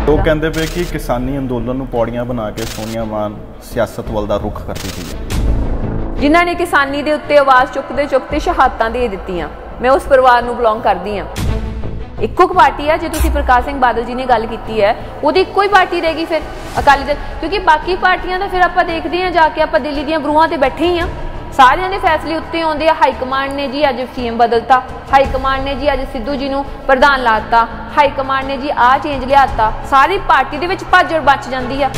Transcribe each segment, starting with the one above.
लोग कहते पे कि किसानी अंदोलन ਨੂੰ ਪੌੜੀਆਂ ਬਣਾ ਕੇ ਸੋਨੀਆ ਮਾਨ ਸਿਆਸਤ ਵੱਲ ਦਾ ਰੁਖ ਕਰਦੀ ਸੀ, ਜਿਨ੍ਹਾਂ ਨੇ ਕਿਸਾਨੀ ਦੇ ਉੱਤੇ ਆਵਾਜ਼ ਚੁੱਕਦੇ ਚੁੱਕਦੇ ਸ਼ਹਾਦਤਾਂ ਦੇ ਦਿੱਤੀਆਂ। मैं उस परिवार ਨੂੰ ਬਿਲੋਂਗ ਕਰਦੀ ਹਾਂ। ਇੱਕੋ ਪਾਰਟੀ ਹੈ, ਜੇ ਤੁਸੀਂ ਪ੍ਰਕਾਸ਼ ਸਿੰਘ ਬਾਦਲ ਜੀ ਨੇ ਗੱਲ ਕੀਤੀ ਹੈ ਉਹਦੀ ਇੱਕੋ ਹੀ ਪਾਰਟੀ ਰਹੇਗੀ ਫਿਰ ਅਕਾਲੀ ਦਲ, ਕਿਉਂਕਿ ਬਾਕੀ ਪਾਰਟੀਆਂ ਦਾ ਫਿਰ ਆਪਾਂ ਦੇਖਦੇ ਹਾਂ ਜਾ ਕੇ ਆਪਾਂ ਦਿੱਲੀ ਦੀਆਂ ਗਰੂਹਾਂ ਤੇ ਬੈਠੇ ਹੀ ਹਾਂ, ਸਾਰਿਆਂ ਦੇ ਫੈਸਲੇ ਉੱਤੇ ਆਉਂਦੇ ਆ। ਹਾਈ ਕਮਾਂਡ ਨੇ ਜੀ ਅੱਜ ਸੀਐਮ ਬਦਲਤਾ, ਹਾਈ ਕਮਾਂਡ ਨੇ ਜੀ ਅੱਜ ਸਿੱਧੂ ਜੀ ਨੂੰ ਪ੍ਰਧਾਨ ਲਾਤਾ, ਹਾਈ ਕਮਾਂਡ ਨੇ ਜੀ ਆਹ ਚੇਂਜ ਲਿਆਤਾ, ਸਾਰੀ ਪਾਰਟੀ ਦੇ ਵਿੱਚ ਭਾਜੜ ਬਚ ਜਾਂਦੀ ਆ।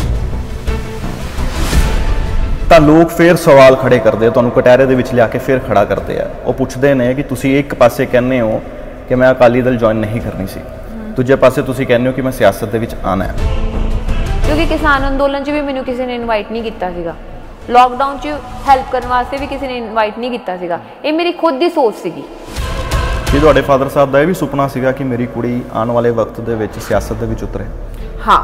ਤਾਂ ਲੋਕ ਫਿਰ ਸਵਾਲ ਖੜੇ ਕਰਦੇ ਆ, ਤੁਹਾਨੂੰ ਕਟਹਿਰੇ ਦੇ ਵਿੱਚ ਲਿਆ ਕੇ ਫਿਰ ਖੜਾ ਕਰਦੇ ਆ। ਉਹ ਪੁੱਛਦੇ ਨੇ ਕਿ ਤੁਸੀਂ ਇੱਕ ਪਾਸੇ ਕਹਿੰਦੇ ਹੋ ਕਿ ਮੈਂ ਅਕਾਲੀ ਦਲ ਜੁਆਇਨ ਨਹੀਂ ਕਰਨੀ ਸੀ, ਦੂਜੇ ਪਾਸੇ ਤੁਸੀਂ ਕਹਿੰਦੇ ਹੋ ਕਿ ਮੈਂ ਸਿਆਸਤ ਦੇ ਵਿੱਚ ਆਣਾ ਹੈ। ਕਿਉਂਕਿ ਕਿਸਾਨ ਅੰਦੋਲਨ 'ਚ ਵੀ ਮੈਨੂੰ ਕਿਸੇ ਨੇ ਇਨਵਾਈਟ ਨਹੀਂ ਕੀਤਾ ਸੀਗਾ, ਲੌਕਡਾਊਨ 'ਚ ਹੈਲਪ ਕਰਨ ਵਾਸਤੇ ਵੀ ਕਿਸੇ ਨੇ ਇਨਵਾਈਟ ਨਹੀਂ ਕੀਤਾ ਸੀਗਾ, ਇਹ ਮੇਰੀ ਖੁਦ ਦੀ ਸੋਚ ਸੀਗੀ। ਕੀ ਤੁਹਾਡੇ ਫਾਦਰ ਸਾਹਿਬ ਦਾ ਇਹ ਵੀ ਸੁਪਨਾ ਸੀਗਾ ਕਿ ਮੇਰੀ ਕੁੜੀ ਆਉਣ ਵਾਲੇ ਵਕਤ ਦੇ ਵਿੱਚ ਸਿਆਸਤ ਦੇ ਵਿੱਚ ਉਤਰੇ? ਹਾਂ,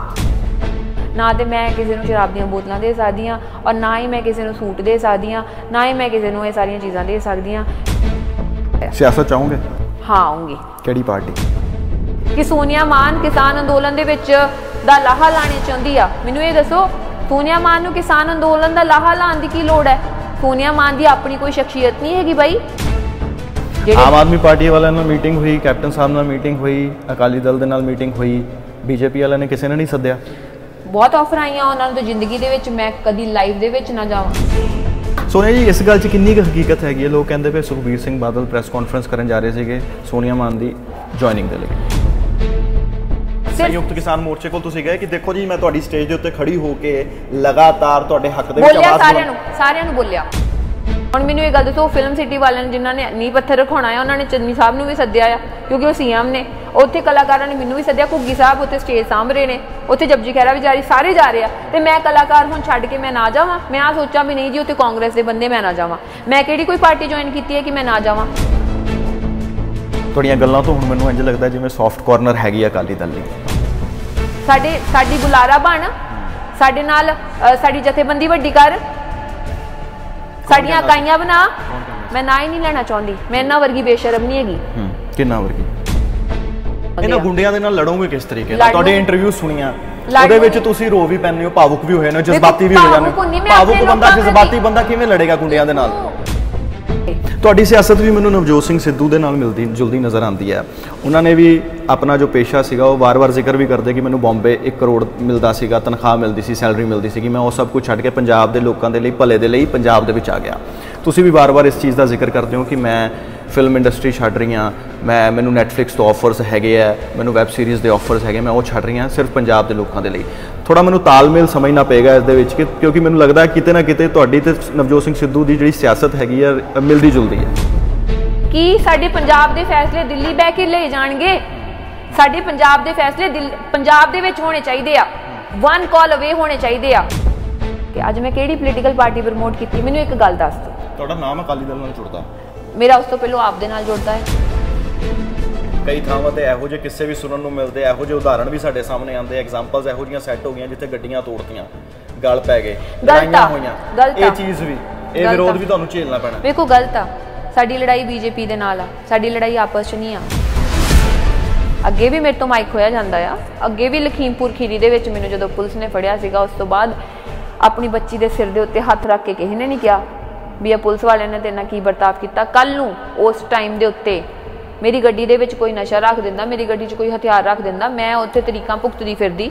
ਨਾ ਤੇ ਮੈਂ ਕਿਸੇ ਨੂੰ ਸ਼ਰਾਬ ਦੀਆਂ ਬੋਤਲਾਂ ਦੇ ਸਕਦੀ ਹਾਂ, ਔਰ ਨਾ ਹੀ ਮੈਂ ਕਿਸੇ ਨੂੰ ਸੂਟ ਦੇ ਸਕਦੀ ਹਾਂ, ਨਾ ਹੀ ਮੈਂ ਕਿਸੇ ਨੂੰ ਇਹ ਸਾਰੀਆਂ ਚੀਜ਼ਾਂ ਦੇ ਸਕਦੀ ਹਾਂ। ਸਿਆਸਤ ਚਾਹੋਗੇ? ਹਾਂ, ਆਉਂਗੀ। ਕਿਹੜੀ ਪਾਰਟੀ? ਕਿ ਸੋਨੀਆ ਮਾਨ ਕਿਸਾਨ ਅੰਦੋਲਨ ਦੇ ਵਿੱਚ ਦਾ ਲਾਹਾ ਲਾਣੇ ਚਾਹੁੰਦੀ ਆ, ਮੈਨੂੰ ਇਹ ਦੱਸੋ ਸੋਨੀਆ ਮਾਨ ਨੂੰ ਕਿਸਾਨ ਅੰਦੋਲਨ ਦਾ ਲਾਹਾ ਲਾਉਣ ਦੀ ਕੀ ਲੋੜ ਹੈ? ਸੋਨੀਆ ਮਾਨ ਦੀ ਆਪਣੀ ਕੋਈ ਸ਼ਖਸੀਅਤ ਨਹੀਂ ਹੈਗੀ ਬਾਈ। ਆਮ ਆਦਮੀ ਪਾਰਟੀ ਵਾਲਿਆਂ ਨਾਲ ਮੀਟਿੰਗ ਹੋਈ, ਕੈਪਟਨ ਸਾਹਿਬ ਨਾਲ ਮੀਟਿੰਗ ਹੋਈ, ਅਕਾਲੀ ਦਲ ਦੇ ਨਾਲ ਮੀਟਿੰਗ ਹੋਈ, ਬੀਜੇਪੀ ਵਾਲਿਆਂ ਨੇ ਕਿਸੇ ਨੇ ਨਹੀਂ ਸੱਦਿਆ। ਬਹੁਤ ਆਫਰ ਆਈਆਂ ਉਹਨਾਂ ਨੂੰ ਤਾਂ ਜ਼ਿੰਦਗੀ ਦੇ ਵਿੱਚ, ਮੈਂ ਕਦੀ ਲਾਈਵ ਦੇ ਵਿੱਚ ਨਾ ਜਾਵਾਂ। ਸੋਨੀਆ ਜੀ, ਇਸ ਗੱਲ 'ਚ ਕਿੰਨੀ ਕੁ ਹਕੀਕਤ ਹੈਗੀ ਹੈ? ਲੋਕ ਕਹਿੰਦੇ ਪਏ ਸੁਖਬੀਰ ਸਿੰਘ ਬਾਦਲ ਪ੍ਰੈਸ ਕਾਨਫਰੰਸ ਕਰਨ ਜਾ ਰਹੇ ਸੀਗੇ ਸੋਨੀਆ ਮਾਨ ਦੀ ਜੁਆਇਨਿੰਗ ਦੇ ਲਈ। ਸੰਯੁਕਤ ਕਿਸਾਨ ਮੋਰਚੇ ਕੋਲ ਤੁਸੀਂ ਗਏ ਕਿ ਦੇਖੋ ਜੀ ਮੈਂ ਤੁਹਾਡੀ ਸਟੇਜ ਦੇ ਉੱਤੇ ਖੜੀ ਹੋ ਕੇ ਲਗਾਤਾਰ ਤੁਹਾਡੇ ਹੱਕ ਦੇ ਵਿੱਚ ਆਵਾਜ਼ ਸਾਰਿਆਂ ਨੂੰ ਬੋਲਿਆ। ਹੁਣ ਮੈਨੂੰ ਇਹ ਗੱਲ ਦੱਸੋ, ਫਿਲਮ ਸਿਟੀ ਵਾਲਿਆਂ ਨੇ ਜਿਨ੍ਹਾਂ ਨੇ ਨੀਂਹ ਪੱਥਰ ਰਖਾਉਣਾ ਆ ਉਹਨਾਂ ਨੇ ਚੰਨੀ ਸਾਹਿਬ ਨੂੰ ਵੀ ਸੱਦਿਆ ਆ ਕਿਉਂਕਿ ਉਹ ਸੀਐਮ ਨੇ, ਉੱਥੇ ਕਲਾਕਾਰਾਂ ਨੇ ਮੈਨੂੰ ਵੀ ਸੱਦਿਆ, ਘੁੱਗੀ ਸਾਹਿਬ ਉੱਥੇ ਸਟੇਜ ਸਾਂਭ ਰਹੇ ਨੇ, ਉੱਥੇ ਜਪਜੀ ਖਹਿਰਾ ਵੀ ਜਾਰੀ, ਸਾਰੇ ਜਾ ਰਹੇ ਆ, ਤੇ ਮੈਂ ਕਲਾਕਾਰ ਹੁਣ ਛੱਡ ਕੇ ਮੈਂ ਨਾ ਜਾਵਾਂ? ਮੈਂ ਆ ਸੋਚਾਂ ਵੀ ਨਹੀਂ ਜੀ ਉੱਥੇ ਕਾਂਗਰਸ ਦੇ ਬੰਦੇ, ਮੈਂ ਨਾ ਜਾਵਾਂ। ਮੈਂ ਕਿਹੜੀ ਕੋਈ ਪਾਰਟੀ ਜੁਆਇਨ ਕੀਤੀ ਹੈ ਕਿ ਮੈਂ ਨਾ ਜਾਵਾਂ? ਤੁਹਾਡੀਆਂ ਗੱਲਾਂ ਤੋਂ ਹੁਣ ਮੈਨੂੰ ਇੰਝ ਲੱਗਦਾ ਜਿਵੇਂ ਸੌਫਟ ਕਾਰਨਰ ਹੈਗੀ ਆ ਅਕਾਲੀ ਦਲ ਲਈ। ਸਾਡੀ ਬੁਲਾਰਾ ਬਣ, ਸਾਡੇ ਨਾਲ ਸਾਡੀ ਜਥੇਬੰਦੀ ਵੱਡੀ ਕਰ, ਸਾਡੀਆਂ ਇਕਾਈਆਂ ਬਣਾ। ਮੈਂ ਨਾ ਹੀ ਨਹੀਂ ਲੈਣਾ ਚਾਹੁੰਦੀ, ਮੈਂ ਇਹਨਾਂ ਵਰਗੀ ਬੇਸ਼ਰਮ ਨਹੀਂ ਹੈਗੀ। ਕਿੰਨਾ ਵਰਗੀ? ਇਹਨਾਂ ਗੁੰਡਿਆਂ ਦੇ ਨਾਲ ਲੜੋਗੇ ਕਿਸ ਤਰੀਕੇ ਨਾਲ? ਤੁਹਾਡੇ ਇੰਟਰਵਿਊ ਸੁਣੀਆਂ, ਉਹਦੇ ਵਿੱਚ ਤੁਸੀਂ ਰੋ ਵੀ ਪੈਂਦੇ ਹੋ, ਭਾਵੁਕ ਵੀ ਹੋਏ ਨੇ, ਜਜ਼ਬਾਤੀ ਵੀ ਹੋ ਜਾਂਦੇ ਹੋ। ਭਾਵੁਕ ਬੰਦਾ, ਜਜ਼ਬਾਤੀ ਬੰਦਾ ਕਿਵੇਂ ਲੜੇਗਾ ਗੁੰਡਿਆਂ ਦੇ ਨਾਲ? ਤੁਹਾਡੀ ਸਿਆਸਤ ਵੀ ਮੈਨੂੰ ਨਵਜੋਤ ਸਿੰਘ ਸਿੱਧੂ ਦੇ ਨਾਲ ਮਿਲਦੀ ਜੁਲਦੀ ਨਜ਼ਰ ਆਉਂਦੀ ਹੈ। ਉਹਨਾਂ ਨੇ ਵੀ ਆਪਣਾ ਜੋ ਪੇਸ਼ਾ ਸੀਗਾ ਉਹ ਵਾਰ-ਵਾਰ ਜ਼ਿਕਰ ਵੀ ਕਰਦੇ ਕਿ ਮੈਨੂੰ ਬੰਬੇ 1 ਕਰੋੜ ਮਿਲਦਾ ਸੀਗਾ, ਤਨਖਾਹ ਮਿਲਦੀ ਸੀ, ਸੈਲਰੀ ਮਿਲਦੀ ਸੀਗੀ, ਮੈਂ ਉਹ ਸਭ ਕੁਝ ਛੱਡ ਕੇ ਪੰਜਾਬ ਦੇ ਲੋਕਾਂ ਦੇ ਲਈ, ਭਲੇ ਦੇ ਲਈ ਪੰਜਾਬ ਦੇ ਵਿੱਚ ਆ ਗਿਆ। ਤੁਸੀਂ ਵੀ ਵਾਰ-ਵਾਰ ਇਸ ਚੀਜ਼ ਦਾ ਜ਼ਿਕਰ ਕਰਦੇ ਹੋ ਕਿ ਮੈਂ ਫਿਲਮ ਇੰਡਸਟਰੀ ਛੱਡ ਰਹੀ ਹਾਂ, ਮੈਂ ਨੈਟਫਲਿਕਸ ਤੋਂ ਆਫਰਸ ਹੈਗੇ ਆ, ਮੈਨੂੰ ਵੈਬ ਸੀਰੀਜ਼ ਦੇ ਆਫਰਸ ਹੈਗੇ, ਮੈਂ ਉਹ ਛੱਡ ਰਹੀ ਹਾਂ ਸਿਰਫ ਪੰਜਾਬ ਦੇ ਲੋਕਾਂ ਦੇ ਲਈ। ਥੋੜਾ ਮੈਨੂੰ ਤਾਲਮੇਲ ਸਮਝਣਾ ਪਏਗਾ ਇਸ ਦੇ ਵਿੱਚ ਕਿਉਂਕਿ ਮੈਨੂੰ ਲੱਗਦਾ ਕਿਤੇ ਨਾ ਕਿਤੇ ਤੁਹਾਡੀ ਤੇ ਨਵਜੋਤ ਸਿੰਘ ਸਿੱਧੂ ਦੀ ਜਿਹੜੀ ਸਿਆਸਤ ਹੈਗੀ ਆ ਮਿਲਦੀ ਜੁਲਦੀ ਹੈ। ਕੀ ਸਾਡੇ ਪੰਜਾਬ ਦੇ ਫੈਸਲੇ ਦਿੱਲੀ ਬਹਿ ਕੇ ਲਏ ਜਾਣਗੇ? ਸਾਡੇ ਪੰਜਾਬ ਦੇ ਫੈਸਲੇ ਪੰਜਾਬ ਦੇ ਵਿੱਚ ਹੋਣੇ ਚਾਹੀਦੇ ਆ, 1 ਕਾਲ ਅਵੇ ਹੋਣੇ ਚਾਹੀਦੇ ਆ। ਕਿ ਅੱਜ ਮੈਂ ਕਿਹੜੀ ਪੋਲੀਟੀਕਲ ਪਾਰਟੀ ਪ੍ਰਮੋਟ ਕੀਤੀ? ਮੈਨੂੰ ਇੱਕ ਗੱਲ ਦੱਸ ਦਿਓ। ਤੁਹਾਡਾ ਨਾਮ ਅਕਾਲੀ ਦਲ ਨਾਲ ਜੁੜਦਾ? ਮੇਰਾ ਉਸ ਤੋਂ ਪਹਿਲਾਂ ਆਪ ਦੇ ਨਾਲ ਜੁੜਦਾ ਹੈ। ਕਈ ਥਾਵਾਂ ਤੇ ਇਹੋ ਜਿਹੇ ਕਿੱਸੇ ਵੀ ਸੁਣਨ ਨੂੰ ਮਿਲਦੇ, ਇਹੋ ਜਿਹੇ ਉਦਾਹਰਣ ਵੀ ਸਾਡੇ ਸਾਹਮਣੇ ਆਉਂਦੇ, ਐਗਜ਼ਾਮਪਲਸ ਇਹੋ ਜਿਹੀਆਂ ਸੈੱਟ ਹੋ ਗਈਆਂ ਜਿੱਥੇ ਗੱਡੀਆਂ ਤੋੜਤੀਆਂ, ਗਲ ਪੈ ਗਏ, ਲੜਾਈਆਂ ਹੋਈਆਂ। ਇਹ ਚੀਜ਼ ਵੀ, ਇਹ ਵਿਰੋਧ ਵੀ ਤੁਹਾਨੂੰ ਝੇਲਣਾ ਪੈਣਾ। ਵੇਖੋ ਗਲਤ ਆ, ਸਾਡੀ ਲੜਾਈ ਬੀਜੇਪੀ ਦੇ ਨਾਲ ਆ, ਸਾਡੀ ਲੜਾਈ ਆਪਸ 'ਚ ਨਹੀਂ ਆ। ਅੱਗੇ ਵੀ ਮੇਰੇ ਤੋਂ ਮਾਈਕ ਹੋਇਆ ਜਾਂਦਾ ਆ, ਅੱਗੇ ਵੀ ਲਖੀਮਪੁਰ ਖੀਰੀ ਦੇ ਵਿੱਚ ਮੈਨੂੰ ਜਦੋਂ ਪੁਲਿਸ ਨੇ ਫੜਿਆ ਸੀਗਾ ਉਸ ਤੋਂ ਬਾਅਦ ਆਪਣੀ ਬੱਚੀ ਦੇ ਸਿਰ ਦੇ ਉੱਤੇ ਹੱਥ ਰੱਖ ਕੇ ਕਿਸੇ ਨੇ ਨਹੀਂ ਕਿਹਾ ਵੀ ਇਹ ਪੁਲਿਸ ਵਾਲਿਆਂ ਨੇ ਤੇਰੇ ਨਾਲ ਕੀ ਵਰਤਾਵ ਕੀਤਾ। ਕੱਲ ਨੂੰ ਉਸ ਟਾਈਮ ਦੇ ਉੱਤੇ ਮੇਰੀ ਗੱਡੀ ਦੇ ਵਿੱਚ ਕੋਈ ਨਸ਼ਾ ਰੱਖ ਦਿੰਦਾ, ਮੇਰੀ ਗੱਡੀ 'ਚ ਕੋਈ ਹਥਿਆਰ ਰੱਖ ਦਿੰਦਾ, ਮੈਂ ਉੱਥੇ ਤਰੀਕਾਂ ਭੁਗਤਦੀ ਫਿਰਦੀ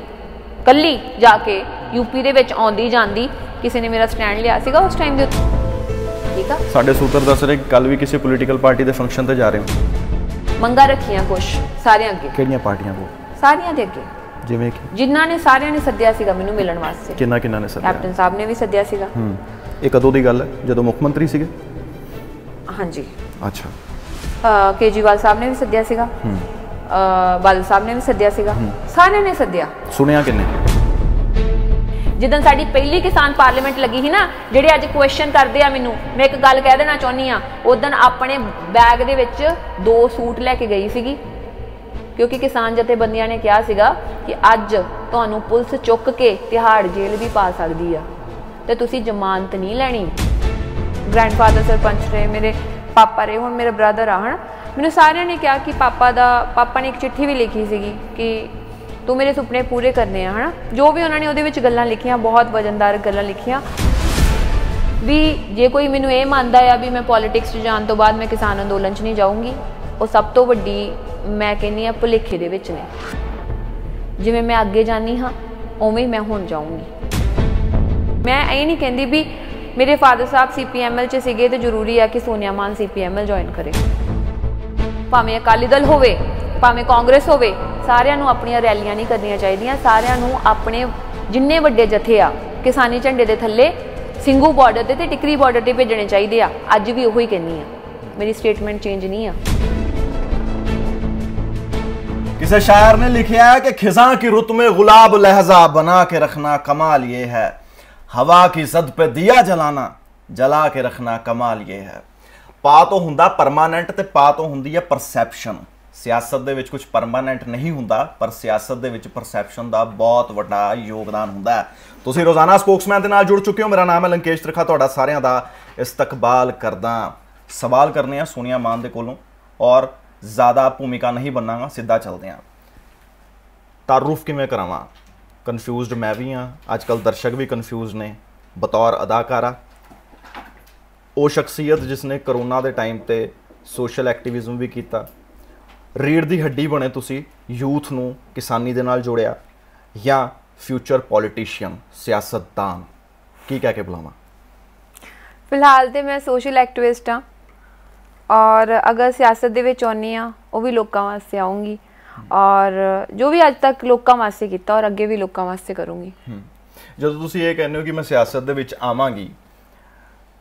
ਕੱਲੀ ਜਾ ਕੇ ਯੂਪੀ ਦੇ ਵਿੱਚ ਆਉਂਦੀ ਜਾਂਦੀ, ਕਿਸੇ ਨੇ ਮੇਰਾ ਸਟੈਂਡ ਲਿਆ ਸੀਗਾ ਉਸ ਟਾਈਮ ਦੇ ਉੱਤੇ। ਠੀਕ ਆ, ਸਾਡੇ ਸੂਤਰ ਦੱਸ ਰਹੇ ਕੱਲ ਵੀ ਕਿਸੇ ਪੋਲੀਟੀਕਲ ਪਾਰਟੀ ਦੇ ਫੰਕਸ਼ਨ ਤੇ ਜਾ ਰਹੇ ਹੋ? ਮੰਗਾ ਰੱਖੀਆਂ ਕੁਛ ਸਾਰਿਆਂ ਅੱਗੇ। ਕਿਹੜੀਆਂ ਪਾਰਟੀਆਂ ਕੋਲ? ਸਾਰਿਆਂ ਦੇ ਅੱਗੇ, ਜਿਵੇਂ ਕਿ ਜਿਨ੍ਹਾਂ ਨੇ ਸਾਰਿਆਂ ਨੇ ਸੱਦਿਆ ਸੀਗਾ ਮੈਨੂੰ ਮਿਲਣ ਵਾਸਤੇ। ਕਿੰਨਾ ਨੇ ਸੱਦਿਆ? ਕੈਪਟਨ ਸਾਹਿਬ ਨੇ ਵੀ ਸੱਦਿਆ ਸੀਗਾ। ਇਹ ਕਦੋਂ ਦੀ ਗੱਲ ਹੈ? ਜਦੋਂ ਮੁੱਖ ਮੰਤਰੀ ਸੀਗੇ? ਹਾਂਜੀ। ਅੱਛਾ। ਕੇਜਰੀਵਾਲ ਸਾਹਿਬ ਨੇ ਵੀ ਸੱਦਿਆ ਸੀਗਾ, ਬਾਦਲ ਸਾਹਿਬ ਨੇ ਵੀ ਸੱਦਿਆ ਸੀਗਾ, ਸਾਰਿਆਂ ਨੇ ਸੱਦਿਆ। ਸੁਣਿਆ ਕਿੰਨੇ? ਜਿੱਦਣ ਸਾਡੀ ਪਹਿਲੀ ਕਿਸਾਨ ਪਾਰਲੀਮੈਂਟ ਲੱਗੀ ਸੀ ਨਾ, ਜਿਹੜੇ ਅੱਜ ਕੁਐਸਚਨ ਕਰਦੇ ਆ ਮੈਨੂੰ, ਮੈਂ ਇੱਕ ਗੱਲ ਕਹਿ ਦੇਣਾ ਚਾਹੁੰਦੀ ਆ, ਉਦੋਂ ਆਪਣੇ ਬੈਗ ਦੇ ਵਿੱਚ 2 ਸੂਟ ਲੈ ਕੇ ਗਈ ਸੀਗੀ ਕਿਉਂਕਿ ਕਿਸਾਨ ਜਥੇਬੰਦੀਆਂ ਨੇ ਕਿਹਾ ਸੀਗਾ ਕਿ ਅੱਜ ਤੁਹਾਨੂੰ ਪੁਲਿਸ ਚੁੱਕ ਕੇ ਤਿਹਾੜ ਜੇਲ੍ਹ ਵੀ ਪਾ ਸਕਦੀ ਆ ਤੇ ਤੁਸੀਂ ਜ਼ਮਾਨਤ ਨਹੀਂ ਲੈਣੀ। ਗ੍ਰੈਂਡਫਾਦਰ ਸਰਪੰਚ ਰਹੇ, ਮੇਰੇ ਪਾਪਾ ਰਹੇ, ਹੁਣ ਮੇਰੇ ਬ੍ਰਦਰ ਆ। ਮੈਨੂੰ ਸਾਰਿਆਂ ਨੇ ਕਿਹਾ ਕਿ ਪਾਪਾ ਨੇ ਇੱਕ ਚਿੱਠੀ ਵੀ ਲਿਖੀ ਸੀਗੀ ਕਿ ਤੂੰ ਮੇਰੇ ਸੁਪਨੇ ਪੂਰੇ ਕਰਨੇ ਆ, ਹਨਾ ਜੋ ਵੀ ਉਹਨਾਂ ਨੇ ਉਹਦੇ ਵਿੱਚ ਗੱਲਾਂ ਲਿਖੀਆਂ, ਬਹੁਤ ਵਜਨਦਾਰ ਗੱਲਾਂ ਲਿਖੀਆਂ ਵੀ ਜੇ ਕੋਈ ਮੈਨੂੰ ਇਹ ਮੰਨਦਾ ਆ ਵੀ ਮੈਂ ਪੋਲੀਟਿਕਸ 'ਚ ਜਾਣ ਤੋਂ ਬਾਅਦ ਮੈਂ ਕਿਸਾਨ ਅੰਦੋਲਨ 'ਚ ਨਹੀਂ ਜਾਊਂਗੀ, ਉਹ ਸਭ ਤੋਂ ਵੱਡੀ ਮੈਂ ਕਹਿੰਦੀ ਆ ਭੁਲੇਖੇ ਦੇ ਵਿੱਚ ਨੇ। ਜਿਵੇਂ ਮੈਂ ਅੱਗੇ ਜਾਂਦੀ ਹਾਂ ਉਵੇਂ ਹੀ ਮੈਂ ਹੁਣ ਜਾਊਂਗੀ। ਮੈਂ ਇਹ ਨਹੀਂ ਕਹਿੰਦੀ ਵੀ ਮੇਰੇ ਫਾਦਰ ਸਾਹਿਬ CPML 'ਚ ਸੀਗੇ ਤੇ ਜ਼ਰੂਰੀ ਆ ਕਿ ਸੋਨੀਆ ਮਾਨ CPML ਜੁਆਇਨ ਕਰੇ। ਭਾਵੇਂ ਅਕਾਲੀ ਦਲ ਹੋਵੇ ਭਾਵੇਂ ਕਾਂਗਰਸ ਹੋਵੇ, ਸਾਰਿਆਂ ਨੂੰ ਆਪਣੀਆਂ ਰੈਲੀਆਂ ਨਹੀਂ ਕਰਨੀਆਂ ਚਾਹੀਦੀਆਂ। ਸਾਰਿਆਂ ਨੂੰ ਆਪਣੇ ਜਿੰਨੇ ਵੱਡੇ ਜਥੇ ਆ ਕਿਸਾਨੀ ਝੰਡੇ ਦੇ ਥੱਲੇ ਸਿੰਘੂ ਬਾਰਡਰ ਤੇ ਟਿਕਰੀ ਬਾਰਡਰ ਤੇ ਭੇਜਣੇ ਚਾਹੀਦੇ ਆ। ਅੱਜ ਵੀ ਉਹੀ ਕਹਿੰਦੀ ਆ, ਮੇਰੀ ਸਟੇਟਮੈਂਟ ਚੇਂਜ ਨਹੀਂ ਆ। किसी शायर ने लिखा है कि खिज़ां की रुत में गुलाब लहजा बना के रखना कमाल ये है, हवा की सद पे दिया जलाना जला के रखना कमाल ये है। पा तो हुंदा परमानेंट ते पा तो हुंदी है परसैप्शन। सियासत दे विच कुछ परमानेंट नहीं हुंदा, पर सियासत दे विच परसैप्शन दा बहुत वड्डा योगदान हुंदा है। तुसीं रोज़ाना स्पोक्समैन दे नाल जुड़ चुके हो। मेरा नाम है लंकेश त्रिखा, तुहाडा सारिआं दा इस्तकबाल करदा। सवाल करने आ सोनिया मान दे कोलों और ज़्यादा भूमिका नहीं बनना, सीधा चलते हैं। तारुफ किवें करावां, कन्फ्यूज़ड मैं भी हाँ, अजकल दर्शक भी कन्फ्यूज़ ने। बतौर अदाकारा वो शख्सियत जिसने करोना के टाइम ते सोशल एक्टिविज़म भी किया, रीढ़ की हड्डी बने तुसी यूथ नूं किसानी दे नाल जोड़िया, या फ्यूचर पॉलिटिशियन सियासतदान, की कह के बुलावां? फिलहाल तो मैं सोशल एक्टिविस्ट हाँ और अगर सियासत दे विच आउंदी आ वो भी लोकां वास्ते आऊँगी और जो भी अज तक लोकां वास्ते कीता और अगे भी लोकां वास्ते करूँगी। ਜਦੋਂ ਤੁਸੀਂ ਇਹ ਕਹਿੰਦੇ ਹੋ ਕਿ ਮੈਂ ਸਿਆਸਤ ਦੇ ਵਿੱਚ ਆਵਾਂਗੀ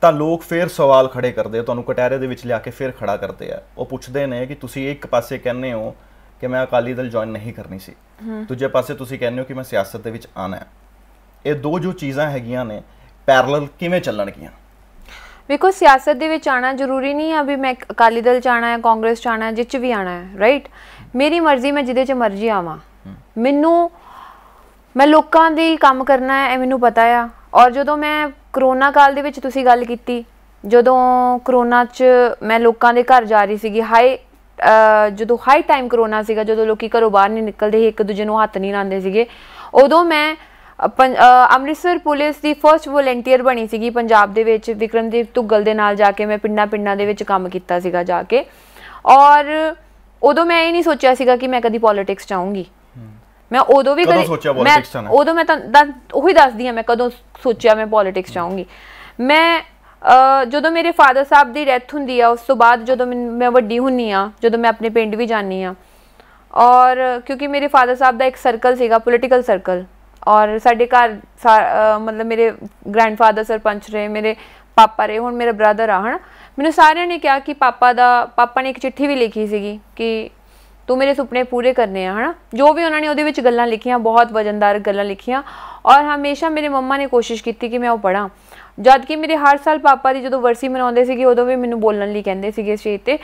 ਤਾਂ ਲੋਕ ਫੇਰ ਸਵਾਲ ਖੜੇ ਕਰਦੇ ਆ, ਤੁਹਾਨੂੰ ਕਟਹਿਰੇ ਦੇ ਵਿੱਚ ਲਿਆ ਕੇ ਫੇਰ ਖੜਾ ਕਰਦੇ ਆ। ਉਹ ਪੁੱਛਦੇ ਨੇ ਕਿ ਤੁਸੀਂ ਇੱਕ ਪਾਸੇ ਕਹਿੰਦੇ ਹੋ ਕਿ ਮੈਂ ਅਕਾਲੀ ਦਲ ਜੁਆਇਨ ਨਹੀਂ ਕਰਨੀ ਸੀ, ਦੂਜੇ ਪਾਸੇ ਤੁਸੀਂ ਕਹਿੰਦੇ ਹੋ ਕਿ ਮੈਂ ਸਿਆਸਤ ਦੇ ਵਿੱਚ ਆਣਾ ਹੈ। ਇਹ ਦੋ ਜੋ ਚੀਜ਼ਾਂ ਹੈਗੀਆਂ ਨੇ ਪੈਰਲਲ ਕਿਵੇਂ ਚੱਲਣਗੀਆਂ? ਵੇਖੋ ਸਿਆਸਤ ਦੇ ਵਿੱਚ ਆਣਾ ਜ਼ਰੂਰੀ ਨਹੀਂ ਆ ਵੀ ਮੈਂ ਅਕਾਲੀ ਦਲ 'ਚ ਆਣਾ ਹੈ, ਕਾਂਗਰਸ 'ਚ ਆਣਾ ਹੈ, ਜਿਹ 'ਚ ਵੀ ਆਣਾ ਹੈ, ਰਾਈਟ। ਮੇਰੀ ਮਰਜ਼ੀ, ਮੈਂ ਜਿਹਦੇ 'ਚ ਮਰਜ਼ੀ ਆਵਾਂ। ਮੈਂ ਲੋਕਾਂ ਦੀ ਕੰਮ ਕਰਨਾ ਹੈ, ਇਹ ਮੈਨੂੰ ਪਤਾ ਆ। ਔਰ ਜਦੋਂ ਮੈਂ ਕਰੋਨਾ ਕਾਲ ਦੇ ਵਿੱਚ ਤੁਸੀਂ ਗੱਲ ਕੀਤੀ, ਜਦੋਂ ਕਰੋਨਾ 'ਚ ਮੈਂ ਲੋਕਾਂ ਦੇ ਘਰ ਜਾ ਰਹੀ ਸੀਗੀ, ਜਦੋਂ ਹਾਈ ਟਾਈਮ ਕਰੋਨਾ ਸੀਗਾ, ਜਦੋਂ ਲੋਕੀ ਘਰੋਂ ਬਾਹਰ ਨਹੀਂ ਨਿਕਲਦੇ ਸੀ, ਇੱਕ ਦੂਜੇ ਨੂੰ ਹੱਥ ਨਹੀਂ ਲਾਉਂਦੇ ਸੀਗੇ, ਉਦੋਂ ਮੈਂ ਅੰਮ੍ਰਿਤਸਰ ਪੁਲਿਸ ਦੀ ਫਸਟ ਵੋਲੰਟੀਅਰ ਬਣੀ ਸੀਗੀ ਪੰਜਾਬ ਦੇ ਵਿੱਚ। ਵਿਕਰਮਦੀਪ ਧੁੱਗਲ ਦੇ ਨਾਲ ਜਾ ਕੇ ਮੈਂ ਪਿੰਡਾਂ ਦੇ ਵਿੱਚ ਕੰਮ ਕੀਤਾ ਸੀਗਾ ਜਾ ਕੇ। ਔਰ ਉਦੋਂ ਮੈਂ ਇਹ ਨਹੀਂ ਸੋਚਿਆ ਸੀਗਾ ਕਿ ਮੈਂ ਕਦੀ ਪੋਲੀਟਿਕਸ 'ਚ ਆਊਂਗੀ। ਮੈਂ ਉਦੋਂ ਵੀ ਉਦੋਂ ਮੈਂ ਤਾਂ ਉਹੀ ਦੱਸਦੀ ਹਾਂ ਮੈਂ ਕਦੋਂ ਸੋਚਿਆ ਮੈਂ ਪੋਲੀਟਿਕਸ 'ਚ ਆਊਂਗੀ। ਮੈਂ ਜਦੋਂ ਮੇਰੇ ਫਾਦਰ ਸਾਹਿਬ ਦੀ ਡੈਥ ਹੁੰਦੀ ਆ, ਉਸ ਤੋਂ ਬਾਅਦ ਜਦੋਂ ਮੈਂ ਵੱਡੀ ਹੁੰਦੀ ਆ, ਜਦੋਂ ਮੈਂ ਆਪਣੇ ਪਿੰਡ ਵੀ ਜਾਂਦੀ ਆ, ਔਰ ਕਿਉਂਕਿ ਮੇਰੇ ਫਾਦਰ ਸਾਹਿਬ ਦਾ ਇੱਕ ਸਰਕਲ ਸੀਗਾ ਪੋਲੀਟੀਕਲ ਸਰਕਲ, ਔਰ ਸਾਡੇ ਘਰ ਮਤਲਬ ਮੇਰੇ ਗ੍ਰੈਂਡਫਾਦਰ ਸਰਪੰਚ ਰਹੇ, ਮੇਰੇ ਪਾਪਾ ਰਹੇ, ਹੁਣ ਮੇਰਾ ਬ੍ਰਦਰ ਆ, ਹੈ ਨਾ। ਮੈਨੂੰ ਸਾਰਿਆਂ ਨੇ ਕਿਹਾ ਕਿ ਪਾਪਾ ਨੇ ਇੱਕ ਚਿੱਠੀ ਵੀ ਲਿਖੀ ਸੀਗੀ ਕਿ ਤੂੰ ਮੇਰੇ ਸੁਪਨੇ ਪੂਰੇ ਕਰਨੇ ਆ, ਹੈ ਨਾ। ਜੋ ਵੀ ਉਹਨਾਂ ਨੇ ਉਹਦੇ ਵਿੱਚ ਗੱਲਾਂ ਲਿਖੀਆਂ, ਬਹੁਤ ਵਜਨਦਾਰ ਗੱਲਾਂ ਲਿਖੀਆਂ। ਔਰ ਹਮੇਸ਼ਾ ਮੇਰੇ ਮੰਮਾ ਨੇ ਕੋਸ਼ਿਸ਼ ਕੀਤੀ ਕਿ ਮੈਂ ਉਹ ਪੜ੍ਹਾਂ। ਜਦ ਕਿ ਮੇਰੇ ਹਰ ਸਾਲ ਪਾਪਾ ਦੀ ਜਦੋਂ ਵਰਸੀ ਮਨਾਉਂਦੇ ਸੀਗੇ ਉਦੋਂ ਵੀ ਮੈਨੂੰ ਬੋਲਣ ਲਈ ਕਹਿੰਦੇ ਸੀਗੇ ਸਟੇਜ 'ਤੇ,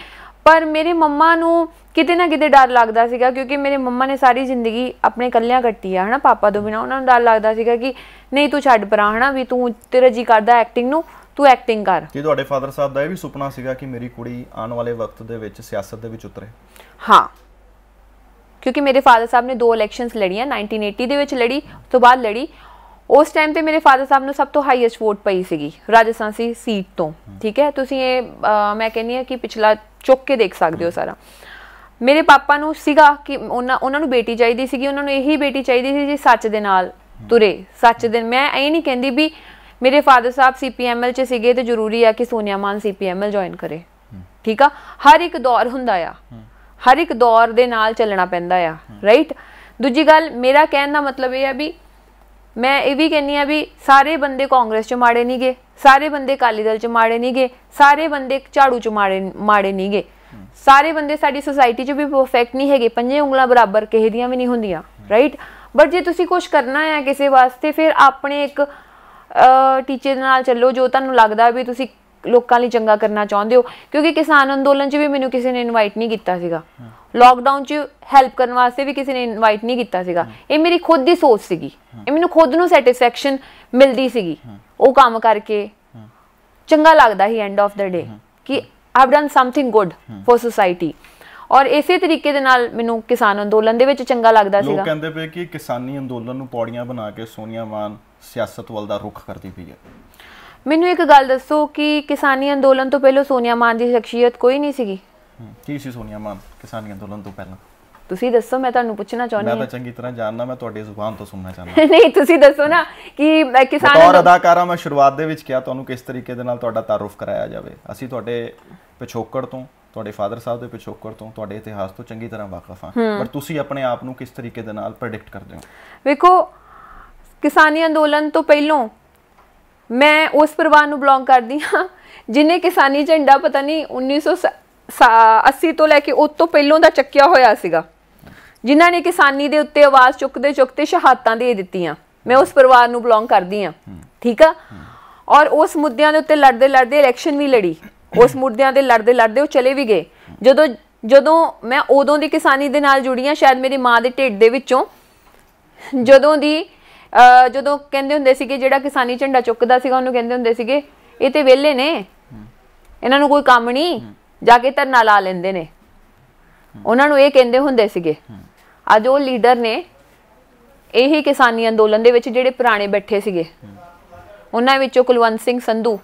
ਪਰ ਮੇਰੇ ਮੰਮਾ ਨੂੰ ਕਿਤੇ ਨਾ ਕਿਤੇ ਡਰ ਲੱਗਦਾ ਸੀਗਾ ਕਿਉਂਕਿ ਮੇਰੇ ਮੰਮਾ ਨੇ ਸਾਰੀ ਜ਼ਿੰਦਗੀ ਆਪਣੇ ਇਕੱਲਿਆਂ ਕੱਟੀ ਆ, ਹੈ ਨਾ, ਪਾਪਾ ਤੋਂ ਬਿਨਾਂ। ਉਹਨਾਂ ਨੂੰ ਡਰ ਲੱਗਦਾ ਸੀਗਾ ਕਿ ਨਹੀਂ ਤੂੰ ਛੱਡ ਪਰਾਂ, ਹੈ ਨਾ, ਵੀ ਤੂੰ ਤੇਰਾ ਜੀ ਕਰਦਾ ਐਕਟਿੰਗ ਨੂੰ, ਤੂੰ ਐਕਟਿੰਗ ਕਰ। ਕੀ ਤੁਹਾਡੇ ਫਾਦਰ ਸਾਹਿਬ ਦਾ ਇਹ ਵੀ ਸੁਪਨਾ ਸੀਗਾ ਕਿ ਮੇਰੀ ਕੁੜੀ ਆਉਣ ਵਾਲੇ ਵਕਤ ਦੇ ਵਿੱਚ ਸਿਆਸਤ ਦੇ ਵਿੱਚ ਉਤਰੇ? ਹਾਂ, ਕਿਉਂਕਿ ਮੇਰੇ ਫਾਦਰ ਸਾਹਿਬ ਨੇ 2 ਇਲੈਕਸ਼ਨਸ ਲੜੀਆਂ, 1980 ਦੇ ਵਿੱਚ ਲੜੀ, ਉਸ ਤੋਂ ਬਾਅਦ ਲੜੀ। ਉਸ ਟਾਈਮ ਤੇ ਮੇਰੇ ਫਾਦਰ ਸਾਹਿਬ ਨੂੰ ਸਭ ਤੋਂ ਹਾਈਐਸਟ ਵੋਟ ਪਈ ਸੀਗੀ ਰਾਜਸਥਾਨ ਸੀਟ ਤੋਂ, ਠੀਕ ਹੈ। ਤੁਸੀਂ ਇਹ ਮੈਂ ਕਹਿੰਦੀ ਹਾਂ ਕਿ ਪਿਛਲਾ ਚੁੱਕ ਕੇ ਦੇਖ ਸਕਦੇ ਹੋ ਸਾਰਾ। ਮੇਰੇ ਪਾਪਾ ਨੂੰ ਸੀਗਾ ਕਿ ਉਹਨਾਂ ਨੂੰ ਬੇਟੀ ਚਾਹੀਦੀ ਸੀਗੀ, ਉਹਨਾਂ ਨੂੰ ਇਹੀ ਬੇਟੀ ਚਾਹੀਦੀ ਸੀ ਜੀ ਸੱਚ ਦੇ ਨਾਲ ਤੁਰੇ, ਸੱਚ ਦੇ। ਮੈਂ ਇਹ ਨਹੀਂ ਕਹਿੰਦੀ ਵੀ ਮੇਰੇ ਫਾਦਰ ਸਾਹਿਬ CPML 'ਚ ਸੀਗੇ ਤੇ ਜ਼ਰੂਰੀ ਆ ਕਿ ਸੋਨੀਆ ਮਾਨ CPML ਜੁਆਇਨ ਕਰੇ, ਠੀਕ ਆ। ਹਰ ਇੱਕ ਦੌਰ ਹੁੰਦਾ ਆ, ਹਰ ਇੱਕ ਦੌਰ ਦੇ ਨਾਲ ਚੱਲਣਾ ਪੈਂਦਾ ਆ, ਰਾਈਟ। ਦੂਜੀ ਗੱਲ, ਮੇਰਾ ਕਹਿਣ ਦਾ ਮਤਲਬ ਇਹ ਆ ਵੀ ਮੈਂ ਇਹ ਵੀ ਕਹਿੰਦੀ ਆ ਵੀ ਸਾਰੇ ਬੰਦੇ ਕਾਂਗਰਸ 'ਚ ਮਾੜੇ ਨਹੀਂ ਗੇ, ਸਾਰੇ ਬੰਦੇ ਅਕਾਲੀ ਦਲ 'ਚ ਮਾੜੇ ਨਹੀਂ ਗੇ, ਸਾਰੇ ਬੰਦੇ ਝਾੜੂ 'ਚ ਮਾੜੇ ਨਹੀਂ ਗੇ, ਸਾਰੇ ਬੰਦੇ ਸਾਡੀ ਸੁਸਾਇਟੀ 'ਚ ਵੀ ਪਰਫੈਕਟ ਨਹੀਂ ਹੈਗੇ, 5 ਉਂਗਲਾਂ ਬਰਾਬਰ ਕਿਸੇ ਦੀਆਂ ਵੀ ਨਹੀਂ ਹੁੰਦੀਆਂ, ਰਾਈਟ। ਬਟ ਜੇ ਤੁਸੀਂ ਕੁਛ ਕਰਨਾ ਹੈ ਕਿਸੇ ਵਾਸਤੇ, ਫਿਰ ਆਪਣੇ ਇੱਕ ਟੀਚੇ ਦੇ ਨਾਲ ਚੱਲੋ ਜੋ ਤੁਹਾਨੂੰ ਲੱਗਦਾ ਵੀ ਤੁਸੀਂ ਲੋਕਾਂ ਲਈ ਚੰਗਾ ਕਰਨਾ ਚਾਹੁੰਦੇ ਹੋ। ਕਿਉਂਕਿ ਕਿਸਾਨ ਅੰਦੋਲਨ 'ਚ ਵੀ ਮੈਨੂੰ ਕਿਸੇ ਨੇ ਇਨਵਾਈਟ ਨਹੀਂ ਕੀਤਾ ਸੀਗਾ, ਲੋਕਡਾਊਨ 'ਚ ਹੈਲਪ ਕਰਨ ਵਾਸਤੇ ਵੀ ਕਿਸੇ ਨੇ ਇਨਵਾਈਟ ਨਹੀਂ ਕੀਤਾ ਸੀਗਾ। ਇਹ ਮੇਰੀ ਖੁਦ ਦੀ ਸੋਚ ਸੀਗੀ, ਇਹ ਮੈਨੂੰ ਖੁਦ ਨੂੰ ਸੈਟਿਸਫੈਕਸ਼ਨ ਮਿਲਦੀ ਸੀਗੀ ਉਹ ਕੰਮ ਕਰਕੇ। ਚੰਗਾ ਲੱਗਦਾ ਸੀ ਐਂਡ ਆਫ ਦਾ ਡੇ ਕਿ I have done something good for society. ਔਰ ਇਸੇ ਤਰੀਕੇ ਦੇ ਨਾਲ ਮੈਨੂੰ ਕਿਸਾਨ ਅੰਦੋਲਨ ਦੇ ਵਿੱਚ ਚੰਗਾ ਲੱਗਦਾ ਸੀਗਾ। ਲੋਕ ਕਹਿੰਦੇ ਪਏ ਕਿ ਕਿਸਾਨੀ ਅੰਦੋਲਨ ਨੂੰ ਪੌੜੀਆਂ ਬਣਾ ਕੇ ਸੋਨੀਆ ਮਾਨ ਸਿਆਸਤ ਵੱਲ ਦਾ ਰੁਖ ਕਰਦੀ ਪਈ ਹੈ। ਮੈਨੂੰ ਇੱਕ ਗੱਲ ਦੱਸੋ ਕਿ ਕਿਸਾਨੀ ਅੰਦੋਲਨ ਤੋਂ ਪਹਿਲਾਂ ਸੋਨੀਆ ਮਾਨ ਦੀ ਸ਼ਖਸੀਅਤ ਕੋਈ ਨਹੀਂ ਸੀਗੀ? ਕੀ ਸੀ ਸੋਨੀਆ ਮਾਨ ਕਿਸਾਨੀ ਅੰਦੋਲਨ ਤੋਂ ਪਹਿਲਾਂ? ਤੁਸੀਂ ਦੱਸੋ, ਮੈਂ ਤੁਹਾਨੂੰ ਪੁੱਛਣਾ ਚਾਹੁੰਦੀ ਹਾਂ। ਮੈਂ ਤਾਂ ਚੰਗੀ ਤਰ੍ਹਾਂ ਜਾਣਦਾ, ਮੈਂ ਤੁਹਾਡੀ ਜ਼ੁਬਾਨ ਤੋਂ ਸੁਣਨਾ ਚਾਹੁੰਦਾ। ਨਹੀਂ, ਤੁਸੀਂ ਦੱਸੋ ਨਾ ਕਿ ਕਿਸਾਨ ਬਤੌਰ ਅਦਾਕਾਰਾ ਮੈਂ ਸ਼ੁਰੂਆਤ ਦੇ ਵਿੱਚ ਕਿਹਾ ਤੁਹਾਨੂੰ ਕਿਸ ਤਰੀਕੇ ਦੇ ਨਾਲ ਤੁਹਾਡਾ ਤਾਰੁਫ ਕਰਾਇਆ ਜਾਵੇ। ਅਸੀਂ ਤੁਹਾਡੇ ਪਿਛੋਕੜ ਤੋਂ, ਤੁਹਾਡੇ ਫਾਦਰ ਸਾਹਿਬ ਦੇ ਪਿਛੋਕੜ ਤੋਂ, ਤੁਹਾਡੇ ਇਤਿਹਾਸ ਤੋਂ ਚੰਗੀ ਤਰ੍ਹਾਂ ਵਾਕਿਫ ਹਾਂ, ਪਰ ਤੁਸੀਂ ਆਪਣੇ ਆਪ ਨੂੰ ਕਿਸ ਤਰੀਕੇ ਦੇ ਨਾਲ ਪ੍ਰੈਡਿਕਟ ਕਰਦੇ ਹੋ? ਵੇਖੋ, ਕਿਸਾਨੀ ਅੰਦੋਲਨ ਤੋਂ ਪਹਿਲਾਂ ਮੈਂ ਉਸ ਪਰਿਵਾਰ ਨੂੰ ਬਿਲੋਂਗ ਕਰਦੀ ਹਾਂ ਜਿਹਨੇ ਕਿਸਾਨੀ ਝੰਡਾ ਪਤਾ ਨਹੀਂ 1980 ਤੋਂ ਲੈ ਕੇ ਉਸ ਤੋਂ ਪਹਿਲਾਂ ਦਾ ਚੱਕਿਆ ਹੋਇਆ ਸੀਗਾ, ਜਿਨ੍ਹਾਂ ਨੇ ਕਿਸਾਨੀ ਦੇ ਉੱਤੇ ਆਵਾਜ਼ ਚੁੱਕਦੇ ਚੁੱਕਦੇ ਸ਼ਹਾਦਤਾਂ ਦੇ ਦਿੱਤੀਆਂ। ਮੈਂ ਉਸ ਪਰਿਵਾਰ ਨੂੰ ਬਿਲੋਂਗ ਕਰਦੀ ਹਾਂ, ਠੀਕ ਆ। ਔਰ ਉਸ ਮੁੱਦਿਆਂ ਦੇ ਉੱਤੇ ਲੜਦੇ ਲੜਦੇ ਇਲੈਕਸ਼ਨ ਵੀ ਲੜੀ, ਉਸ ਮੁੱਦਿਆਂ ਦੇ ਲੜਦੇ ਲੜਦੇ ਉਹ ਚਲੇ ਵੀ ਗਏ। ਜਦੋਂ ਮੈਂ ਉਦੋਂ ਦੀ ਕਿਸਾਨੀ ਦੇ ਨਾਲ ਜੁੜੀ ਹਾਂ, ਸ਼ਾਇਦ ਮੇਰੀ ਮਾਂ ਦੇ ਢਿੱਡ ਦੇ ਵਿੱਚੋਂ, ਜਦੋਂ ਕਹਿੰਦੇ ਹੁੰਦੇ ਸੀਗੇ ਜਿਹੜਾ ਕਿਸਾਨੀ ਝੰਡਾ ਚੁੱਕਦਾ ਸੀਗਾ ਉਹਨੂੰ ਕਹਿੰਦੇ ਹੁੰਦੇ ਸੀਗੇ ਇਹ ਤੇ ਵਿਹਲੇ ਨੇ, ਇਹਨਾਂ ਨੂੰ ਕੋਈ ਕੰਮ ਨਹੀਂ, ਜਾ ਕੇ ਧਰਨਾ ਲਾ ਲੈਂਦੇ ਨੇ, ਉਹਨਾਂ ਨੂੰ ਇਹ ਕਹਿੰਦੇ ਹੁੰਦੇ ਸੀਗੇ। ਅੱਜ ਉਹ ਲੀਡਰ ਨੇ ਇਹੀ ਕਿਸਾਨੀ ਅੰਦੋਲਨ ਦੇ ਵਿੱਚ ਜਿਹੜੇ ਪੁਰਾਣੇ ਬੈਠੇ ਸੀਗੇ, ਉਹਨਾਂ ਵਿੱਚੋਂ ਕੁਲਵੰਤ ਸਿੰਘ ਸੰਧੂ,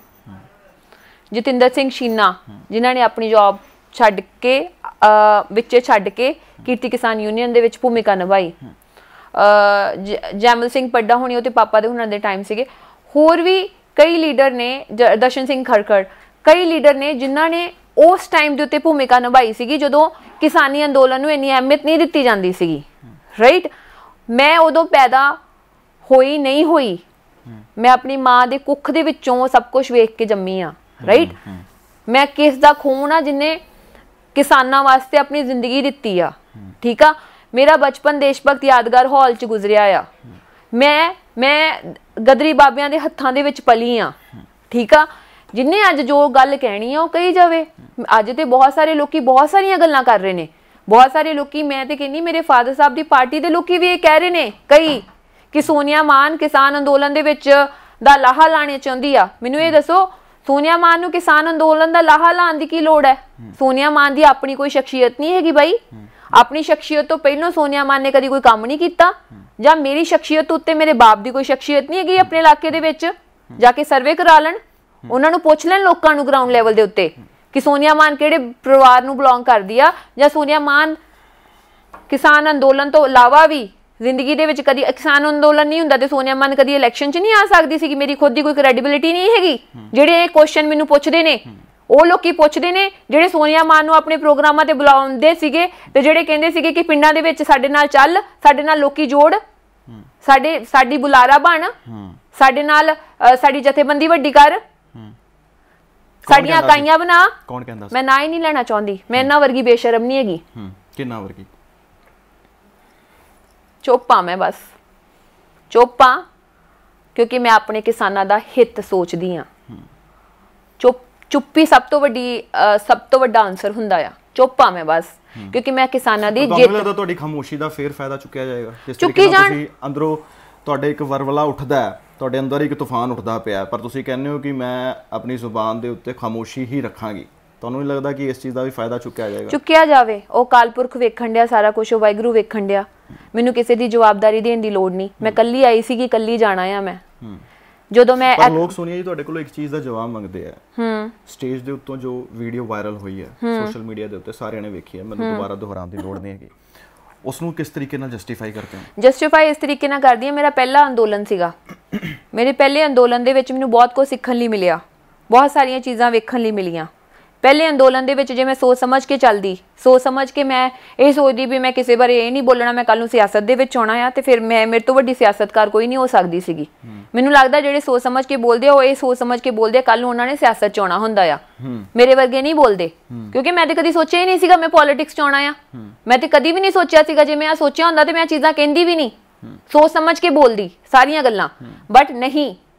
ਜਤਿੰਦਰ ਸਿੰਘ ਸ਼ੀਨਾ, ਜਿਨ੍ਹਾਂ ਨੇ ਆਪਣੀ ਜੌਬ ਛੱਡ ਕੇ ਵਿੱਚੇ ਛੱਡ ਕੇ ਕਿਰਤੀ ਕਿਸਾਨ ਯੂਨੀਅਨ ਦੇ ਵਿੱਚ ਭੂਮਿਕਾ ਨਿਭਾਈ, ਜੈਮਲ ਸਿੰਘ ਪੱਡਾ ਹੋਣੀ ਉਹਦੇ ਪਾਪਾ ਦੇ ਹੁਣਾਂ ਦੇ ਟਾਈਮ ਸੀਗੇ। ਹੋਰ ਵੀ ਕਈ ਲੀਡਰ ਨੇ, ਦਰਸ਼ਨ ਸਿੰਘ ਖੜਖੜ, ਕਈ ਲੀਡਰ ਨੇ ਜਿਨ੍ਹਾਂ ਨੇ ਉਸ ਟਾਈਮ ਦੇ ਉੱਤੇ ਭੂਮਿਕਾ ਨਿਭਾਈ ਸੀਗੀ ਜਦੋਂ ਕਿਸਾਨੀ ਅੰਦੋਲਨ ਨੂੰ ਇੰਨੀ ਅਹਿਮੀਅਤ ਨਹੀਂ ਦਿੱਤੀ ਜਾਂਦੀ ਸੀਗੀ, ਰਾਈਟ। ਮੈਂ ਉਦੋਂ ਪੈਦਾ ਹੋਈ ਨਹੀਂ ਹੋਈ, ਮੈਂ ਆਪਣੀ ਮਾਂ ਦੇ ਕੁੱਖ ਦੇ ਵਿੱਚੋਂ ਸਭ ਕੁਝ ਵੇਖ ਕੇ ਜੰਮੀ ਆ, ਰਾਈਟ। ਮੈਂ ਕਿਸ ਦਾ ਖੂਨ ਆ ਜਿਹਨੇ ਕਿਸਾਨਾਂ ਵਾਸਤੇ ਆਪਣੀ ਜ਼ਿੰਦਗੀ ਦਿੱਤੀ ਆ, ਠੀਕ ਆ। ਮੇਰਾ ਬਚਪਨ ਦੇਸ਼ ਭਗਤ ਯਾਦਗਾਰ ਹਾਲ 'ਚ ਗੁਜ਼ਰਿਆ ਆ। ਮੈਂ ਗਦਰੀ ਬਾਬਿਆਂ ਦੇ ਹੱਥਾਂ ਦੇ ਵਿੱਚ ਪਲੀ ਆ, ਠੀਕ ਆ। ਜਿੰਨੇ ਅੱਜ ਜੋ ਗੱਲ ਕਹਿਣੀ ਆ ਉਹ ਕਹੀ ਜਾਵੇ। ਅੱਜ ਤੇ ਬਹੁਤ ਸਾਰੇ ਲੋਕੀ ਬਹੁਤ ਸਾਰੀਆਂ ਗੱਲਾਂ ਕਰ ਰਹੇ ਨੇ, ਬਹੁਤ ਸਾਰੇ ਲੋਕੀ, ਮੈਂ ਤੇ ਕਹਿੰਦੀ ਮੇਰੇ ਫਾਦਰ ਸਾਹਿਬ ਦੀ ਪਾਰਟੀ ਦੇ ਲੋਕੀ ਵੀ ਇਹ ਕਹਿ ਰਹੇ ਨੇ ਕਈ ਕਿ ਸੋਨੀਆ ਮਾਨ ਕਿਸਾਨ ਅੰਦੋਲਨ ਦੇ ਵਿੱਚ ਦਾ ਲਾਹਾ ਲਾਣੇ ਚਾਹੁੰਦੀ ਆ। ਮੈਨੂੰ ਇਹ ਦੱਸੋ, ਸੋਨੀਆ ਮਾਨ ਨੂੰ ਕਿਸਾਨ ਅੰਦੋਲਨ ਦਾ ਲਾਹਾ ਲਾਉਣ ਦੀ ਕੀ ਲੋੜ ਹੈ? ਸੋਨੀਆ ਮਾਨ ਦੀ ਆਪਣੀ ਕੋਈ ਸ਼ਖਸੀਅਤ ਨਹੀਂ ਹੈਗੀ ਬਾਈ। ਆਪਣੀ ਸ਼ਖਸੀਅਤ ਤੋਂ ਪਹਿਲਾਂ ਸੋਨੀਆ ਮਾਨ ਨੇ ਕਦੀ ਕੋਈ ਕੰਮ ਨਹੀਂ ਕੀਤਾ, ਜਾਂ ਮੇਰੀ ਸ਼ਖਸੀਅਤ ਉੱਤੇ ਮੇਰੇ ਬਾਪ ਦੀ ਕੋਈ ਸ਼ਖਸੀਅਤ ਨਹੀਂ ਹੈਗੀ। ਆਪਣੇ ਇਲਾਕੇ ਦੇ ਵਿੱਚ ਜਾ ਕੇ ਸਰਵੇ ਕਰਾ ਲੈਣ, ਉਹਨਾਂ ਨੂੰ ਪੁੱਛ ਲੈਣ ਲੋਕਾਂ ਨੂੰ ਗਰਾਊਂਡ ਲੈਵਲ ਦੇ ਉੱਤੇ ਕਿ ਸੋਨੀਆ ਮਾਨ ਕਿਹੜੇ ਪਰਿਵਾਰ ਨੂੰ ਬਿਲੋਂਗ ਕਰਦੀ ਆ, ਜਾਂ ਸੋਨੀਆ ਮਾਨ ਕਿਸਾਨ ਅੰਦੋਲਨ ਤੋਂ ਇਲਾਵਾ ਵੀ ਜ਼ਿੰਦਗੀ ਦੇ ਵਿੱਚ ਕਦੀ ਕਿਸਾਨ ਅੰਦੋਲਨ ਨਹੀਂ ਹੁੰਦਾ ਤੇ ਸੋਨੀਆ ਮਾਨ ਕਦੀ ਇਲੈਕਸ਼ਨ 'ਚ ਨਹੀਂ ਆ ਸਕਦੀ ਸੀਗੀ। ਮੇਰੀ ਖੁਦ ਦੀ ਕੋਈ ਕ੍ਰੈਡੀਬਿਲਿਟੀ ਨਹੀਂ ਹੈਗੀ। ਜਿਹੜੇ ਇਹ ਕੁਐਸਚਨ ਮੈਨੂੰ ਪੁੱਛਦੇ ਨੇ ਉਹ ਲੋਕੀ ਪੁੱਛਦੇ ਨੇ ਜਿਹੜੇ ਸੋਨੀਆ ਮਾਨ ਨੂੰ ਆਪਣੇ ਪ੍ਰੋਗਰਾਮਾਂ ਤੇ ਬੁਲਾਉਂਦੇ ਸੀਗੇ ਤੇ ਜਿਹੜੇ ਕਹਿੰਦੇ ਸੀਗੇ ਕਿ ਪਿੰਡਾਂ ਦੇ ਵਿੱਚ ਸਾਡੇ ਨਾਲ ਚੱਲ, ਸਾਡੇ ਨਾਲ ਲੋਕੀ ਜੋੜ, ਸਾਡੀ ਬੁਲਾਰਾ ਬਣ, ਸਾਡੇ ਨਾਲ ਸਾਡੀ ਜਥੇਬੰਦੀ ਵੱਡੀ ਕਰ, ਸਾਡੀਆਂ ਇਕਾਈਆਂ ਬਣਾ। ਕੌਣ ਕਹਿੰਦਾ? ਮੈਂ ਨਾ ਹੀ ਨਹੀਂ ਲੈਣਾ ਚਾਹੁੰਦੀ, ਮੈਂ ਇਹਨਾਂ ਵਰਗੀ ਬੇਸ਼ਰਮ ਨਹੀਂ ਹੈਗੀ। ਕਿੰਨਾ ਵਰਗੀ? ਚੁੱਪਾਂ, ਮੈਂ ਬਸ ਚੁੱਪਾਂ, ਕਿਉਂਕਿ ਮੈਂ ਆਪਣੇ ਕਿਸਾਨਾਂ ਦਾ ਹਿੱਤ ਸੋਚਦੀ ਹਾਂ। ਚੁੱਪੀ ਸਭ ਤੋਂ ਵੱਡਾ ਆਨਸਰ ਹੁੰਦਾ ਆ। ਚੁੱਪਾਂ ਮੈਂ ਬਸ, ਕਿਉਂਕਿ ਮੈਂ ਕਿਸਾਨਾਂ ਦੀ ਜਿੱਤ। ਤੁਹਾਨੂੰ ਲੱਗਦਾ ਤੁਹਾਡੀ ਖਾਮੋਸ਼ੀ ਦਾ ਫੇਰ ਫਾਇਦਾ ਚੁੱਕਿਆ ਜਾਏਗਾ? ਜਿਸ ਤਰੀਕੇ ਨਾਲ ਤੁਸੀਂ ਅੰਦਰੋਂ ਤੁਹਾਡੇ ਇੱਕ ਵਰਵਲਾ ਉੱਠਦਾ ਹੈ, ਤੁਹਾਡੇ ਅੰਦਰ ਇੱਕ ਤੂਫਾਨ ਉੱਠਦਾ ਪਿਆ, ਪਰ ਤੁਸੀਂ ਕਹਿੰਦੇ ਹੋ ਕਿ ਮੈਂ ਆਪਣੀ ਜ਼ੁਬਾਨ ਦੇ ਉੱਤੇ ਖਾਮੋਸ਼ੀ ਹੀ ਰੱਖਾਂਗੀ। ਤੁਹਾਨੂੰ ਨਹੀਂ ਲੱਗਦਾ ਕਿ ਇਸ ਚੀਜ਼ ਦਾ ਵੀ ਫਾਇਦਾ ਚੁੱਕਿਆ ਜਾਏਗਾ? ਚੁੱਕਿਆ ਜਾਵੇ। ਉਹ ਕਾਲਪੁਰਖ ਵੇਖਣ ਡਿਆ ਸਾਰਾ ਕੁਝ, ਉਹ ਵਾਹਿਗੁਰੂ ਵੇਖਣ ਡਿਆ। ਮੈਨੂੰ ਕਿਸੇ ਦੀ ਜਵਾਬਦਾਰੀ ਦੇਣ ਦੀ ਲੋੜ ਨਹੀਂ। ਮੈਂ ਕੱਲੀ ਆਈ ਸੀਗੀ, ਕੱਲੀ ਜਾਣਾ ਆ ਮੈਂ। ਜਦੋਂ ਮੈਂ ਲੋਕ ਸੋਨੀਆ ਜੀ ਤੁਹਾਡੇ ਕੋਲ ਇੱਕ ਚੀਜ਼ ਦਾ ਜਵਾਬ ਮੰਗਦੇ ਆ। ਸਟੇਜ ਦੇ ਉੱਤੋਂ ਜੋ ਵੀਡੀਓ ਵਾਇਰਲ ਹੋਈ ਹੈ ਸੋਸ਼ਲ ਮੀਡੀਆ ਦੇ ਉੱਤੇ, ਸਾਰਿਆਂ ਨੇ ਵੇਖੀ ਹੈ, ਮੈਨੂੰ ਦੁਬਾਰਾ ਦੁਹਰਾਉਣ ਦੀ ਲੋੜ ਨਹੀਂ ਹੈਗੀ। ਉਸ ਨੂੰ ਕਿਸ ਤਰੀਕੇ ਨਾਲ ਜਸਟੀਫਾਈ ਕਰਦੇ ਹੋ? ਜਸਟੀਫਾਈ ਇਸ ਤਰੀਕੇ ਨਾਲ ਕਰਦੀ ਹਾਂ, ਮੇਰਾ ਪਹਿਲਾ ਅੰਦੋਲਨ ਸੀਗਾ। ਮੇਰੇ ਪਹਿਲੇ ਅੰਦੋਲਨ ਦੇ ਵਿੱਚ ਮੈਨੂੰ ਬਹੁਤ ਕੁਝ ਸਿੱਖਣ ਲਈ ਮਿਲਿਆ, ਬਹੁਤ ਸਾਰੀਆਂ ਚੀਜ਼ਾਂ ਵੇਖਣ ਲਈ ਮਿਲੀਆਂ। ਪਹਿਲੇ ਅੰਦੋਲਨ ਦੇ ਵਿੱਚ ਜੇ ਮੈਂ ਸੋਚ ਸਮਝ ਕੇ ਚੱਲਦੀ, ਸੋਚ ਸਮਝ ਕੇ ਮੈਂ ਇਹ ਸੋਚਦੀ ਵੀ ਮੈਂ ਕਿਸੇ ਬਾਰੇ ਇਹ ਨਹੀਂ ਬੋਲਣਾ, ਮੈਂ ਕੱਲ ਨੂੰ ਸਿਆਸਤ ਦੇ ਵਿੱਚ ਆਉਣਾ ਆ, ਤੇ ਫਿਰ ਮੇਰੇ ਤੋਂ ਵੱਡੀ ਸਿਆਸਤਕਾਰ ਕੋਈ ਨਹੀਂ ਹੋ ਸਕਦੀ ਸੀਗੀ। ਮੈਨੂੰ ਲੱਗਦਾ ਜਿਹੜੇ ਸੋਚ ਸਮਝ ਕੇ ਬੋਲਦੇ ਆ ਉਹ ਇਹ ਸੋਚ ਸਮਝ ਕੇ ਬੋਲਦੇ ਆ ਕੱਲ ਨੂੰ ਉਹਨਾਂ ਨੇ ਸਿਆਸਤ 'ਚ ਆਉਣਾ ਹੁੰਦਾ ਆ। ਮੇਰੇ ਵਰਗੇ ਨਹੀਂ ਬੋਲਦੇ, ਕਿਉਂਕਿ ਮੈਂ ਤੇ ਕਦੀ ਸੋਚਿਆ ਹੀ ਨਹੀਂ ਸੀਗਾ ਮੈਂ ਪੋਲਿਟਿਕਸ 'ਚ ਆਉਣਾ ਆ। ਮੈਂ ਤੇ ਕਦੀ ਵੀ ਨਹੀਂ ਸੋਚਿਆ ਸੀਗਾ, ਜੇ ਮੈਂ ਸੋਚਿਆ ਹੁੰਦਾ ਤੇ ਮੈਂ ਚੀਜ਼ਾਂ ਕਹਿੰਦੀ ਵੀ ਨਹੀਂ, ਸੋਚ ਸਮਝ ਕੇ ਬੋਲਦੀ ਸਾਰੀਆਂ ਗੱਲਾਂ। ਬਟ ਨਹੀਂ,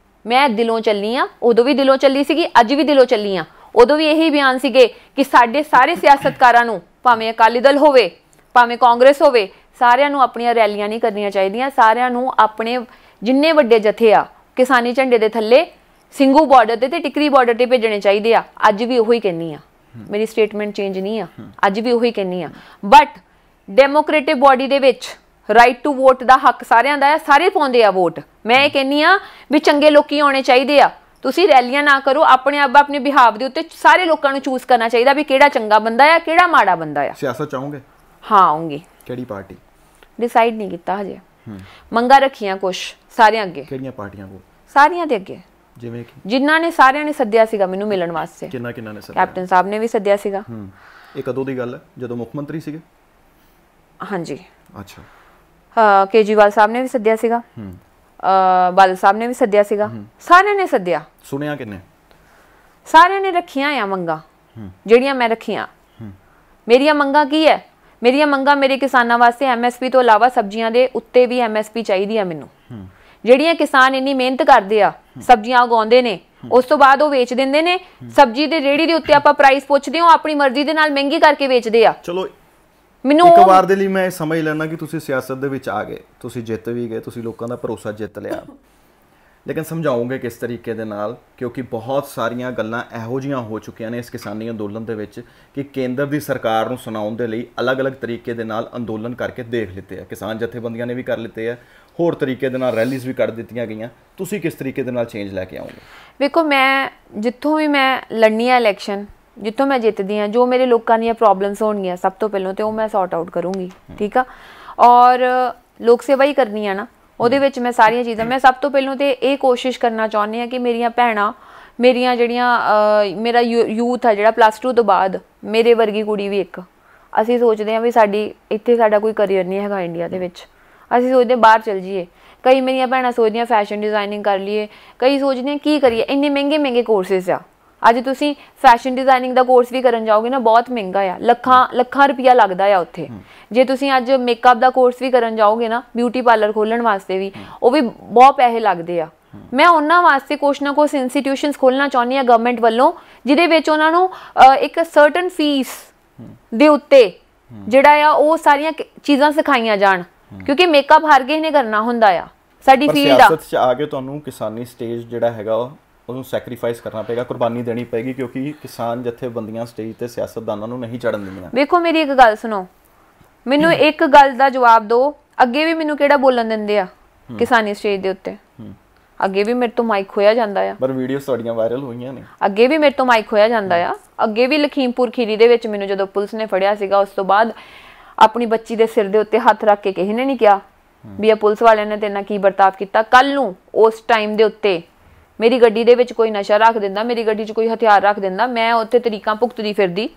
ਮੈਂ ਦਿਲੋਂ ਚੱਲੀ ਆ। ਉਦੋਂ ਵੀ ਦਿਲੋਂ ਚੱਲੀ ਸੀਗੀ, ਅੱਜ ਵੀ ਦਿਲੋਂ ਚੱਲੀ ਆ। ਉਦੋਂ ਵੀ ਇਹੀ ਬਿਆਨ ਸੀਗੇ ਕਿ ਸਾਡੇ ਸਾਰੇ ਸਿਆਸਤਕਾਰਾਂ ਨੂੰ, ਭਾਵੇਂ ਅਕਾਲੀ ਦਲ ਹੋਵੇ ਭਾਵੇਂ ਕਾਂਗਰਸ ਹੋਵੇ, ਸਾਰਿਆਂ ਨੂੰ ਆਪਣੀਆਂ ਰੈਲੀਆਂ ਨਹੀਂ ਕਰਨੀਆਂ ਚਾਹੀਦੀਆਂ। ਸਾਰਿਆਂ ਨੂੰ ਆਪਣੇ ਜਿੰਨੇ ਵੱਡੇ ਜਥੇ ਆ ਕਿਸਾਨੀ ਝੰਡੇ ਦੇ ਥੱਲੇ ਸਿੰਘੂ ਬਾਰਡਰ ਤੇ ਟਿਕਰੀ ਬਾਰਡਰ ਤੇ ਭੇਜਣੇ ਚਾਹੀਦੇ ਆ। ਅੱਜ ਵੀ ਉਹੀ ਕਹਿੰਦੀ ਆ। ਮੇਰੀ ਸਟੇਟਮੈਂਟ ਚੇਂਜ ਨਹੀਂ ਆ, ਅੱਜ ਵੀ ਉਹੀ ਕਹਿੰਨੀ ਆ। ਬਟ ਡੈਮੋਕ੍ਰੇਟਿਕ ਬੋਡੀ ਦੇ ਵਿੱਚ ਰਾਈਟ ਟੂ ਵੋਟ ਦਾ ਹੱਕ ਸਾਰਿਆਂ ਦਾ ਆ, ਸਾਰੇ ਪਾਉਂਦੇ ਆ ਵੋਟ। ਮੈਂ ਇਹ ਕਹਿੰਨੀ ਆ ਵੀ ਚੰਗੇ ਲੋਕੀ ਆਉਣੇ ਚਾਹੀਦੇ ਆ। ਤੁਸੀਂ ਰੈਲੀਆਂ ਨਾ ਕਰੋ, ਆਪਣੇ ਆਪ ਆਪਣੇ ਬਿਹਾਵ ਦੇ ਉੱਤੇ ਸਾਰੇ ਲੋਕਾਂ ਨੂੰ ਚੂਜ਼ ਕਰਨਾ ਚਾਹੀਦਾ ਵੀ ਕਿਹੜਾ ਚੰਗਾ ਬੰਦਾ ਆ, ਕਿਹੜਾ ਮਾੜਾ ਬੰਦਾ ਆ। ਸਿਆਸਤ ਚਾਹੋਗੇ? ਹਾਂ, ਆਉਂਗੀ। ਕਿਹੜੀ ਪਾਰਟੀ? ਡਿਸਾਈਡ ਨਹੀਂ ਕੀਤਾ ਹਜੇ, ਮੰਗਾ ਰੱਖੀਆਂ ਕੁਛ ਸਾਰਿਆਂ ਅੱਗੇ। ਕਿਹੜੀਆਂ ਪਾਰਟੀਆਂ ਕੋ? ਸਾਰਿਆਂ ਦੇ ਅੱਗੇ, ਜਿਵੇਂ ਕਿ ਜਿਨ੍ਹਾਂ ਨੇ ਸਾਰਿਆਂ ਨੇ ਸੱਦਿਆ ਸੀਗਾ ਮੈਨੂੰ ਮਿਲਣ ਵਾਸਤੇ। ਕਿੰਨਾ ਨੇ ਸੱਦਿਆ? ਕੈਪਟਨ ਸਾਹਿਬ ਨੇ ਵੀ ਸੱਦਿਆ ਸੀਗਾ। ਇਹ ਕਦੋਂ ਦੀ ਗੱਲ ਹੈ? ਜਦੋਂ ਮੁੱਖ ਮੰਤਰੀ ਸੀਗੇ? ਹਾਂਜੀ। ਅੱਛਾ। ਕੇਜਰੀਵਾਲ ਸਾਹਿਬ ਨੇ ਵੀ ਸੱਦਿਆ ਸੀਗਾ, ਬਾਦਲ ਸਾਹਿਬ ਨੇ ਵੀ ਸੱਦਿਆ ਸੀਗਾ, ਸਾਰਿਆਂ ਨੇ ਸੱਦਿਆ। ਸੁਣਿਆ ਕਿੰਨੇ? ਸਾਰਿਆਂ ਨੇ ਰੱਖੀਆਂ ਆ ਮੰਗਾਂ, ਜਿਹੜੀਆਂ ਮੈਂ ਰੱਖੀਆਂ। ਮੇਰੀਆਂ ਮੰਗਾਂ ਕੀ ਹੈ? ਮੇਰੀਆਂ ਮੰਗਾਂ ਮੇਰੇ ਕਿਸਾਨਾਂ ਵਾਸਤੇ ਐਮਐਸਪੀ ਤੋਂ ਇਲਾਵਾ ਸਬਜ਼ੀਆਂ ਦੇ ਉੱਤੇ ਵੀ ਐਮਐਸਪੀ ਚਾਹੀਦੀ ਆ ਮੈਨੂੰ। ਜਿਹੜੀਆਂ ਕਿਸਾਨ ਇੰਨੀ ਮਿਹਨਤ ਕਰਦੇ ਆ, ਸਬਜ਼ੀਆਂ ਉਗਾਉਂਦੇ ਨੇ, ਉਸ ਤੋਂ ਬਾਅਦ ਉਹ ਵੇਚ ਦਿੰਦੇ ਨੇ। ਸਬਜ਼ੀ ਦੇ ਰੇੜੀ ਦੇ ਉੱਤੇ ਆਪਾਂ ਪ੍ਰਾਈਸ ਪੁੱਛਦੇ ਹਾਂ, ਆਪਣੀ ਮਰਜ਼ੀ ਦੇ ਨਾਲ ਮਹਿੰਗੀ ਕਰਕੇ ਵੇਚਦੇ ਆ। ਚਲੋ ਮੈਨੂੰ ਇੱਕ ਵਾਰ ਦੇ ਲਈ ਮੈਂ ਸਮਝ ਲੈਣਾ ਕਿ ਤੁਸੀਂ ਸਿਆਸਤ ਦੇ ਵਿੱਚ ਆ ਗਏ, ਤੁਸੀਂ ਜਿੱਤ ਵੀ ਗਏ, ਤੁਸੀਂ ਲੋਕਾਂ ਦਾ ਭਰੋਸਾ ਜਿੱਤ ਲਿਆ, ਲੇਕਿਨ ਸਮਝਾਉਂਗੇ ਕਿਸ ਤਰੀਕੇ ਦੇ ਨਾਲ? ਕਿਉਂਕਿ ਬਹੁਤ ਸਾਰੀਆਂ ਗੱਲਾਂ ਇਹੋ ਜਿਹੀਆਂ ਹੋ ਚੁੱਕੀਆਂ ਨੇ ਇਸ ਕਿਸਾਨੀ ਅੰਦੋਲਨ ਦੇ ਵਿੱਚ ਕਿ ਕੇਂਦਰ ਦੀ ਸਰਕਾਰ ਨੂੰ ਸੁਣਾਉਣ ਦੇ ਲਈ ਅਲੱਗ-ਅਲੱਗ ਤਰੀਕੇ ਦੇ ਨਾਲ ਅੰਦੋਲਨ ਕਰਕੇ ਦੇਖ ਲਿੱਤੇ ਆ। ਕਿਸਾਨ ਜਥੇਬੰਦੀਆਂ ਨੇ ਵੀ ਕਰ ਲਿੱਤੇ ਆ, ਹੋਰ ਤਰੀਕੇ ਦੇ ਨਾਲ ਰੈਲੀਜ਼ ਵੀ ਕੱਢ ਦਿੱਤੀਆਂ ਗਈਆਂ। ਤੁਸੀਂ ਕਿਸ ਤਰੀਕੇ ਦੇ ਨਾਲ ਚੇਂਜ ਲੈ ਕੇ ਆਓਗੇ? ਵੇਖੋ, ਮੈਂ ਜਿੱਥੋਂ ਵੀ ਮੈਂ ਲੜਨੀ ਆ ਇਲੈਕਸ਼ਨ, ਜਿੱਥੋਂ ਮੈਂ ਜਿੱਤਦੀ ਹਾਂ, ਜੋ ਮੇਰੇ ਲੋਕਾਂ ਦੀਆਂ ਪ੍ਰੋਬਲਮਸ ਹੋਣਗੀਆਂ ਸਭ ਤੋਂ ਪਹਿਲਾਂ ਤੇ ਉਹ ਮੈਂ ਸੌਰਟ ਆਊਟ ਕਰੂੰਗੀ, ਠੀਕ ਆ। ਔਰ ਲੋਕ ਸੇਵਾ ਹੀ ਕਰਨੀ ਆ ਨਾ, ਉਹਦੇ ਵਿੱਚ ਮੈਂ ਸਾਰੀਆਂ ਚੀਜ਼ਾਂ, ਮੈਂ ਸਭ ਤੋਂ ਪਹਿਲਾਂ ਤੇ ਇਹ ਕੋਸ਼ਿਸ਼ ਕਰਨਾ ਚਾਹੁੰਦੀ ਹਾਂ ਕਿ ਮੇਰੀਆਂ ਭੈਣਾਂ, ਮੇਰੀਆਂ ਜਿਹੜੀਆਂ ਮੇਰਾ ਯੂਥ ਆ ਜਿਹੜਾ +2 ਤੋਂ ਬਾਅਦ, ਮੇਰੇ ਵਰਗੀ ਕੁੜੀ ਵੀ ਇੱਕ, ਅਸੀਂ ਸੋਚਦੇ ਹਾਂ ਵੀ ਇੱਥੇ ਸਾਡਾ ਕੋਈ ਕਰੀਅਰ ਨਹੀਂ ਹੈਗਾ ਇੰਡੀਆ ਦੇ ਵਿੱਚ, ਅਸੀਂ ਸੋਚਦੇ ਬਾਹਰ ਚਲ ਜਾਈਏ। ਕਈ ਮੇਰੀਆਂ ਭੈਣਾਂ ਸੋਚਦੀਆਂ ਫੈਸ਼ਨ ਡਿਜ਼ਾਈਨਿੰਗ ਕਰ ਲਈਏ, ਕਈ ਸੋਚਦੀਆਂ ਕੀ ਕਰੀਏ, ਇੰਨੇ ਮਹਿੰਗੇ ਕੋਰਸਿਸ ਆ। ਅੱਜ ਤੁਸੀਂ ਫੈਸ਼ਨ ਡਿਜ਼ਾਈਨਿੰਗ ਦਾ ਕੋਰਸ ਵੀ ਕਰਨ ਜਾਓਗੇ ਨਾ, ਬਹੁਤ ਮਹਿੰਗਾ ਆ, ਲੱਖਾਂ ਰੁਪਇਆ ਲੱਗਦਾ ਆ ਉੱਥੇ। ਜੇ ਤੁਸੀਂ ਅੱਜ ਮੇਕਅਪ ਦਾ ਕੋਰਸ ਵੀ ਕਰਨ ਜਾਓਗੇ ਨਾ, ਬਿਊਟੀ ਪਾਰਲਰ ਖੋਲਣ ਵਾਸਤੇ ਵੀ, ਉਹ ਵੀ ਬਹੁਤ ਪੈਸੇ ਲੱਗਦੇ ਆ। ਮੈਂ ਉਹਨਾਂ ਵਾਸਤੇ ਕੁਛ ਨਾ ਕੁਛ ਇੰਸਟੀਟਿਊਸ਼ਨਸ ਖੋਲਣਾ ਚਾਹੁੰਦੀ ਹਾਂ ਗਵਰਨਮੈਂਟ ਵੱਲੋਂ, ਜਿਹਦੇ ਵਿੱਚ ਉਹਨਾਂ ਨੂੰ ਇੱਕ ਸਰਟਨ ਫੀਸ ਦੇ ਉੱਤੇ ਜਿਹੜਾ ਆ ਉਹ ਸਾਰੀਆਂ ਚੀਜ਼ਾਂ ਸਿਖਾਈਆਂ ਜਾਣ, ਕਿਉਂਕਿ ਮੇਕਅਪ ਹਰ ਕਿਸੇ ਨੇ ਕਰਨਾ ਹੁੰਦਾ ਆ, ਸਾਡੀ ਫੀਲਡ ਆ। ਸਿਆਸਤ 'ਚ ਆ ਕੇ ਤੁਹਾਨੂੰ ਕਿਸਾਨੀ ਸਟੇਜ ਜਿਹੜਾ ਹੈਗਾ ਉਹਨੂੰ ਸੈਕਰੀਫਾਈਸ ਕਰਨਾ ਪਏਗਾ, ਕੁਰਬਾਨੀ ਦੇਣੀ ਪਏਗੀ, ਕਿਉਂਕਿ ਕਿਸਾਨ ਜਥੇਬੰਦੀਆਂ ਸਟੇਜ ਤੇ ਸਿਆਸਤਦਾਨਾਂ ਨੂੰ ਨਹੀਂ ਚੜਨ ਦਿੰਦੀਆਂ। ਵੇਖੋ, ਮੇਰੀ ਇੱਕ ਗੱਲ ਸੁਣੋ, ਮੈਨੂੰ ਇੱਕ ਗੱਲ ਦਾ ਜਵਾਬ ਦਿਓ, ਅੱਗੇ ਵੀ ਮੈਨੂੰ ਕਿਹੜਾ ਬੋਲਣ ਦਿੰਦੇ ਆ ਕਿਸਾਨੀ ਸਟੇਜ ਦੇ ਉੱਤੇ? ਅੱਗੇ ਵੀ ਮੇਰੇ ਤੋਂ ਮਾਈਕ ਖੋਇਆ ਜਾਂਦਾ ਆ, ਪਰ ਵੀਡੀਓਜ਼ ਤੁਹਾਡੀਆਂ ਵਾਇਰਲ ਹੋਈਆਂ ਨੇ। ਅੱਗੇ ਵੀ ਮੇਰੇ ਤੋਂ ਮਾਈਕ ਖੋਇਆ ਜਾਂਦਾ ਆ। ਅੱਗੇ ਵੀ ਲਖੀਮਪੁਰ ਖੀਰੀ ਦੇ ਵਿੱਚ ਮੈਨੂੰ ਜਦੋਂ ਪੁਲਿਸ ਨੇ ਫੜਿਆ ਸੀਗਾ, ਉਸ ਤੋਂ ਬਾਅਦ ਆਪਣੀ ਬੱਚੀ ਦੇ ਸਿਰ ਦੇ ਉੱਤੇ ਹੱਥ ਰੱਖ ਕੇ ਕਿਸੇ ਨੇ ਨਹੀਂ ਕਿਹਾ ਵੀ ਇਹ ਪੁਲਿਸ ਵਾਲਿਆਂ ਨੇ ਤੇਰੇ ਨਾਲ ਕੀ ਵਰਤਾਵ ਕੀਤਾ। ਕੱਲ ਨੂੰ ਉਸ ਟਾਈਮ ਦੇ ਉੱਤੇ ਮੇਰੀ ਗੱਡੀ ਦੇ ਵਿੱਚ ਕੋਈ ਨਸ਼ਾ ਰੱਖ ਦਿੰਦਾ, ਮੇਰੀ ਗੱਡੀ 'ਚ ਕੋਈ ਹਥਿਆਰ ਰੱਖ ਦਿੰਦਾ, ਮੈਂ ਉੱਥੇ ਤਰੀਕਾਂ ਭੁਗਤਦੀ ਫਿਰਦੀ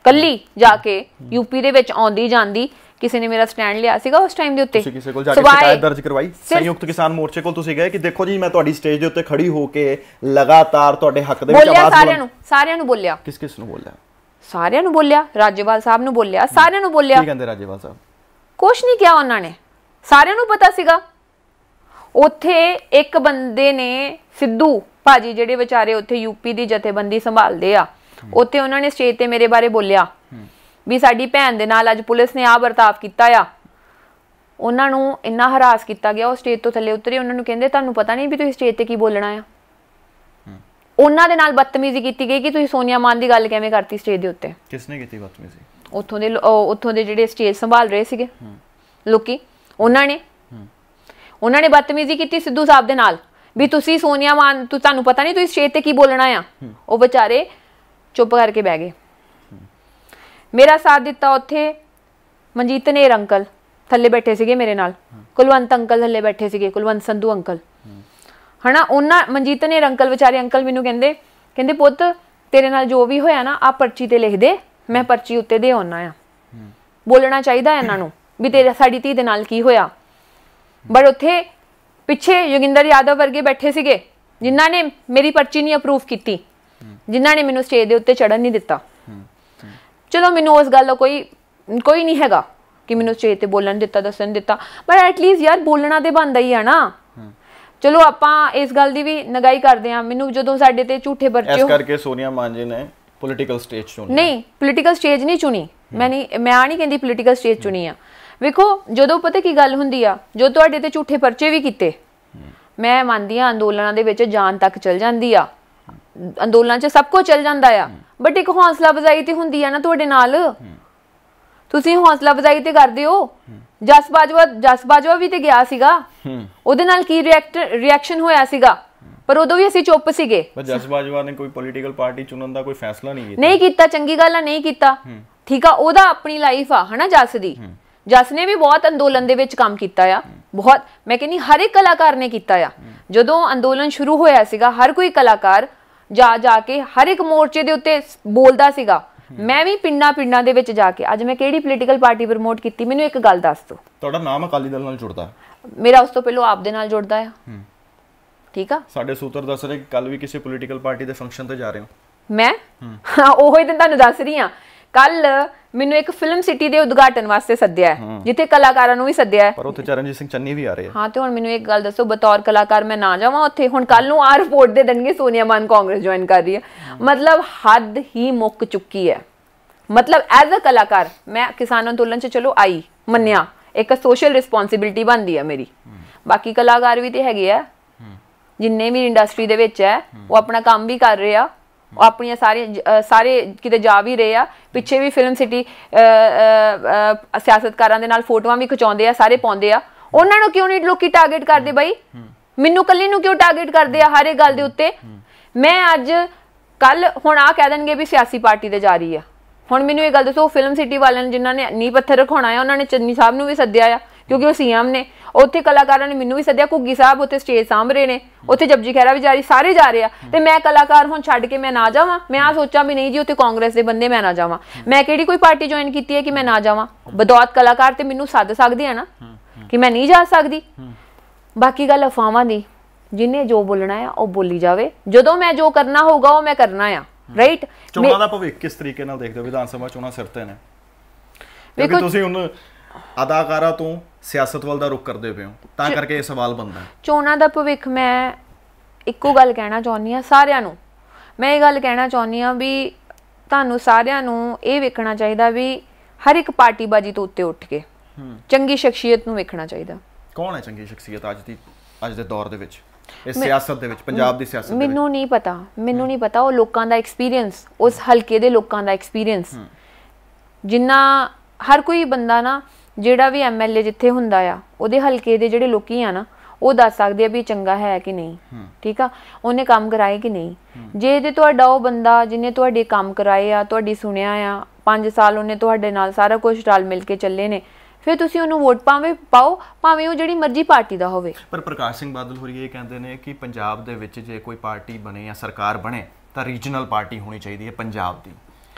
ਕੱਲੀ ਜਾ ਕੇ ਯੂਪੀ ਦੇ ਵਿੱਚ ਆਉਂਦੀ ਜਾਂਦੀ। ਕਿਸੇ ਨੇ ਮੇਰਾ ਸਟੈਂਡ ਲਿਆ ਸੀਗਾ ਉਸ ਟਾਈਮ ਦੇ ਉੱਤੇ, ਤੁਸੀਂ ਕਿਸੇ ਕੋਲ ਜਾ ਕੇ ਸ਼ਿਕਾਇਤ ਦਰਜ ਕਰਵਾਈ? ਸੰਯੁਕਤ ਕਿਸਾਨ ਮੋਰਚੇ ਕੋਲ ਤੁਸੀਂ ਗਏ ਕਿ ਦੇਖੋ ਜੀ ਮੈਂ ਤੁਹਾਡੀ ਸਟੇਜ ਦੇ ਉੱਤੇ ਖੜੀ ਹੋ ਕੇ ਲਗਾਤਾਰ ਤੁਹਾਡੇ ਹੱਕ ਦੇ ਵਿੱਚ ਆਵਾਜ਼ ਸਾਰਿਆਂ ਨੂੰ ਬੋਲਿਆ। ਕਿਸ ਨੂੰ ਬੋਲਿਆ? ਸਾਰਿਆਂ ਨੂੰ ਬੋਲਿਆ, ਰਾਜੇਵਾਲ ਸਾਹਿਬ ਨੂੰ ਬੋਲਿਆ, ਸਾਰਿਆਂ ਨੂੰ ਬੋਲਿਆ। ਕੀ ਕਹਿੰਦੇ ਰਾਜੇਵਾਲ ਸਾਹਿਬ? ਕੁਛ ਨਹੀਂ ਕਿਹਾ ਉਹਨਾਂ ਨੇ, ਸਾਰਿਆਂ ਨੂੰ ਪਤਾ ਸੀਗਾ। ਉੱਥੇ ਇੱਕ ਬੰਦੇ ਨੇ, ਸਿੱਧੂ ਭਾਜੀ ਜਿਹੜੇ ਵਿਚਾਰੇ ਉੱਥੇ ਯੂਪੀ ਦੀ ਜਥੇਬੰਦੀ ਸੰਭਾਲਦੇ ਆ, ਉੱਥੇ ਉਹਨਾਂ ਨੇ ਸਟੇਜ ਤੇ ਮੇਰੇ ਬਾਰੇ ਬੋਲਿਆ ਵੀ ਸਾਡੀ ਭੈਣ ਦੇ ਨਾਲ ਅੱਜ ਪੁਲਿਸ ਨੇ ਆਹ ਵਰਤਾਵ ਕੀਤਾ ਆ। ਉਹਨਾਂ ਨੂੰ ਇੰਨਾ ਹਰਾਸ ਕੀਤਾ ਗਿਆ, ਉਹ ਸਟੇਜ ਤੋਂ ਥੱਲੇ ਉਤਰੇ, ਉਹਨਾਂ ਨੂੰ ਕਹਿੰਦੇ ਤੁਹਾਨੂੰ ਪਤਾ ਨਹੀਂ ਵੀ ਤੁਸੀਂ ਸਟੇਜ ਤੇ ਕੀ ਬੋਲਣਾ ਆ। ਉਹਨਾਂ ਦੇ ਨਾਲ ਬਦਤਮੀਜ਼ੀ ਕੀਤੀ ਗਈ ਕਿ ਤੁਸੀਂ ਸੋਨੀਆ ਮਾਨ ਦੀ ਗੱਲ ਕਿਵੇਂ ਕਰਤੀ ਸਟੇਜ ਦੇ ਉੱਤੇ। ਕਿਸਨੇ ਕੀਤੀ ਬਦਤਮੀਜ਼ੀ? ਉੱਥੋਂ ਦੇ ਜਿਹੜੇ ਸਟੇਜ ਸੰਭਾਲ ਰਹੇ ਸੀਗੇ ਲੋਕੀ, ਉਹਨਾਂ ਨੇ ਬਦਤਮੀਜ਼ੀ ਕੀਤੀ ਸਿੱਧੂ ਸਾਹਿਬ ਦੇ ਨਾਲ ਵੀ ਤੁਸੀਂ ਸੋਨੀਆ ਮਾਨ, ਤੁਹਾਨੂੰ ਪਤਾ ਨਹੀਂ ਤੁਸੀਂ ਸਟੇਜ ਤੇ ਕੀ ਬੋਲਣਾ ਆ। ਉਹ ਵਿਚਾਰੇ ਚੁੱਪ ਕਰਕੇ ਬਹਿ ਗਏ। ਮੇਰਾ ਸਾਥ ਦਿੱਤਾ ਉੱਥੇ ਮਨਜੀਤ ਨੇਰ ਅੰਕਲ ਥੱਲੇ ਬੈਠੇ ਸੀਗੇ ਮੇਰੇ ਨਾਲ, ਕੁਲਵੰਤ ਅੰਕਲ ਥੱਲੇ ਬੈਠੇ ਸੀਗੇ, ਕੁਲਵੰਤ ਸੰਧੂ ਅੰਕਲ, ਹਨਾ। ਉਹਨਾਂ ਮਨਜੀਤ ਨੇਰ ਅੰਕਲ ਵਿਚਾਰੇ ਅੰਕਲ ਮੈਨੂੰ ਕਹਿੰਦੇ ਪੁੱਤ ਤੇਰੇ ਨਾਲ ਜੋ ਵੀ ਹੋਇਆ ਨਾ ਆ ਪਰਚੀ ਤੇ ਲਿਖ ਦੇ, ਮੈਂ ਪਰਚੀ ਉੱਤੇ ਦੇ ਆਉਣਾ ਆ। ਬੋਲਣਾ ਚਾਹੀਦਾ ਇਹਨਾਂ ਨੂੰ ਵੀ ਸਾਡੀ ਧੀ ਦੇ ਨਾਲ ਕੀ ਹੋਇਆ। ਬਟ ਉੱਥੇ ਪਿੱਛੇ ਯੋਗਿੰਦਰ ਯਾਦਵ ਵਰਗੇ ਬੈਠੇ ਸੀਗੇ ਜਿਨ੍ਹਾਂ ਨੇ ਮੇਰੀ ਪਰਚੀ ਨਹੀਂ ਅਪਰੂਵ ਕੀਤੀ, ਜਿਨ੍ਹਾਂ ਨੇ ਮੈਨੂੰ ਸਟੇਜ ਦੇ ਉੱਤੇ ਚੜਨ ਨਹੀਂ ਦਿੱਤਾ। ਚਲੋ ਮੈਨੂੰ ਉਸ ਗੱਲ ਦਾ ਕੋਈ ਨਹੀਂ ਹੈਗਾ ਕਿ ਮੈਨੂੰ ਸਟੇਜ ਤੇ ਬੋਲਣ ਦਿੱਤਾ, ਦੱਸਣ ਦਿੱਤਾ, ਬਟ ਐਟਲੀਸਟ ਯਾਰ ਬੋਲਣਾ ਤੇ ਬਣਦਾ ਹੀ ਆ ਨਾ। ਚਲੋ ਆਪਾਂ ਇਸ ਗੱਲ ਦੀ ਵੀ ਨਗਾਈ ਕਰਦੇ ਆ। ਮੈਨੂੰ ਜਦੋਂ ਸਾਡੇ ਤੇ ਝੂਠੇ ਪਰਚੇ, ਇਸ ਕਰਕੇ ਸੋਨੀਆ ਮਾਨ ਜੀ ਨੇ ਪੋਲੀਟੀਕਲ ਸਟੇਜ ਚੁਣੀ। ਨਹੀਂ, ਪੋਲੀਟੀਕਲ ਸਟੇਜ ਨਹੀਂ ਚੁਣੀ, ਮੈਂ ਨਹੀਂ ਕਹਿੰਦੀ ਪੋਲੀਟੀਕਲ ਸਟੇਜ ਚੁਣੀ ਆ। ਵੇਖੋ, ਜਦੋਂ ਪਤਾ ਕੀ ਗੱਲ ਹੁੰਦੀ ਆ, ਜੋ ਤੁਹਾਡੇ ਤੇ ਝੂਠੇ ਪਰਚੇ ਵੀ ਕੀਤੇ, ਮੈਂ ਮੰਨਦੀ ਆ ਅੰਦੋਲਨਾਂ ਦੇ ਵਿੱਚ ਜਾਨ ਤੱਕ ਚਲ ਜਾਂਦੀ ਆ, ਅੰਦੋਲਨਾਂ 'ਚ ਸਭ ਕੁਝ ਚਲ ਜਾਂਦਾ ਆ, ਬਟ ਇੱਕ ਹੌਸਲਾ ਅਫਜ਼ਾਈ ਤੇ ਹੁੰਦੀ ਆ ਨਾ ਤੁਹਾਡੇ ਨਾਲ, ਤੁਸੀਂ ਹੌਸਲਾ ਅਫਜ਼ਾਈ ਤੇ ਕਰਦੇ ਹੋ। ਜਸ ਬਾਜਵਾ ਵੀ ਤੇ ਗਿਆ ਸੀਗਾ, ਉਹਦੇ ਨਾਲ ਕੀ ਰਿਐਕਸ਼ਨ ਹੋਇਆ ਸੀਗਾ, ਪਰ ਉਦੋਂ ਵੀ ਅਸੀਂ ਚੁੱਪ ਸੀਗੇ। ਪਰ ਜਸ ਬਾਜਵਾ ਨੇ ਕੋਈ ਪੋਲੀਟੀਕਲ ਪਾਰਟੀ ਚੁਣਨ ਦਾ ਕੋਈ ਫੈਸਲਾ ਨਹੀਂ ਕੀਤਾ, ਚੰਗੀ ਗੱਲ ਆ, ਨਹੀਂ ਕੀਤਾ, ਠੀਕ ਆ, ਉਹਦਾ ਆਪਣੀ ਲਾਈਫ ਆ ਹਨਾ ਜਸ ਦੀ। ਜਸ ਨੇ ਵੀ ਬਹੁਤ ਅੰਦੋਲਨ ਦੇ ਵਿੱਚ ਕੰਮ ਕੀਤਾ ਆ, ਬਹੁਤ, ਮੈਂ ਕਹਿੰਦੀ ਹਰ ਇੱਕ ਕਲਾਕਾਰ ਨੇ ਕੀਤਾ ਆ। ਜਦੋਂ ਅੰਦੋਲਨ ਸ਼ੁਰੂ ਹੋਇਆ ਸੀਗਾ ਹਰ ਕੋਈ ਕਲਾਕਾਰ ਜਾ ਕੇ ਹਰ ਇੱਕ ਮੋਰਚੇ ਦੇ ਉੱਤੇ ਬੋਲਦਾ ਸੀਗਾ। ਮੈਂ ਵੀ ਪਿੰਡਾਂ ਦੇ ਵਿੱਚ ਜਾ ਕੇ, ਅੱਜ ਮੈਂ ਕਿਹੜੀ ਪੋਲੀਟੀਕਲ ਪਾਰਟੀ ਪ੍ਰਮੋਟ ਕੀਤੀ, ਮੈਨੂੰ ਇੱਕ ਗੱਲ ਦੱਸ ਦਿਓ। ਤੁਹਾਡਾ ਨਾਮ ਅਕਾਲੀ ਦਲ ਨਾਲ ਜੁੜਦਾ? ਮੇਰਾ ਉਸ ਤੋਂ ਪਹਿਲਾਂ ਆਪ ਦੇ ਨਾਲ ਜੁੜਦਾ ਆ, ਠੀਕ ਆ। ਸਾਡੇ ਸੂਤਰ ਦੱਸ ਰਹੇ ਕਿ ਕੱਲ ਵੀ ਕਿਸੇ ਪੋਲੀਟੀਕਲ ਪਾਰਟੀ ਦੇ ਫੰਕਸ਼ਨ ਤੇ ਜਾ ਰਹੇ ਹੋ? ਮੈਂ ਉਹੀ ਤਾਂ ਤੁਹਾਨੂੰ ਦੱਸ ਰਹੀ ਹਾਂ, ਕੱਲ ਮੈਨੂੰ ਇੱਕ ਫਿਲਮ ਸਿਟੀ ਦੇ ਉਦਘਾਟਨ ਵਾਸਤੇ ਸੱਦਿਆ ਹੈ, ਜਿੱਥੇ ਕਲਾਕਾਰਾਂ ਨੂੰ ਵੀ ਸੱਦਿਆ ਹੈ, ਪਰ ਉੱਥੇ ਚਰਨਜੀਤ ਸਿੰਘ ਚੰਨੀ ਵੀ ਆ ਰਹੇ ਆ। ਹਾਂ, ਤੇ ਹੁਣ ਮੈਨੂੰ ਇੱਕ ਗੱਲ ਦੱਸੋ, ਬਤੌਰ ਕਲਾਕਾਰ ਮੈਂ ਨਾ ਜਾਵਾਂ ਉੱਥੇ? ਹੁਣ ਕੱਲ ਨੂੰ ਆ ਰਿਪੋਰਟ ਦੇ ਦੇਣਗੇ ਸੋਨੀਆ ਮਾਨ ਕਾਂਗਰਸ ਜੁਆਇਨ ਕਰ ਰਹੀ ਹੈ, ਮਤਲਬ ਹੱਦ ਹੀ ਮੁੱਕ ਚੁੱਕੀ ਹੈ। ਮਤਲਬ ਐਜ਼ ਅ ਕਲਾਕਾਰ ਮੈਂ ਕਿਸਾਨ ਅੰਦੋਲਨ 'ਚ ਚਲੋ ਆਈ, ਮੰਨਿਆ, ਇੱਕ ਸੋਸ਼ਲ ਰਿਸਪੌਂਸਿਬਿਲਿਟੀ ਬਣਦੀ ਹੈ ਮੇਰੀ। ਬਾਕੀ ਕਲਾਕਾਰ ਵੀ ਤੇ ਹੈਗੇ ਆ, ਜਿੰਨੇ ਵੀ ਇੰਡਸਟਰੀ ਦੇ ਵਿੱਚ ਹੈ, ਉਹ ਆਪਣਾ ਕੰਮ ਵੀ ਕਰ ਰਹੇ ਆ, ਉਹ ਆਪਣੀਆਂ ਸਾਰੇ ਕਿਤੇ ਜਾ ਵੀ ਰਹੇ ਆ। ਪਿੱਛੇ ਵੀ ਫਿਲਮ ਸਿਟੀ ਸਿਆਸਤਕਾਰਾਂ ਦੇ ਨਾਲ ਫੋਟੋਆਂ ਵੀ ਖਿਚਾਉਂਦੇ ਆ, ਸਾਰੇ ਪਾਉਂਦੇ ਆ। ਉਹਨਾਂ ਨੂੰ ਕਿਉਂ ਨਹੀਂ ਲੋਕੀ ਟਾਰਗੇਟ ਕਰਦੇ ਬਾਈ? ਮੈਨੂੰ ਕੱਲੀ ਨੂੰ ਕਿਉਂ ਟਾਰਗੇਟ ਕਰਦੇ ਆ ਹਰ ਇੱਕ ਗੱਲ ਦੇ ਉੱਤੇ? ਮੈਂ ਅੱਜ ਕੱਲ ਹੁਣ ਆ ਕਹਿ ਦੇਣਗੇ ਵੀ ਸਿਆਸੀ ਪਾਰਟੀ ਤੇ ਜਾ ਰਹੀ ਆ। ਹੁਣ ਮੈਨੂੰ ਇਹ ਗੱਲ ਦੱਸੋ, ਫਿਲਮ ਸਿਟੀ ਵਾਲਿਆਂ ਨੇ ਜਿਨ੍ਹਾਂ ਨੇ ਨੀਂਹ ਪੱਥਰ ਰਖਾਉਣਾ ਆ, ਉਹਨਾਂ ਨੇ ਚੰਨੀ ਸਾਹਿਬ ਨੂੰ ਵੀ ਸੱਦਿਆ ਆ ਕਿਉਂਕਿ ਉਹ ਸੀਐਮ ਨੇ। ਉੱਥੇ ਕਲਾਕਾਰਾਂ ਨੇ ਮੈਨੂੰ ਵੀ ਸੱਦਿਆ, ਘੁੱਗੀ ਸਾਹਿਬ ਉੱਥੇ ਸਟੇਜ ਸਾਂਭ ਰਹੇ ਨੇ, ਉੱਥੇ ਜਪਜੀ ਖਹਿਰਾ ਵੀ ਜਾ ਰਹੀ, ਸਾਰੇ ਜਾ ਰਹੇ ਆ। ਤੇ ਮੈਂ ਕਲਾਕਾਰ ਹੁਣ ਛੱਡ ਕੇ ਮੈਂ ਨਾ ਜਾਵਾਂ? ਮੈਂ ਆ ਸੋਚਾਂ ਵੀ ਨਹੀਂ ਜੀ ਉੱਥੇ ਕਾਂਗਰਸ ਦੇ ਬੰਦੇ, ਮੈਂ ਨਾ ਜਾਵਾਂ। ਮੈਂ ਕਿਹੜੀ ਕੋਈ ਪਾਰਟੀ ਜੁਆਇਨ ਕੀਤੀ ਹੈ ਕਿ ਮੈਂ ਨਾ ਜਾਵਾਂ? ਬਦੌਲਤ ਕਲਾਕਾਰ ਤੇ ਮੈਨੂੰ ਸੱਦ ਸਕਦੇ ਆ ਨਾ, ਕਿ ਮੈਂ ਨਹੀਂ ਜਾ ਸਕਦੀ। ਬਾਕੀ ਗੱਲ ਅਫਵਾਹਾਂ ਦੀ, ਜਿਹਨੇ ਜੋ ਬੋਲਣਾ ਆ ਉਹ ਬੋਲੀ ਜਾਵੇ, ਜਦੋਂ ਮੈਂ ਜੋ ਕਰਨਾ ਹੋਊਗਾ ਉਹ ਮੈਂ ਕਰਨਾ ਆ, ਰਾਈਟ। ਚੋਣਾਂ ਦਾ ਭਵਿੱਖ ਕਿਸ ਤਰੀਕੇ ਨਾਲ ਦੇਖਦੇ ਹੋ? ਵਿਧਾਨ ਸਭਾ ਚੋਣਾਂ ਸਿਰ ਤੇ ਨੇ, ਕਿਉਂਕਿ ਤੁਸੀਂ ਹੁਣ ਅਦਾਕਾਰਾ ਤੋਂ ਸਿਆਸਤ ਵੱਲ ਦਾ ਰੁਖ ਕਰਦੇ ਪਏ ਹੋ, ਤਾਂ ਕਰਕੇ ਇਹ ਸਵਾਲ ਬਣਦਾ ਹੈ। ਚੋਣਾਂ ਦਾ ਭਵਿੱਖ, ਮੈਂ ਇੱਕੋ ਗੱਲ ਕਹਿਣਾ ਚਾਹੁੰਦੀ ਹਾਂ ਸਾਰਿਆਂ ਨੂੰ, ਮੈਂ ਇਹ ਗੱਲ ਕਹਿਣਾ ਚਾਹੁੰਦੀ ਹਾਂ ਵੀ ਤੁਹਾਨੂੰ ਸਾਰਿਆਂ ਨੂੰ ਇਹ ਵੇਖਣਾ ਚਾਹੀਦਾ ਵੀ ਹਰ ਇੱਕ ਪਾਰਟੀਬਾਜ਼ੀ ਤੋਂ ਉੱਤੇ ਉੱਠ ਕੇ ਚੰਗੀ ਸ਼ਖਸੀਅਤ ਨੂੰ ਵੇਖਣਾ ਚਾਹੀਦਾ। ਕੌਣ ਹੈ ਚੰਗੀ ਸ਼ਖਸੀਅਤ ਅੱਜ ਦੇ ਦੌਰ ਦੇ ਵਿੱਚ, ਇਸ ਸਿਆਸਤ ਦੇ ਵਿੱਚ, ਪੰਜਾਬ ਦੀ ਸਿਆਸਤ ਦੇ ਵਿੱਚ? ਮੈਨੂੰ ਨਹੀਂ ਪਤਾ। ਉਹ ਲੋਕਾਂ ਦਾ ਐਕਸਪੀਰੀਅੰਸ, ਉਸ ਹਲਕੇ ਦੇ ਲੋਕਾਂ ਦਾ ਐਕਸਪੀਰੀਅੰਸ, ਜਿੰਨਾ ਹਰ ਕੋਈ ਬੰਦਾ ਨਾ, ਜਿਹੜਾ ਵੀ ਐਮਐਲਏ ਜਿੱਥੇ ਹੁੰਦਾ ਆ, ਉਹਦੇ ਹਲਕੇ ਦੇ ਜਿਹੜੇ ਲੋਕੀ ਆ ਨਾ, ਉਹ ਦੱਸ ਸਕਦੇ ਆ ਵੀ ਚੰਗਾ ਹੈ ਕਿ ਨਹੀਂ, ਠੀਕ ਆ, ਉਹਨੇ ਕੰਮ ਕਰਾਏ ਕਿ ਨਹੀਂ। ਜੇ ਤੇ ਤੁਹਾਡਾ ਉਹ ਬੰਦਾ ਜਿਹਨੇ ਤੁਹਾਡੇ ਕੰਮ ਕਰਾਏ ਆ, ਤੁਹਾਡੀ ਸੁਣਿਆ ਆ, 5 ਸਾਲ ਉਹਨੇ ਤੁਹਾਡੇ ਨਾਲ ਸਾਰਾ ਕੁਝ ਰਲ ਮਿਲ ਕੇ ਚੱਲੇ ਨੇ, ਫਿਰ ਤੁਸੀਂ ਉਹਨੂੰ ਵੋਟ ਪਾਓ, ਭਾਵੇਂ ਉਹ ਜਿਹੜੀ ਮਰਜ਼ੀ ਪਾਰਟੀ ਦਾ ਹੋਵੇ। ਪਰ ਪ੍ਰਕਾਸ਼ ਸਿੰਘ ਬਾਦਲ ਹੋਰੀ ਇਹ ਕਹਿੰਦੇ ਨੇ ਕਿ ਪੰਜਾਬ ਦੇ ਵਿੱਚ ਜੇ ਕੋਈ ਪਾਰਟੀ ਬਣੇ ਜਾਂ ਸਰਕਾਰ ਬਣੇ ਤਾਂ ਰੀਜਨਲ ਪਾਰਟੀ ਹੋਣੀ ਚਾਹੀਦੀ ਹੈ ਪੰਜਾਬ ਦੀ।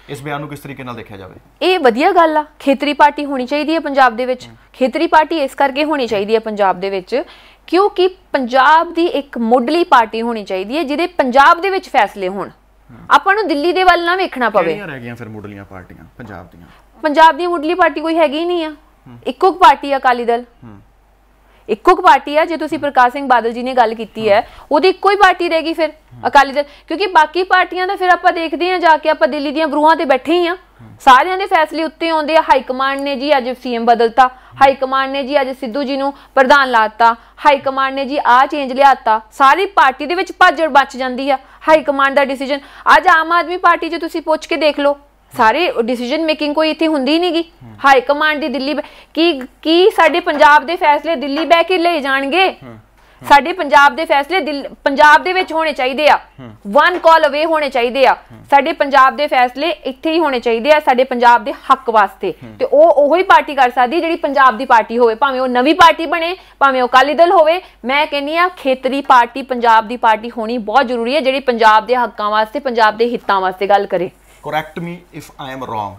ਇਸ ਬਿਆਨ ਨੂੰ ਕਿਸ ਤਰੀਕੇ ਨਾਲ ਦੇਖਿਆ ਜਾਵੇ? ਇਹ ਵਧੀਆ ਗੱਲ ਆ, ਖੇਤਰੀ ਪਾਰਟੀ ਹੋਣੀ ਚਾਹੀਦੀ ਹੈ ਪੰਜਾਬ ਦੇ ਵਿੱਚ। ਖੇਤਰੀ ਪਾਰਟੀ ਇਸ ਕਰਕੇ ਹੋਣੀ ਚਾਹੀਦੀ ਹੈ ਪੰਜਾਬ ਦੇ ਵਿੱਚ ਕਿਉਂਕਿ ਪੰਜਾਬ ਦੀ ਇੱਕ ਮੁੱਢਲੀ ਪਾਰਟੀ ਹੋਣੀ ਚਾਹੀਦੀ ਹੈ ਜਿਹਦੇ ਪੰਜਾਬ ਦੇ ਵਿੱਚ ਫੈਸਲੇ ਹੋਣ, ਆਪਾਂ ਨੂੰ ਦਿੱਲੀ ਦੇ ਵੱਲ ਨਾ ਵੇਖਣਾ ਪਵੇ। ਕਿਹੜੀਆਂ ਰਹਿ ਗਈਆਂ ਫਿਰ ਮੁੱਢਲੀਆਂ ਪਾਰਟੀਆਂ ਪੰਜਾਬ ਦੀਆਂ? ਪੰਜਾਬ ਦੀ ਮੁੱਢਲੀ ਪਾਰਟੀ ਕੋਈ ਹੈਗੀ ਹੀ ਨਹੀਂ ਆ, ਇੱਕੋ ਪਾਰਟੀ ਅਕਾਲੀ ਦਲ, ਇੱਕੋ ਪਾਰਟੀ ਆ। ਜੇ ਤੁਸੀਂ ਪ੍ਰਕਾਸ਼ ਸਿੰਘ ਬਾਦਲ ਜੀ ਨੇ ਗੱਲ ਕੀਤੀ ਹੈ, ਉਹਦੀ ਇੱਕੋ ਹੀ ਪਾਰਟੀ ਰਹੇਗੀ ਫਿਰ, ਅਕਾਲੀ ਦਲ। ਕਿਉਂਕਿ ਬਾਕੀ ਪਾਰਟੀਆਂ ਦਾ ਫਿਰ ਆਪਾਂ ਦੇਖਦੇ ਹਾਂ ਜਾ ਕੇ, ਆਪਾਂ ਦਿੱਲੀ ਦੀਆਂ ਬਰੂਹਾਂ ਤੇ ਬੈਠੇ ਹੀ ਆ, ਸਾਰਿਆਂ ਦੇ ਫੈਸਲੇ ਉੱਤੇ ਆਉਂਦੇ ਆ। ਹਾਈ ਕਮਾਂਡ ਨੇ ਜੀ ਅੱਜ ਸੀਐਮ ਬਦਲਤਾ, ਹਾਈ ਕਮਾਂਡ ਨੇ ਜੀ ਅੱਜ ਸਿੱਧੂ ਜੀ ਨੂੰ ਪ੍ਰਧਾਨ ਲਾਤਾ, ਹਾਈ ਕਮਾਂਡ ਨੇ ਜੀ ਆਹ ਚੇਂਜ ਲਿਆਤਾ, ਸਾਰੀ ਪਾਰਟੀ ਦੇ ਵਿੱਚ ਭਾਜੜ ਬਚ ਜਾਂਦੀ ਆ ਹਾਈ ਕਮਾਂਡ ਦਾ ਡਿਸੀਜਨ। ਅੱਜ ਆਮ ਆਦਮੀ ਪਾਰਟੀ 'ਚ ਤੁਸੀਂ ਪੁੱਛ ਕੇ ਦੇਖ ਲਓ, ਸਾਰੇ ਡਿਸੀਜਨ ਮੇਕਿੰਗ ਕੋਈ ਇੱਥੇ ਹੁੰਦੀ ਨਹੀਂ ਗੀ। ਹਾਈ ਕਮਾਂਡ ਦੀ ਦਿੱਲੀ ਕੀ ਸਾਡੇ ਪੰਜਾਬ ਦੇ ਫੈਸਲੇ ਦਿੱਲੀ ਬਹਿ ਕੇ ਲੈ ਜਾਣਗੇ? ਸਾਡੇ ਪੰਜਾਬ ਦੇ ਫੈਸਲੇ ਪੰਜਾਬ ਦੇ ਵਿੱਚ ਹੋਣੇ ਚਾਹੀਦੇ ਆ, 1 ਕਾਲ ਅਵੇ ਹੋਣੇ ਚਾਹੀਦੇ ਆ। ਸਾਡੇ ਪੰਜਾਬ ਦੇ ਫੈਸਲੇ ਇੱਥੇ ਹੀ ਹੋਣੇ ਚਾਹੀਦੇ ਆ, ਸਾਡੇ ਪੰਜਾਬ ਦੇ ਹੱਕ ਵਾਸਤੇ। ਤੇ ਉਹ ਹੀ ਪਾਰਟੀ ਕਰ ਸਕਦੀ ਜਿਹੜੀ ਪੰਜਾਬ ਦੀ ਪਾਰਟੀ ਹੋਵੇ, ਭਾਵੇਂ ਉਹ ਨਵੀਂ ਪਾਰਟੀ ਬਣੇ, ਭਾਵੇਂ ਉਹ ਅਕਾਲੀ ਦਲ ਹੋਵੇ। ਮੈਂ ਕਹਿੰਦੀ ਆ ਖੇਤਰੀ ਪਾਰਟੀ ਪੰਜਾਬ ਦੀ ਪਾਰਟੀ ਹੋਣੀ ਬਹੁਤ ਜ਼ਰੂਰੀ ਹੈ, ਜਿਹੜੀ ਪੰਜਾਬ ਦੇ ਹੱਕਾਂ ਵਾਸਤੇ, ਪੰਜਾਬ ਦੇ ਹਿੱਤਾਂ ਵਾਸਤੇ ਗੱਲ ਕਰੇ। Correct me if I am wrong,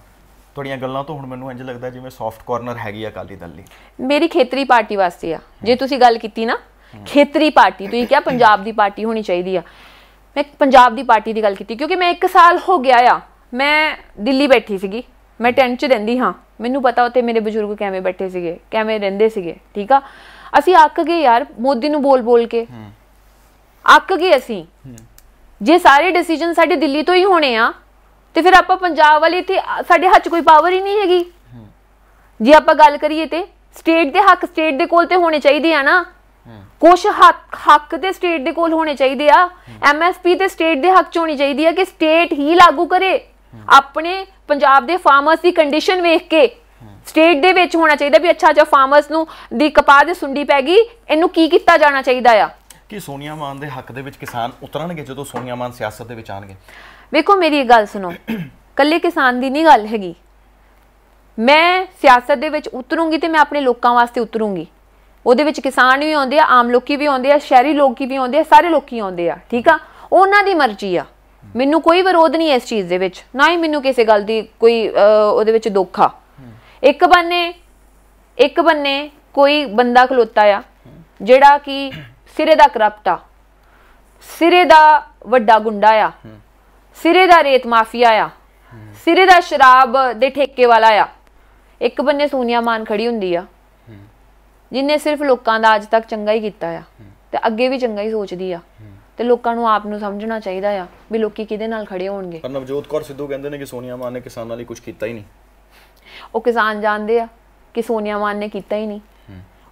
ਤੁਹਾਡੀਆਂ ਗੱਲਾਂ ਤੋਂ ਹੁਣ ਮੈਨੂੰ ਇੰਜ ਲੱਗਦਾ ਜਿਵੇਂ ਸੌਫਟ ਕਾਰਨਰ ਹੈਗੀ ਆ ਅਕਾਲੀ ਦਲ ਲਈ। ਮੇਰੀ ਖੇਤਰੀ ਪਾਰਟੀ ਵਾਸਤੇ ਆ। ਜੇ ਤੁਸੀਂ ਗੱਲ ਕੀਤੀ ਨਾ ਖੇਤਰੀ ਪਾਰਟੀ, ਤੁਸੀਂ ਕਿਹਾ ਪੰਜਾਬ ਦੀ ਪਾਰਟੀ ਹੋਣੀ ਚਾਹੀਦੀ ਆ, ਮੈਂ ਪੰਜਾਬ ਦੀ ਪਾਰਟੀ ਦੀ ਗੱਲ ਕੀਤੀ ਕਿਉਂਕਿ ਮੈਂ 1 ਸਾਲ ਹੋ ਗਿਆ ਆ, ਮੈਂ ਦਿੱਲੀ ਬੈਠੀ ਸੀਗੀ, ਮੈਂ ਟੈਂਟ 'ਚ ਰਹਿੰਦੀ ਹਾਂ, ਮੈਨੂੰ ਪਤਾ ਉੱਥੇ ਮੇਰੇ ਬਜ਼ੁਰਗ ਕਿਵੇਂ ਬੈਠੇ ਸੀਗੇ, ਕਿਵੇਂ ਰਹਿੰਦੇ ਸੀਗੇ, ਠੀਕ ਆ। ਅਸੀਂ ਅੱਕ ਗਏ ਯਾਰ ਮੋਦੀ ਨੂੰ ਬੋਲ ਕੇ, ਅੱਕ ਗਏ ਅਸੀਂ। ਜੇ ਸਾਰੇ ਡਿਸੀਜਨ ਸਾਡੇ ਦਿੱਲੀ ਤੋਂ ਹੀ ਹੋਣੇ ਆ ਤੇ ਫਿਰ ਆਪਾਂ ਪੰਜਾਬ ਵਾਲੇ ਇੱਥੇ ਸਾਡੇ ਹੱਥ 'ਚ ਕੋਈ ਪਾਵਰ ਹੀ ਨਹੀਂ ਹੈਗੀ। ਜੇ ਆਪਾਂ ਗੱਲ ਕਰੀਏ ਤੇ ਸਟੇਟ ਦੇ ਹੱਕ ਸਟੇਟ ਦੇ ਕੋਲ ਤੇ ਹੋਣੇ ਚਾਹੀਦੇ ਆ ਨਾ। ਕੁਛ ਹੱਕ ਤੇ ਸਟੇਟ ਦੇ ਕੋਲ ਹੋਣੇ ਚਾਹੀਦੇ ਆ। MSP ਤੇ ਸਟੇਟ ਦੇ ਹੱਕ ਚ ਹੋਣੀ ਚਾਹੀਦੀ ਆ ਕਿ ਸਟੇਟ ਹੀ ਲਾਗੂ ਕਰੇ। ਆਪਣੇ ਪੰਜਾਬ ਦੇ ਫਾਰਮਰਸ ਦੀ ਕੰਡੀਸ਼ਨ ਵੇਖ ਕੇ ਸਟੇਟ ਦੇ ਵਿੱਚ ਹੋਣਾ ਚਾਹੀਦਾ ਵੀ ਅੱਛਾ ਫਾਰਮਰਸ ਨੂੰ ਦੀ ਕਪਾਹ ਦੀ ਸੁੰਡੀ ਪੈ ਗਈ, ਇਹਨੂੰ ਕੀ ਕੀਤਾ ਜਾਣਾ ਚਾਹੀਦਾ ਆ। ਕਿ ਸੋਨੀਆ ਮਾਨ ਦੇ ਹੱਕ ਦੇ ਵਿੱਚ ਕਿਸਾਨ ਉਤਰਨਗੇ ਜਦੋਂ ਸੋਨੀਆ ਮਾਨ ਸਿਆਸਤ ਦੇ ਵਿੱਚ ਆਣਗੇ? ਵੇਖੋ ਮੇਰੀ ਗੱਲ ਸੁਣੋ, ਕੱਲੇ ਕਿਸਾਨ ਦੀ ਨਹੀਂ ਗੱਲ ਹੈਗੀ। ਮੈਂ ਸਿਆਸਤ ਦੇ ਵਿੱਚ ਉਤਰੂੰਗੀ ਤੇ ਮੈਂ ਆਪਣੇ ਲੋਕਾਂ ਵਾਸਤੇ ਉਤਰੂੰਗੀ। ਉਹਦੇ ਵਿੱਚ ਕਿਸਾਨ ਵੀ ਆਉਂਦੇ ਆ, ਆਮ ਲੋਕੀ ਵੀ ਆਉਂਦੇ ਆ, ਸ਼ਹਿਰੀ ਲੋਕੀ ਵੀ ਆਉਂਦੇ ਆ, ਸਾਰੇ ਲੋਕੀ ਆਉਂਦੇ ਆ, ਠੀਕ ਆ। ਉਹਨਾਂ ਦੀ ਮਰਜ਼ੀ ਆ, ਮੈਨੂੰ ਕੋਈ ਵਿਰੋਧ ਨਹੀਂ ਇਸ ਚੀਜ਼ ਦੇ ਵਿੱਚ, ਨਾ ਹੀ ਮੈਨੂੰ ਕਿਸੇ ਗੱਲ ਦੀ ਕੋਈ ਉਹਦੇ ਵਿੱਚ ਦੁੱਖ ਆ। ਇੱਕ ਬੰਨੇ ਕੋਈ ਬੰਦਾ ਖਲੋਤਾ ਆ ਜਿਹੜਾ ਕਿ ਸਿਰੇ ਦਾ ਕਰਪਟ ਆ, ਸਿਰੇ ਦਾ ਵੱਡਾ ਗੁੰਡਾ ਆ, ਸਿਰੇ ਦਾ ਰੇਤ ਮਾਫੀਆ ਆ, ਸਿਰੇ ਦਾ ਸ਼ਰਾਬ ਦੇ ਠੇਕੇ ਵਾਲਾ ਆ। ਇੱਕ ਬੰਨੇ ਸੋਨੀਆ ਮਾਨ ਖੜੀ ਹੁੰਦੀ ਆ ਜਿਨੇ ਸਿਰਫ ਲੋਕਾਂ ਦਾ ਅੱਜ ਤੱਕ ਚੰਗਾ ਹੀ ਕੀਤਾ ਆ ਤੇ ਅੱਗੇ ਵੀ ਚੰਗਾ ਹੀ ਸੋਚਦੀ ਆ, ਤੇ ਲੋਕਾਂ ਨੂੰ ਆਪ ਨੂੰ ਸਮਝਣਾ ਚਾਹੀਦਾ ਆ ਵੀ ਲੋਕੀ ਕਿਹਦੇ ਨਾਲ ਖੜੇ ਹੋਣਗੇ। ਪਰ ਨਵਜੋਤ ਕੌਰ ਸਿੱਧੂ ਕਹਿੰਦੇ ਨੇ ਕਿ ਸੋਨੀਆ ਮਾਨ ਨੇ ਕਿਸਾਨਾਂ ਲਈ ਕੁਝ ਕੀਤਾ ਹੀ ਨਹੀਂ। ਉਹ ਕਿਸਾਨ ਜਾਣਦੇ ਆ ਕਿ ਸੋਨੀਆ ਮਾਨ ਨੇ ਕੀਤਾ ਹੀ ਨਹੀਂ।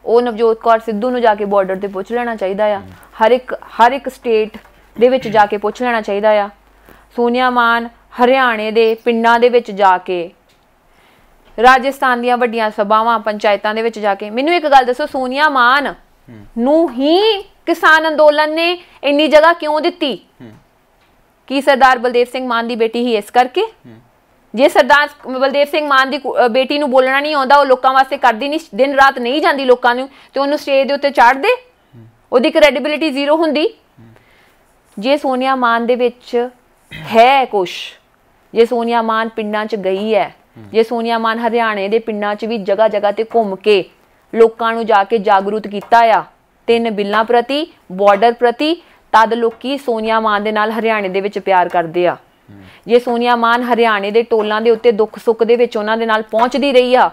ਉਹ ਨਵਜੋਤ ਕੌਰ ਸਿੱਧੂ ਨੂੰ ਜਾ ਕੇ ਬਾਰਡਰ ਤੇ ਪੁੱਛ ਲੈਣਾ ਚਾਹੀਦਾ ਆ, ਹਰ ਇੱਕ ਸਟੇਟ ਦੇ ਵਿੱਚ ਜਾ ਕੇ ਪੁੱਛ ਲੈਣਾ ਚਾਹੀਦਾ ਆ। ਸੋਨੀਆ ਮਾਨ ਹਰਿਆਣੇ ਦੇ ਪਿੰਡਾਂ ਦੇ ਵਿੱਚ ਜਾ ਕੇ, ਰਾਜਸਥਾਨ ਦੀਆਂ ਵੱਡੀਆਂ ਸਭਾਵਾਂ ਪੰਚਾਇਤਾਂ ਦੇ ਵਿੱਚ ਜਾ ਕੇ, ਮੈਨੂੰ ਇੱਕ ਗੱਲ ਦੱਸੋ, ਸੋਨੀਆ ਮਾਨ ਨੂੰ ਹੀ ਕਿਸਾਨ ਅੰਦੋਲਨ ਨੇ ਇੰਨੀ ਜਗ੍ਹਾ ਕਿਉਂ ਦਿੱਤੀ? ਕੀ ਸਰਦਾਰ ਬਲਦੇਵ ਸਿੰਘ ਮਾਨ ਦੀ ਬੇਟੀ ਹੀ ਇਸ ਕਰਕੇ? ਜੇ ਸਰਦਾਰ ਬਲਦੇਵ ਸਿੰਘ ਮਾਨ ਦੀ ਬੇਟੀ ਨੂੰ ਬੋਲਣਾ ਨਹੀਂ ਆਉਂਦਾ, ਉਹ ਲੋਕਾਂ ਵਾਸਤੇ ਕਰਦੀ ਨਹੀਂ, ਦਿਨ ਰਾਤ ਨਹੀਂ ਜਾਂਦੀ ਲੋਕਾਂ ਨੂੰ, ਤੇ ਉਹਨੂੰ ਸਟੇਜ ਦੇ ਉੱਤੇ ਚੜ੍ਹ ਦੇ, ਉਹਦੀ ਕ੍ਰੈਡੀਬਿਲਿਟੀ ਜ਼ੀਰੋ ਹੁੰਦੀ। ਜੇ ਸੋਨੀਆ ਮਾਨ ਦੇ ਵਿੱਚ ਹੈ ਕੁਛ, ਜੇ ਸੋਨੀਆ ਮਾਨ ਪਿੰਡਾਂ 'ਚ ਗਈ ਹੈ, ਜੇ ਸੋਨੀਆ ਮਾਨ ਹਰਿਆਣੇ ਦੇ ਪਿੰਡਾਂ 'ਚ ਵੀ ਜਗ੍ਹਾ ਜਗ੍ਹਾ ਤੇ ਘੁੰਮ ਕੇ ਲੋਕਾਂ ਨੂੰ ਜਾ ਕੇ ਜਾਗਰੂਕ ਕੀਤਾ ਆ 3 ਬਿੱਲਾਂ ਪ੍ਰਤੀ, ਬਾਰਡਰ ਪ੍ਰਤੀ, ਤਦ ਲੋਕੀ ਸੋਨੀਆ ਮਾਨ ਦੇ ਨਾਲ ਹਰਿਆਣੇ ਦੇ ਵਿੱਚ ਪਿਆਰ ਕਰਦੇ ਆ। ਜੇ ਸੋਨੀਆ ਮਾਨ ਹਰਿਆਣੇ ਦੇ ਟੋਲਾਂ ਦੇ ਉੱਤੇ ਦੁੱਖ ਸੁੱਖ ਦੇ ਵਿੱਚ ਉਹਨਾਂ ਦੇ ਨਾਲ ਪਹੁੰਚਦੀ ਰਹੀ ਆ,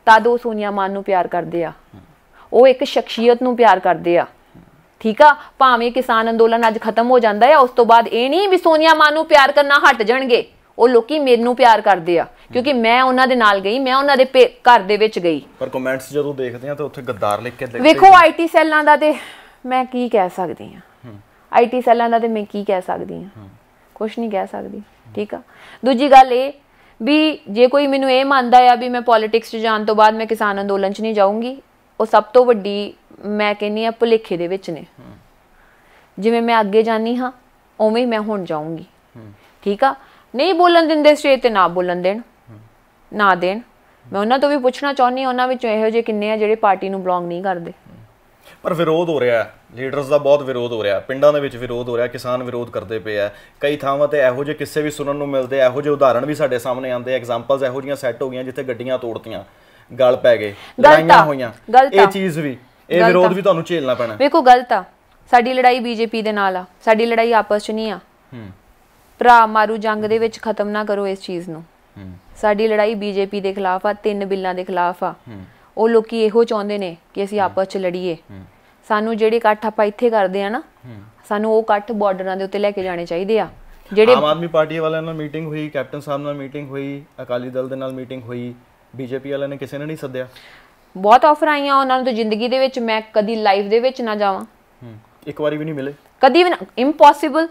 ਤਦ ਉਹ ਸੋਨੀਆ ਮਾਨ ਨੂੰ ਪਿਆਰ ਕਰਦੇ ਆ। ਉਹ ਇੱਕ ਸ਼ਖਸੀਅਤ ਨੂੰ ਪਿਆਰ ਕਰਦੇ ਆ, ਠੀਕ ਆ। ਭਾਵੇਂ ਕਿਸਾਨ ਅੰਦੋਲਨ ਅੱਜ ਖਤਮ ਹੋ ਜਾਂਦਾ ਆ, ਉਸ ਤੋਂ ਬਾਅਦ ਇਹ ਨਹੀਂ ਵੀ ਸੋਨੀਆ ਮਾਨ ਨੂੰ ਪਿਆਰ ਕਰਨਾ ਹਟ ਜਾਣਗੇ। ਉਹ ਲੋਕੀ ਮੈਨੂੰ ਪਿਆਰ ਕਰਦੇ ਆ ਕਿਉਂਕਿ ਮੈਂ ਉਹਨਾਂ ਦੇ ਨਾਲ ਗਈ, ਮੈਂ ਉਹਨਾਂ ਦੇ ਘਰ ਦੇ ਵਿੱਚ ਗਈ। ਪਰ ਕਮੈਂਟਸ ਜਦੋਂ ਦੇਖਦੇ ਆ ਤਾਂ ਉੱਥੇ ਗੱਦਾਰ ਲਿਖ ਕੇ ਵੇਖੋ, IT ਸੈੱਲਾਂ ਦਾ ਤੇ ਮੈਂ ਕੀ ਕਹਿ ਸਕਦੀ ਆ, IT ਸੈੱਲਾਂ ਦਾ ਤੇ ਮੈਂ ਕੀ ਕਹਿ ਸਕਦੀ ਆ, ਕੁਛ ਨਹੀਂ ਕਹਿ ਸਕਦੀ, ਠੀਕ ਆ। ਦੂਜੀ ਗੱਲ ਇਹ ਵੀ ਜੇ ਕੋਈ ਮੈਨੂੰ ਇਹ ਮੰਨਦਾ ਆ ਵੀ ਮੈਂ ਪੋਲਿਟਿਕਸ 'ਚ ਜਾਣ ਤੋਂ ਬਾਅਦ ਮੈਂ ਕਿਸਾਨ ਅੰਦੋਲਨ 'ਚ ਨਹੀਂ ਜਾਊਂਗੀ, ਉਹ ਸਭ ਤੋਂ ਵੱਡੀ ਮੈਂ ਕਹਿੰਦੀ ਆ ਭੁਲੇਖੇ ਦੇ ਵਿੱਚ ਨੇ। ਜਿਵੇਂ ਮੈਂ ਅੱਗੇ ਜਾਨੀ ਹਾਂ ਉਵੇਂ ਹੀ ਮੈਂ ਹੁਣ ਜਾਊਂਗੀ, ਠੀਕ ਆ। ਨਹੀਂ ਬੋਲਣ ਦਿੰਦੇ ਸਟੇਜ ਤੇ, ਨਾ ਬੋਲਣ ਦੇਣ, ਨਾ ਦੇਣ। ਮੈਂ ਉਹਨਾਂ ਤੋਂ ਵੀ ਪੁੱਛਣਾ ਚਾਹੁੰਦੀ, ਉਹਨਾਂ ਵਿੱਚੋਂ ਇਹੋ ਜਿਹੇ ਕਿੰਨੇ ਆ ਜਿਹੜੇ ਪਾਰਟੀ ਨੂੰ ਬਿਲੋਂਗ ਨਹੀਂ ਕਰਦੇ। ਪਰ ਵਿਰੋਧ ਹੋ ਰਿਹਾ, ਲੀਡਰਸ ਦਾ ਬਹੁਤ ਵਿਰੋਧ ਹੋ ਰਿਹਾ, ਪਿੰਡਾਂ ਦੇ ਵਿੱਚ ਵਿਰੋਧ ਹੋ ਰਿਹਾ, ਕਿਸਾਨ ਵਿਰੋਧ ਕਰਦੇ ਪਏ ਆ। ਕਈ ਥਾਵਾਂ ਤੇ ਇਹੋ ਜਿਹੇ ਕਿੱਸੇ ਵੀ ਸੁਣਨ ਨੂੰ ਮਿਲਦੇ, ਇਹੋ ਜਿਹੇ ਉਦਾਹਰਣ ਵੀ ਸਾਡੇ ਸਾਹਮਣੇ ਆਉਂਦੇ, ਐਗਜ਼ਾਮਪਲਸ ਇਹੋ ਜਿਹੀਆਂ ਸੈੱਟ ਹੋ ਗਈਆਂ ਜਿੱਥੇ ਗੱਡੀਆਂ ਤੋੜਤੀਆਂ, ਗਲ ਪੈ ਗਏ, ਲੜਾਈਆਂ ਹੋਈਆਂ। ਇਹ ਚੀਜ਼ ਵੀ, ਇਹ ਵਿਰੋਧ ਵੀ ਤੁਹਾਨੂੰ ਝੇਲਣਾ ਪੈਣਾ। ਵੇਖੋ ਗਲਤ ਆ, ਸਾਡੀ ਲੜਾਈ BJP ਦੇ ਨਾਲ ਆ, ਸਾਡੀ ਲੜਾਈ ਆਪਸ 'ਚ ਨਹੀਂ ਆ। ਭਰਾ ਮਾਰੂ ਜੰਗ ਦੇ ਵਿੱਚ ਖਤਮ ਨਾ ਕਰੋ ਇਸ ਚੀਜ਼ ਨੂੰ। ਸਾਡੀ ਲੜਾਈ BJP ਦੇ ਖਿਲਾਫ ਆ, 3 ਬਿੱਲਾਂ ਦੇ ਖਿਲਾਫ ਆ। ਉਹ ਲੋਕੀ ਇਹੋ ਚਾਹੁੰਦੇ ਨੇ ਕਿ ਅਸੀਂ ਆਪਸ 'ਚ ਲੜੀਏ। ਸਾਨੂੰ ਜਿਹੜੇ ਇਕੱਠ ਆਪਾਂ ਇੱਥੇ ਕਰਦੇ ਆ ਨਾ, ਸਾਨੂੰ ਉਹ ਇਕੱਠ ਬਾਰਡਰਾਂ ਦੇ ਉੱਤੇ ਲੈ ਕੇ ਜਾਣੇ ਚਾਹੀਦੇ ਆ। ਜਿਹੜੇ ਆਮ ਆਦਮੀ ਪਾਰਟੀ ਵਾਲਿਆਂ ਨਾਲ ਮੀਟਿੰਗ ਹੋਈ, ਕੈਪਟਨ ਸਾਹਿਬ ਨਾਲ ਮੀਟਿੰਗ ਹੋਈ, ਅਕਾਲੀ ਦਲ ਦੇ ਨਾਲ ਮੀਟਿੰਗ ਹੋਈ, BJP ਵਾਲਿਆਂ ਨੇ ਕਿਸੇ ਨੇ ਨਹੀਂ ਸੱਦਿਆ। ਬਹੁਤ ਆਫਰ ਆਈਆਂ ਉਹਨਾਂ ਨੂੰ ਤਾਂ ਜ਼ਿੰਦਗੀ ਦੇ ਵਿੱਚ, ਮੈਂ ਕਦੀ ਲਾਈਫ ਦੇ ਵਿੱਚ ਨਾ ਜਾਵਾਂ, ਇੱਕ ਵਾਰੀ ਵੀ ਨਹੀਂ ਮਿਲੇ, ਕਦੀ ਵੀ ਨਾ। ਇੰਪੋਸੀਬਲ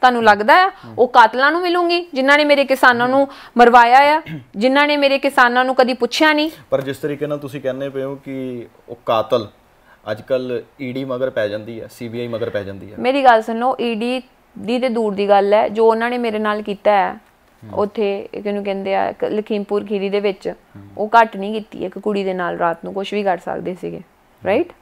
ਤੁਹਾਨੂੰ ਲੱਗਦਾ ਆ? ਉਹ ਕਾਤਲਾਂ ਨੂੰ ਮਿਲੂੰਗੀ ਜਿਨ੍ਹਾਂ ਨੇ ਮੇਰੇ ਕਿਸਾਨਾਂ ਨੂੰ ਮਰਵਾਇਆ ਆ, ਜਿਨ੍ਹਾਂ ਨੇ ਮੇਰੇ ਕਿਸਾਨਾਂ ਨੂੰ ਕਦੀ ਪੁੱਛਿਆ ਨਹੀਂ। ਪਰ ਜਿਸ ਤਰੀਕੇ ਨਾਲ ਤੁਸੀਂ ਕਹਿੰਦੇ ਪਏ ਹੋ ਕਿ ਉਹ ਕਾਤਲ ਅੱਜਕੱਲ ED ਮਗਰ ਪੈ ਜਾਂਦੀ ਹੈ, CBI ਮਗਰ ਪੈ ਜਾਂਦੀ ਹੈ। ਮੇਰੀ ਗੱਲ ਸੁਣੋ, ED ਦੀ ਤੇ ਦੂਰ ਦੀ ਗੱਲ ਹੈ, ਜੋ ਉਹਨਾਂ ਨੇ ਮੇਰੇ ਨਾਲ ਕੀਤਾ ਹੈ ਉੱਥੇ ਕਿਹਨੂੰ ਕਹਿੰਦੇ ਆ ਲਖੀਮਪੁਰ ਖੀਰੀ ਦੇ ਵਿੱਚ, ਉਹ ਘੱਟ ਨਹੀਂ ਕੀਤੀ। ਇੱਕ ਕੁੜੀ ਦੇ ਨਾਲ ਰਾਤ ਨੂੰ ਕੁਝ ਵੀ ਕਰ ਸਕਦੇ ਸੀਗੇ, ਰਾਈਟ।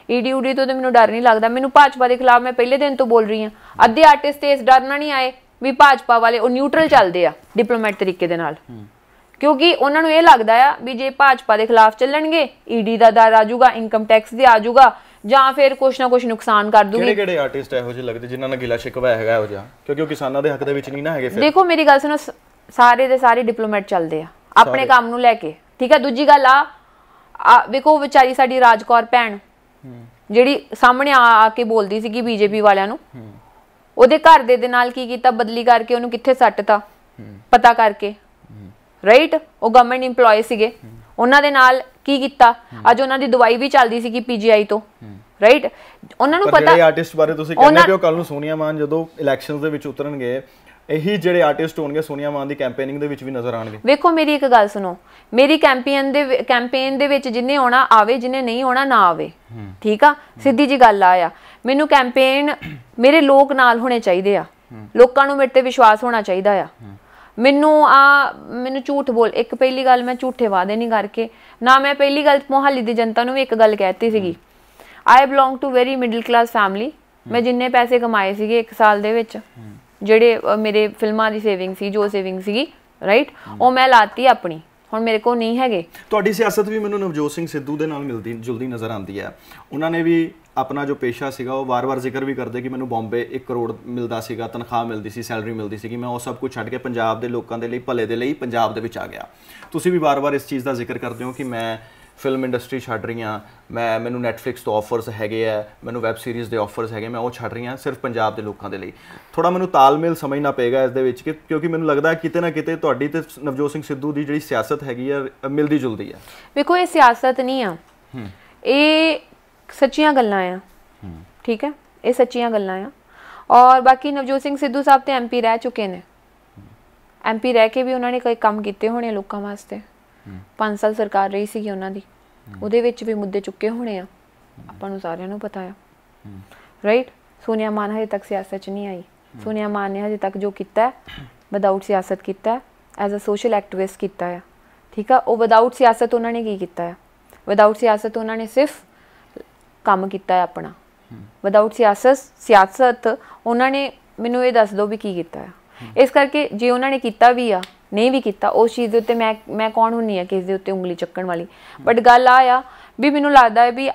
ED ਉਡੀ ਤੋਂ ਤਾਂ ਮੈਨੂੰ ਡਰ ਨਹੀਂ ਲੱਗਦਾ। ਮੈਨੂੰ ਭਾਜਪਾ ਦੇ ਖਿਲਾਫ ਮੈਂ ਪਹਿਲੇ ਦਿਨ ਤੋਂ ਬੋਲ ਰਹੀ ਹਾਂ, ਅੱਧੇ ਆਰਟਿਸਟ ਤੇ ਇਸ ਡਰ ਨਾਲ ਨਹੀਂ ਆਏ ਵੀ ਭਾਜਪਾ ਵਾਲੇ ਉਹ ਨਿਊਟਰਲ ਚੱਲਦੇ ਆ ਡਿਪਲੋਮੈਟ ਤਰੀਕੇ ਦੇ ਨਾਲ, ਕਿਉਂਕਿ ਉਹਨਾਂ ਨੂੰ ਇਹ ਲੱਗਦਾ ਆ ਵੀ ਜੇ ਭਾਜਪਾ ਦੇ ਖਿਲਾਫ ਚੱਲਣਗੇ ED ਦਾ ਦਰ ਆ ਜਾਊਗਾ, ਇਨਕਮ ਟੈਕਸ ਦੇ ਆ ਜਾਊਗਾ, ਜਾਂ ਫਿਰ ਕੁਛ ਨਾ ਕੁਛ ਨੁਕਸਾਨ ਕਰ ਦੂਗੀ। ਕਿਹੜੇ ਆਰਟਿਸਟ ਇਹੋ ਜਿਹੇ ਲੱਗਦੇ ਜਿਨ੍ਹਾਂ ਨਾਲ ਗਿਲਾ ਸ਼ਿਕਵਾ ਹੈਗਾ ਇਹੋ ਜਿਹਾ, ਕਿਉਂਕਿ ਉਹ ਕਿਸਾਨਾਂ ਦੇ ਹੱਕ ਦੇ ਵਿੱਚ ਨਹੀਂ ਨਾ ਹੈਗੇ। ਫਿਰ ਦੇਖੋ ਮੇਰੀ ਗੱਲ ਸੁਣੋ, ਸਾਰੇ ਦੇ ਸਾਰੇ ਡਿਪਲੋਮੈਟ ਚੱਲਦੇ ਆ ਆਪਣੇ ਕੰਮ ਨੂੰ ਲੈ ਕੇ, ਠੀਕ ਆ। ਦੂਜੀ ਗੱਲ ਆ ਵੇਖੋ, ਵਿਚਾਰੀ ਸਾਡੀ ਰਾਜਕੌਰ ਭੈਣ ਜਿਹੜੀ ਸਾਹਮਣੇ ਆ ਕੇ ਬੋਲਦੀ ਸੀਗੀ BJP ਵਾਲਿਆਂ ਨੂੰ, ਉਹਦੇ ਘਰ ਦੇ ਨਾਲ ਕੀ ਕੀਤਾ, ਬਦਲੀ ਕਰਕੇ ਉਹਨੂੰ ਕਿੱਥੇ ਸੱਟਤਾ ਪਤਾ ਕਰਕੇ, ਰਾਈਟ। ਉਹ ਗਵਰਨਮੈਂਟ ਇੰਪਲੋਏ ਸੀਗੇ, ਉਹਨਾਂ ਦੇ ਨਾਲ ਕੀ ਕੀਤਾ, ਅੱਜ ਉਹਨਾਂ ਦੀ ਦਵਾਈ ਵੀ ਚੱਲਦੀ ਸੀ ਕਿ ਪੀਜੀਆਈ ਤੋਂ, ਰਾਈਟ। ਉਹਨਾਂ ਨੂੰ ਪਤਾ ਜਿਹੜੇ ਆਰਟਿਸਟ ਬਾਰੇ ਤੁਸੀਂ ਕਹਿੰਦੇ ਪਿਓ ਕੱਲ ਨੂੰ ਸੋਨੀਆ ਮਾਨ ਜਦੋਂ ਇਲੈਕਸ਼ਨਸ ਦੇ ਵਿੱਚ ਉਤਰਨਗੇ, ਇਹੀ ਜਿਹੜੇ ਆਰਟਿਸਟ ਹੋਣਗੇ ਸੋਨੀਆ ਮਾਨ ਦੀ ਕੈਂਪੇਨਿੰਗ ਦੇ ਵਿੱਚ ਵੀ ਨਜ਼ਰ ਆਣਗੇ। ਵੇਖੋ ਮੇਰੀ ਇੱਕ ਗੱਲ ਸੁਣੋ, ਮੇਰੀ ਕੈਂਪੇਨ ਦੇ ਵਿੱਚ ਜਿੰਨੇ ਆਉਣਾ ਆਵੇ, ਜਿੰਨੇ ਨਹੀਂ ਆਉਣਾ ਨਾ ਆਵੇ, ਠੀਕ ਆ, ਸਿੱਧੀ ਜੀ ਗੱਲ ਆ। ਮੈਨੂੰ ਕੈਂਪੇਨ ਮੇਰੇ ਲੋਕ ਨਾਲ ਹੋਣੇ ਚਾਹੀਦੇ ਆ, ਲੋਕਾਂ ਨੂੰ ਮੇਰੇ ਤੇ ਵਿਸ਼ਵਾਸ ਹੋਣਾ ਚਾਹੀਦਾ ਆ। ਮੈਨੂੰ ਝੂਠ ਬੋਲ, ਇੱਕ ਪਹਿਲੀ ਗੱਲ ਮੈਂ ਝੂਠੇ ਵਾਅਦੇ ਨਹੀਂ ਕਰਕੇ ਨਾ, ਮੈਂ ਪਹਿਲੀ ਗੱਲ ਮੋਹਾਲੀ ਦੀ ਜਨਤਾ ਨੂੰ ਵੀ ਇੱਕ ਗੱਲ ਕਹਿਤੀ ਸੀਗੀ, I belong to very middle class family. ਮੈਂ ਜਿੰਨੇ ਪੈਸੇ ਕਮਾਏ ਸੀਗੇ 1 ਸਾਲ ਦੇ ਵਿੱਚ, ਜਿਹੜੇ ਮੇਰੇ ਫਿਲਮਾਂ ਦੀ ਸੇਵਿੰਗ ਸੀ, ਜੋ ਸੇਵਿੰਗ ਸੀਗੀ, ਰਾਈਟ, ਉਹ ਮੈਂ ਲਾਤੀ ਆਪਣੀ, ਹੁਣ ਮੇਰੇ ਕੋਲ ਨਹੀਂ ਹੈਗੇ। ਤੁਹਾਡੀ ਸਿਆਸਤ ਵੀ ਮੈਨੂੰ ਨਵਜੋਤ ਸਿੰਘ ਸਿੱਧੂ ਦੇ ਨਾਲ ਮਿਲਦੀ ਜੁਲਦੀ ਨਜ਼ਰ ਆਉਂਦੀ ਹੈ। ਉਹਨਾਂ ਨੇ ਵੀ ਆਪਣਾ ਜੋ ਪੇਸ਼ਾ ਸੀਗਾ ਉਹ ਵਾਰ-ਵਾਰ ਜ਼ਿਕਰ ਵੀ ਕਰਦੇ ਕਿ ਮੈਨੂੰ ਬੰਬੇ 1 ਕਰੋੜ ਮਿਲਦਾ ਸੀਗਾ, ਤਨਖਾਹ ਮਿਲਦੀ ਸੀ, ਸੈਲਰੀ ਮਿਲਦੀ ਸੀਗੀ, ਮੈਂ ਉਹ ਸਭ ਕੁਝ ਛੱਡ ਕੇ ਪੰਜਾਬ ਦੇ ਲੋਕਾਂ ਦੇ ਲਈ, ਭਲੇ ਦੇ ਲਈ ਪੰਜਾਬ ਦੇ ਵਿੱਚ ਆ ਗਿਆ। ਤੁਸੀਂ ਵੀ ਵਾਰ-ਵਾਰ ਇਸ ਚੀਜ਼ ਦਾ ਜ਼ਿਕਰ ਕਰਦੇ ਹੋ ਕਿ ਮੈਂ ਫਿਲਮ ਇੰਡਸਟਰੀ ਛੱਡ ਰਹੀ ਹਾਂ, ਮੈਨੂੰ ਨੈਟਫਲਿਕਸ ਤੋਂ ਆਫਰਸ ਹੈਗੇ ਆ, ਮੈਨੂੰ ਵੈਬ ਸੀਰੀਜ਼ ਦੇ ਆਫਰਸ ਹੈਗੇ, ਮੈਂ ਉਹ ਛੱਡ ਰਹੀ ਹਾਂ ਸਿਰਫ ਪੰਜਾਬ ਦੇ ਲੋਕਾਂ ਦੇ ਲਈ। ਥੋੜਾ ਮੈਨੂੰ ਤਾਲਮੇਲ ਸਮਝਣਾ ਪਏਗਾ ਇਸ ਦੇ ਵਿੱਚ, ਕਿਉਂਕਿ ਮੈਨੂੰ ਲੱਗਦਾ ਕਿਤੇ ਨਾ ਕਿਤੇ ਤੁਹਾਡੀ ਤੇ ਨਵਜੋਤ ਸਿੰਘ ਸਿੱਧੂ ਦੀ ਜਿਹੜੀ ਸਿਆਸਤ ਹੈਗੀ ਆ ਮਿਲਦੀ ਜੁਲਦੀ ਆ। ਵੇਖੋ ਇਹ ਸਿਆਸਤ ਨਹੀਂ ਆ, ਇਹ ਸੱਚੀਆਂ ਗੱਲਾਂ ਆ, ਠੀਕ ਹੈ, ਇਹ ਸੱਚੀਆਂ ਗੱਲਾਂ ਆ। ਔਰ ਬਾਕੀ ਨਵਜੋਤ ਸਿੰਘ ਸਿੱਧੂ ਸਾਹਿਬ ਤੇ ਐਮਪੀ ਰਹਿ ਚੁੱਕੇ ਨੇ, ਐਮਪੀ ਰਹਿ ਕੇ ਵੀ ਉਹਨਾਂ ਨੇ ਕਈ ਕੰਮ ਕੀਤੇ ਹੋਣੇ ਲੋਕਾਂ ਵਾਸਤੇ। 5 ਸਾਲ ਸਰਕਾਰ ਰਹੀ ਸੀਗੀ ਉਹਨਾਂ ਦੀ, ਉਹਦੇ ਵਿੱਚ ਵੀ ਮੁੱਦੇ ਚੁੱਕੇ ਹੋਣੇ ਆ, ਆਪਾਂ ਨੂੰ ਸਾਰਿਆਂ ਨੂੰ ਪਤਾ ਆ, ਰਾਈਟ। ਸੋਨੀਆ ਮਾਨ ਹਜੇ ਤੱਕ ਸਿਆਸਤ 'ਚ ਨਹੀਂ ਆਈ। ਸੋਨੀਆ ਮਾਨ ਨੇ ਹਜੇ ਤੱਕ ਜੋ ਕੀਤਾ ਵਿਦਆਊਟ ਸਿਆਸਤ ਕੀਤਾ, ਐਜ਼ ਅ ਸੋਸ਼ਲ ਐਕਟਿਵਿਸਟ ਕੀਤਾ ਆ, ਠੀਕ ਆ। ਉਹ ਵਿਦਆਊਟ ਸਿਆਸਤ ਉਹਨਾਂ ਨੇ ਕੀ ਕੀਤਾ ਆ? ਵਿਦਆਊਟ ਸਿਆਸਤ ਉਹਨਾਂ ਨੇ ਸਿਰਫ ਕੰਮ ਕੀਤਾ ਹੈ ਆਪਣਾ। ਵਿਦਆਊਟ ਸਿਆਸਤ ਉਹਨਾਂ ਨੇ, ਮੈਨੂੰ ਇਹ ਦੱਸ ਦਿਓ ਵੀ ਕੀ ਕੀਤਾ ਆ। ਇਸ ਕਰਕੇ ਜੇ ਉਹਨਾਂ ਨੇ ਕੀਤਾ ਵੀ ਆ, ਨਹੀਂ ਵੀ ਕੀਤਾ, ਉਸ ਚੀਜ਼ ਦੇ ਉੱਤੇ ਮੈਂ ਕੌਣ ਹੁੰਨੀ ਆ ਕਿਸ ਦੇ ਉੱਤੇ ਉਂਗਲੀ ਚੱਕਣ ਵਾਲੀ। ਬਟ ਗੱਲ ਆ ਵੀ ਮੈਨੂੰ ਲੱਗਦਾ ਹੈ ਵੀ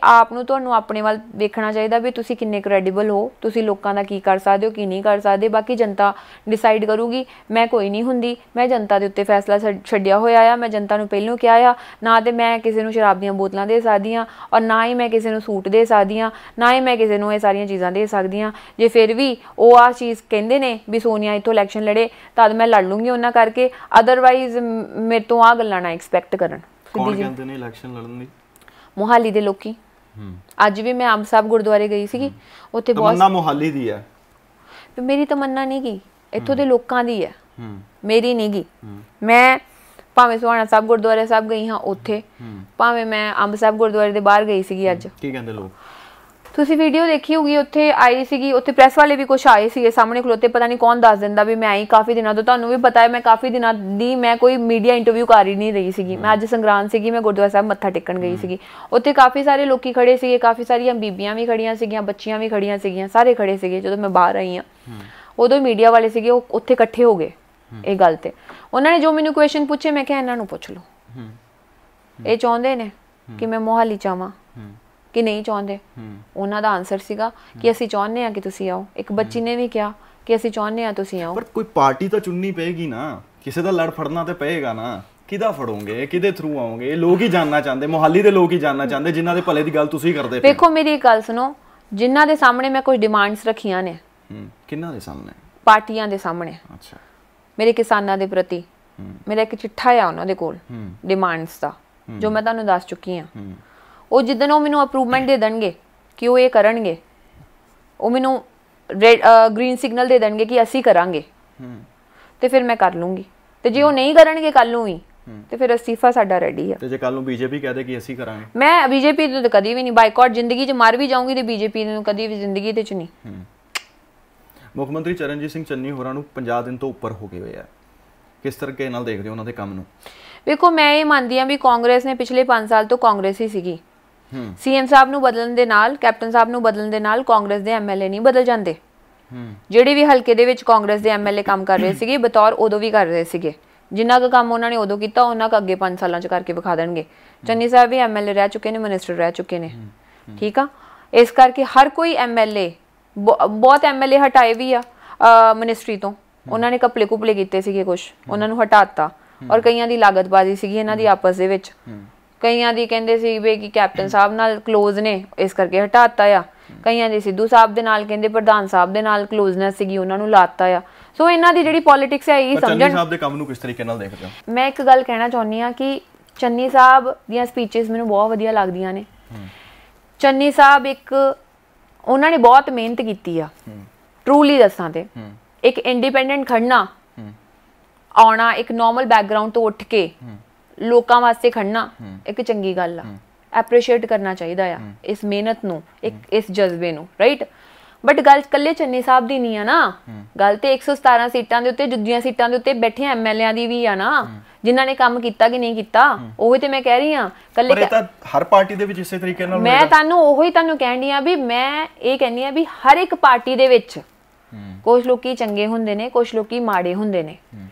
ਤੁਹਾਨੂੰ ਆਪਣੇ ਵੱਲ ਦੇਖਣਾ ਚਾਹੀਦਾ ਵੀ ਤੁਸੀਂ ਕਿੰਨੇ ਕ੍ਰੈਡੀਬਲ ਹੋ, ਤੁਸੀਂ ਲੋਕਾਂ ਦਾ ਕੀ ਕਰ ਸਕਦੇ ਹੋ, ਕੀ ਨਹੀਂ ਕਰ ਸਕਦੇ। ਬਾਕੀ ਜਨਤਾ ਡਿਸਾਈਡ ਕਰੂਗੀ। ਮੈਂ ਕੋਈ ਨਹੀਂ ਹੁੰਦੀ, ਮੈਂ ਜਨਤਾ ਦੇ ਉੱਤੇ ਫੈਸਲਾ ਛੱਡਿਆ ਹੋਇਆ ਆ। ਮੈਂ ਜਨਤਾ ਨੂੰ ਪਹਿਲਾਂ ਕਿਹਾ ਆ, ਨਾ ਤੇ ਮੈਂ ਕਿਸੇ ਨੂੰ ਸ਼ਰਾਬ ਦੀਆਂ ਬੋਤਲਾਂ ਦੇ ਸਕਦੀ ਹਾਂ, ਔਰ ਨਾ ਹੀ ਮੈਂ ਕਿਸੇ ਨੂੰ ਸੂਟ ਦੇ ਸਕਦੀ ਹਾਂ, ਨਾ ਹੀ ਮੈਂ ਕਿਸੇ ਨੂੰ ਇਹ ਸਾਰੀਆਂ ਚੀਜ਼ਾਂ ਦੇ ਸਕਦੀ ਹਾਂ। ਜੇ ਫਿਰ ਵੀ ਉਹ ਆਹ ਚੀਜ਼ ਕਹਿੰਦੇ ਨੇ ਵੀ ਸੋਨੀਆ ਇੱਥੋਂ ਇਲੈਕਸ਼ਨ ਲੜੇ, ਤਦ ਮੈਂ ਲੜ ਲੂੰਗੀ ਉਹਨਾਂ ਕਰਕੇ। ਅਦਰਵਾਈਜ਼ ਮੇਰੇ ਤੋਂ ਆਹ ਗੱਲਾਂ ਨਾ ਐਕਸਪੈਕਟ ਕਰਨ। ਕੌਣ ਕਹਿੰਦੇ ਨੇ ਇਲੈਕਸ਼ਨ ਲੜਨ ਦੀ? ਮੋਹਾਲੀ ਦੇ ਲੋਕੀ। ਅੱਜ ਵੀ ਮੈਂ ਅੰਬ ਸਾਹਿਬ ਗੁਰਦੁਆਰੇ ਗਈ ਸੀਗੀ, ਉੱਥੇ ਬਹੁਤ ਤਮੰਨਾ ਮੋਹਾਲੀ ਦੀ ਹੈ। ਮੇਰੀ ਤਮੰਨਾ ਨਹੀਂ ਗਈ, ਇੱਥੋਂ ਦੇ ਲੋਕਾਂ ਦੀ ਹੈ, ਮੇਰੀ ਨਹੀਂ ਗਈ। ਮੈਂ ਭਾਵੇਂ ਸੁਹਾਣਾ ਸਾਹਿਬ ਗੁਰਦੁਆਰੇ ਸਾਹਿਬ ਗਈ ਹਾਂ ਉੱਥੇ, ਭਾਵੇਂ ਮੈਂ ਅੰਬ ਸਾਹਿਬ ਗੁਰਦੁਆਰੇ ਦੇ ਬਾਹਰ ਗਈ ਸੀਗੀ। ਅੱਜ ਕੀ ਕਹਿੰਦੇ ਲੋਕ? ਤੁਸੀਂ ਵੀਡੀਓ ਦੇਖੀ ਹੋਗੀ, ਉੱਥੇ ਆਈ ਸੀਗੀ, ਉੱਥੇ ਪ੍ਰੈਸ ਵਾਲੇ ਵੀ ਕੁਛ ਆਏ ਸੀਗੇ ਸਾਹਮਣੇ ਖਲੋਤੇ। ਪਤਾ ਨਹੀਂ ਕੌਣ ਦੱਸ ਦਿੰਦਾ ਵੀ ਮੈਂ ਆਈ ਕਾਫੀ ਦਿਨਾਂ ਤੋਂ। ਤੁਹਾਨੂੰ ਵੀ ਪਤਾ ਹੈ ਮੈਂ ਕਾਫੀ ਦਿਨਾਂ ਦੀ ਮੈਂ ਕੋਈ ਮੀਡੀਆ ਇੰਟਰਵਿਊ ਕਰ ਹੀ ਨਹੀਂ ਰਹੀ ਸੀਗੀ। ਮੈਂ ਅੱਜ ਸੰਗਰਾਂਦ ਸੀਗੀ, ਮੈਂ ਗੁਰਦੁਆਰਾ ਸਾਹਿਬ ਮੱਥਾ ਟੇਕਣ ਗਈ ਸੀਗੀ। ਉੱਥੇ ਕਾਫੀ ਸਾਰੇ ਲੋਕੀ ਖੜੇ ਸੀਗੇ, ਕਾਫੀ ਸਾਰੀਆਂ ਬੀਬੀਆਂ ਵੀ ਖੜੀਆਂ ਸੀਗੀਆਂ, ਬੱਚੀਆਂ ਵੀ ਖੜੀਆਂ ਸੀਗੀਆਂ, ਸਾਰੇ ਖੜੇ ਸੀਗੇ। ਜਦੋਂ ਮੈਂ ਬਾਹਰ ਆਈ ਹਾਂ ਉਦੋਂ ਮੀਡੀਆ ਵਾਲੇ ਸੀਗੇ, ਉਹ ਉੱਥੇ ਇਕੱਠੇ ਹੋ ਗਏ ਇਹ ਗੱਲ ਤੇ। ਉਹਨਾਂ ਨੇ ਜੋ ਮੈਨੂੰ ਕੁਐਸਚਨ ਪੁੱਛੇ, ਮੈਂ ਕਿਹਾ ਇਹਨਾਂ ਨੂੰ ਪੁੱਛ ਲਓ, ਇਹ ਚਾਹੁੰਦੇ ਨੇ ਕਿ ਮੈਂ ਮੋਹਾਲੀ ਚਾਹਾਂ ਕਿ ਨਹੀਂ ਚਾਹੁੰਦੇ। ਉਹਨਾਂ ਦਾ ਆਨਸਰ ਸੀਗਾ ਕਿ ਅਸੀਂ ਚਾਹੁੰਦੇ ਹਾਂ ਕਿ ਤੁਸੀਂ ਆਓ। ਇੱਕ ਬੱਚੀ ਨੇ ਵੀ ਕਿਹਾ ਕਿ ਅਸੀਂ ਚਾਹੁੰਦੇ ਹਾਂ ਤੁਸੀਂ ਆਓ। ਪਰ ਕੋਈ ਪਾਰਟੀ ਤਾਂ ਚੁਣਨੀ ਪਏਗੀ ਨਾ, ਕਿਸੇ ਦਾ ਲੜ ਫੜਨਾ ਤੇ ਪਏਗਾ ਨਾ। ਕਿਹਦਾ ਫੜੋਗੇ, ਕਿਹਦੇ ਥਰੂ ਆਓਗੇ? ਇਹ ਲੋਕ ਹੀ ਜਾਨਣਾ ਚਾਹੁੰਦੇ, ਮੋਹਾਲੀ ਦੇ ਲੋਕ ਹੀ ਜਾਨਣਾ ਚਾਹੁੰਦੇ, ਜਿਨ੍ਹਾਂ ਦੇ ਭਲੇ ਦੀ ਗੱਲ ਤੁਸੀਂ ਕਰਦੇ ਪਏ। ਵੇਖੋ ਮੇਰੀ ਇੱਕ ਗੱਲ ਸੁਣੋ, ਜਿਨ੍ਹਾਂ ਦੇ ਸਾਹਮਣੇ ਮੈਂ ਕੁਝ ਡਿਮਾਂਡਸ ਰੱਖੀਆਂ ਨੇ। ਕਿਹਨਾਂ ਦੇ ਸਾਹਮਣੇ? ਪਾਰਟੀਆਂ ਦੇ ਸਾਹਮਣੇ। ਅੱਛਾ। ਮੇਰੇ ਕਿਸਾਨਾਂ ਦੇ ਪ੍ਰਤੀ ਮੇਰਾ ਇੱਕ ਚਿੱਠਾ ਆ ਉਹਨਾਂ ਦੇ ਕੋਲ ਡਿਮਾਂਡਸ ਦਾ, ਜੋ ਮੈਂ ਤੁਹਾਨੂੰ ਦੱਸ ਚੁੱਕੀ ਹਾਂ। ਉਹ ਜਿੱਦਣ ਉਹ ਮੈਨੂੰ ਅਪਰੂਵਮੈਂਟ ਦੇ ਦੇਣਗੇ ਕਿ ਉਹ ਇਹ ਕਰਨਗੇ, ਉਹ ਮੈਨੂੰ ਗ੍ਰੀਨ ਸਿਗਨਲ ਦੇ ਦੇਣਗੇ ਕਿ ਅਸੀਂ ਕਰਾਂਗੇ, ਤੇ ਫਿਰ ਮੈਂ ਕਰ ਲੂੰਗੀ। ਤੇ ਜੇ ਉਹ ਨਹੀਂ ਕਰਨਗੇ ਕੱਲ ਨੂੰ ਹੀ, ਤੇ ਫਿਰ ਅਸਤੀਫਾ ਸਾਡਾ ਰੈਡੀ ਆ। ਤੇ ਜੇ ਕੱਲ ਨੂੰ ਬੀਜੇਪੀ ਕਹਦੇ ਕਿ ਅਸੀਂ ਕਰਾਂਗੇ? ਮੈਂ ਬੀਜੇਪੀ ਨੂੰ ਤਾਂ ਕਦੀ ਵੀ ਨਹੀਂ ਬਾਈਕਾਟ, ਜ਼ਿੰਦਗੀ 'ਚ ਮਰ ਵੀ ਜਾਊਂਗੀ ਤੇ ਬੀਜੇਪੀ ਨੂੰ ਕਦੀ ਵੀ ਜ਼ਿੰਦਗੀ ਦੇ 'ਚ ਨਹੀਂ। ਮੁੱਖ ਮੰਤਰੀ ਚਰਨਜੀਤ ਸਿੰਘ ਚੰਨੀ ਹੋਰਾਂ ਨੂੰ 50 ਦਿਨ ਤੋਂ ਉੱਪਰ ਹੋ ਗਏ ਹੋਏ ਆ, ਕਿਸ ਤਰੀਕੇ ਨਾਲ ਦੇਖਦੇ ਹੋ ਉਹਨਾਂ ਦੇ ਕੰਮ ਨੂੰ? ਵੇਖੋ ਮੈਂ ਇਹ ਮੰਨਦੀ ਹਾਂ ਵੀ ਕਾਂਗਰਸ ਨੇ ਪਿਛਲੇ 5 ਸਾਲ ਤੋਂ ਕਾਂਗਰਸ ਹੀ ਸੀਗੀ। ਸੀਐਮ ਸਾਹਿਬ ਨੂੰ ਬਦਲਣ ਦੇ ਨਾਲ, ਕੈਪਟਨ ਸਾਹਿਬ ਨੂੰ ਬਦਲਣ ਦੇ ਨਾਲ ਕਾਂਗਰਸ ਦੇ ਐਮਐਲਏ ਨਹੀਂ ਬਦਲ ਜਾਂਦੇ। ਜਿਹੜੇ ਵੀ ਹਲਕੇ ਦੇ ਵਿੱਚ ਕਾਂਗਰਸ ਦੇ ਐਮਐਲਏ ਕੰਮ ਕਰ ਰਹੇ ਸੀਗੇ, ਬਤੌਰ ਉਦੋਂ ਵੀ ਕਰ ਰਹੇ ਸੀਗੇ। ਜਿੰਨਾ ਕੁ ਕੰਮ ਉਹਨਾਂ ਨੇ ਉਦੋਂ ਕੀਤਾ, ਉਹਨਾਂ ਕੁ ਅੱਗੇ 5 ਸਾਲਾਂ 'ਚ ਕਰਕੇ ਵਿਖਾ ਦੇਣਗੇ। ਚੰਨੀ ਸਾਹਿਬ ਵੀ ਐਮਐਲਏ ਰਹਿ ਚੁੱਕੇ ਨੇ, ਮਿਨਿਸਟਰ ਰਹਿ ਚੁੱਕੇ ਨੇ, ਠੀਕ ਆ। ਇਸ ਕਰਕੇ ਹਰ ਕੋਈ ਐਮਐਲਏ, ਬਹੁਤ ਐਮਐਲਏ ਹਟਾਏ ਵੀ ਆ ਮਿਨਿਸਟਰੀ ਤੋਂ। ਉਹਨਾਂ ਨੇ ਕਪਲੇ ਕੁਪਲੇ ਕੀਤੇ ਸੀਗੇ, ਕੁਛ ਉਹਨਾਂ ਨੂੰ ਹਟਾਤਾ। ਔਰ ਕਈਆਂ ਦੀ ਲਾਗਤਬਾਜ਼ੀ ਸੀਗੀ ਇਹਨਾਂ ਦੀ ਆਪਸ ਦੇ ਵਿੱਚ। ਕਈਆਂ ਦੀ ਕਹਿੰਦੇ ਸੀ ਵੀ ਕਿ ਕੈਪਟਨ ਸਾਹਿਬ ਨਾਲ ਕਲੋਜ਼ ਨੇ, ਇਸ ਕਰਕੇ ਹਟਾਤਾ ਆ। ਕਈਆਂ ਦੀ ਸਿੱਧੂ ਸਾਹਿਬ ਦੇ ਨਾਲ, ਕਹਿੰਦੇ ਪ੍ਰਧਾਨ ਸਾਹਿਬ ਦੇ ਨਾਲ ਕਲੋਜ਼ਨੈਸ ਸੀਗੀ, ਉਹਨਾਂ ਨੂੰ ਲਾਤਾ ਆ। ਸੋ ਇਹਨਾਂ ਦੀ ਜਿਹੜੀ ਪੋਲਿਟਿਕਸ ਹੈ ਇਹ ਸਮਝਣ। ਚੰਨੀ ਸਾਹਿਬ ਦੇ ਕੰਮ ਨੂੰ ਕਿਸ ਤਰੀਕੇ ਨਾਲ ਦੇਖਦੇ ਹੋ? ਮੈਂ ਇੱਕ ਗੱਲ ਕਹਿਣਾ ਚਾਹੁੰਦੀ ਹਾਂ ਕਿ ਚੰਨੀ ਸਾਹਿਬ ਦੀਆਂ ਸਪੀਚਸ ਮੈਨੂੰ ਬਹੁਤ ਵਧੀਆ ਲੱਗਦੀਆਂ ਨੇ। ਚੰਨੀ ਸਾਹਿਬ ਉਹਨਾਂ ਨੇ ਬਹੁਤ ਮਿਹਨਤ ਕੀਤੀ ਆ, ਟਰੂਲੀ ਦੱਸਾਂ ਤੇ ਇੱਕ ਇੰਡੀਪੈਂਡੈਂਟ ਖੜਨਾ, ਆਉਣਾ ਇੱਕ ਨੋਰਮਲ ਬੈਕਗ੍ਰਾਉਂਡ ਤੋਂ ਉੱਠ ਕੇ ਲੋਕਾਂ ਵਾਸਤੇ ਖੜਨਾ ਇੱਕ ਚੰਗੀ ਗੱਲ ਆ, ਐਪਰੀਸ਼ੀਏਟ ਕਰਨਾ ਚਾਹੀਦਾ ਆ ਇਸ ਮਿਹਨਤ ਨੂੰ, ਇਸ ਜਜ਼ਬੇ ਨੂੰ, ਰਾਈਟ। ਬਟ ਗੱਲ ਕੱਲੇ ਚੰਨੀ ਸਾਹਿਬ ਦੀ ਨਹੀਂ ਆ ਨਾ, ਗੱਲ ਤੇ 117 ਸੀਟਾਂ ਦੇ ਉੱਤੇ, ਦੂਜੀਆਂ ਸੀਟਾਂ ਦੇ ਉੱਤੇ ਬੈਠੇ ਐਮਐਲਏਆਂ ਦੀ ਵੀ ਆ ਨਾ, ਜਿਨ੍ਹਾਂ ਨੇ ਕੰਮ ਕੀਤਾ ਕਿ ਨਹੀਂ ਕੀਤਾ। ਉਹੀ ਤੇ ਮੈਂ ਕਹਿ ਰਹੀ ਹਾਂ, ਕੱਲੇ ਪਰ ਇਹ ਤਾਂ ਹਰ ਪਾਰਟੀ ਦੇ ਵਿੱਚ ਇਸੇ ਤਰੀਕੇ ਨਾਲ ਮੈਂ ਤੁਹਾਨੂੰ ਕਹਿਣੀ ਆ ਵੀ ਮੈਂ ਇਹ ਕਹਿੰਦੀ ਆ ਵੀ ਹਰ ਇੱਕ ਪਾਰਟੀ ਦੇ ਵਿੱਚ ਕੁਝ ਲੋਕੀ ਚੰਗੇ ਹੁੰਦੇ ਨੇ, ਕੁਝ ਲੋਕੀ ਮਾੜੇ ਹੁੰਦੇ ਨੇ।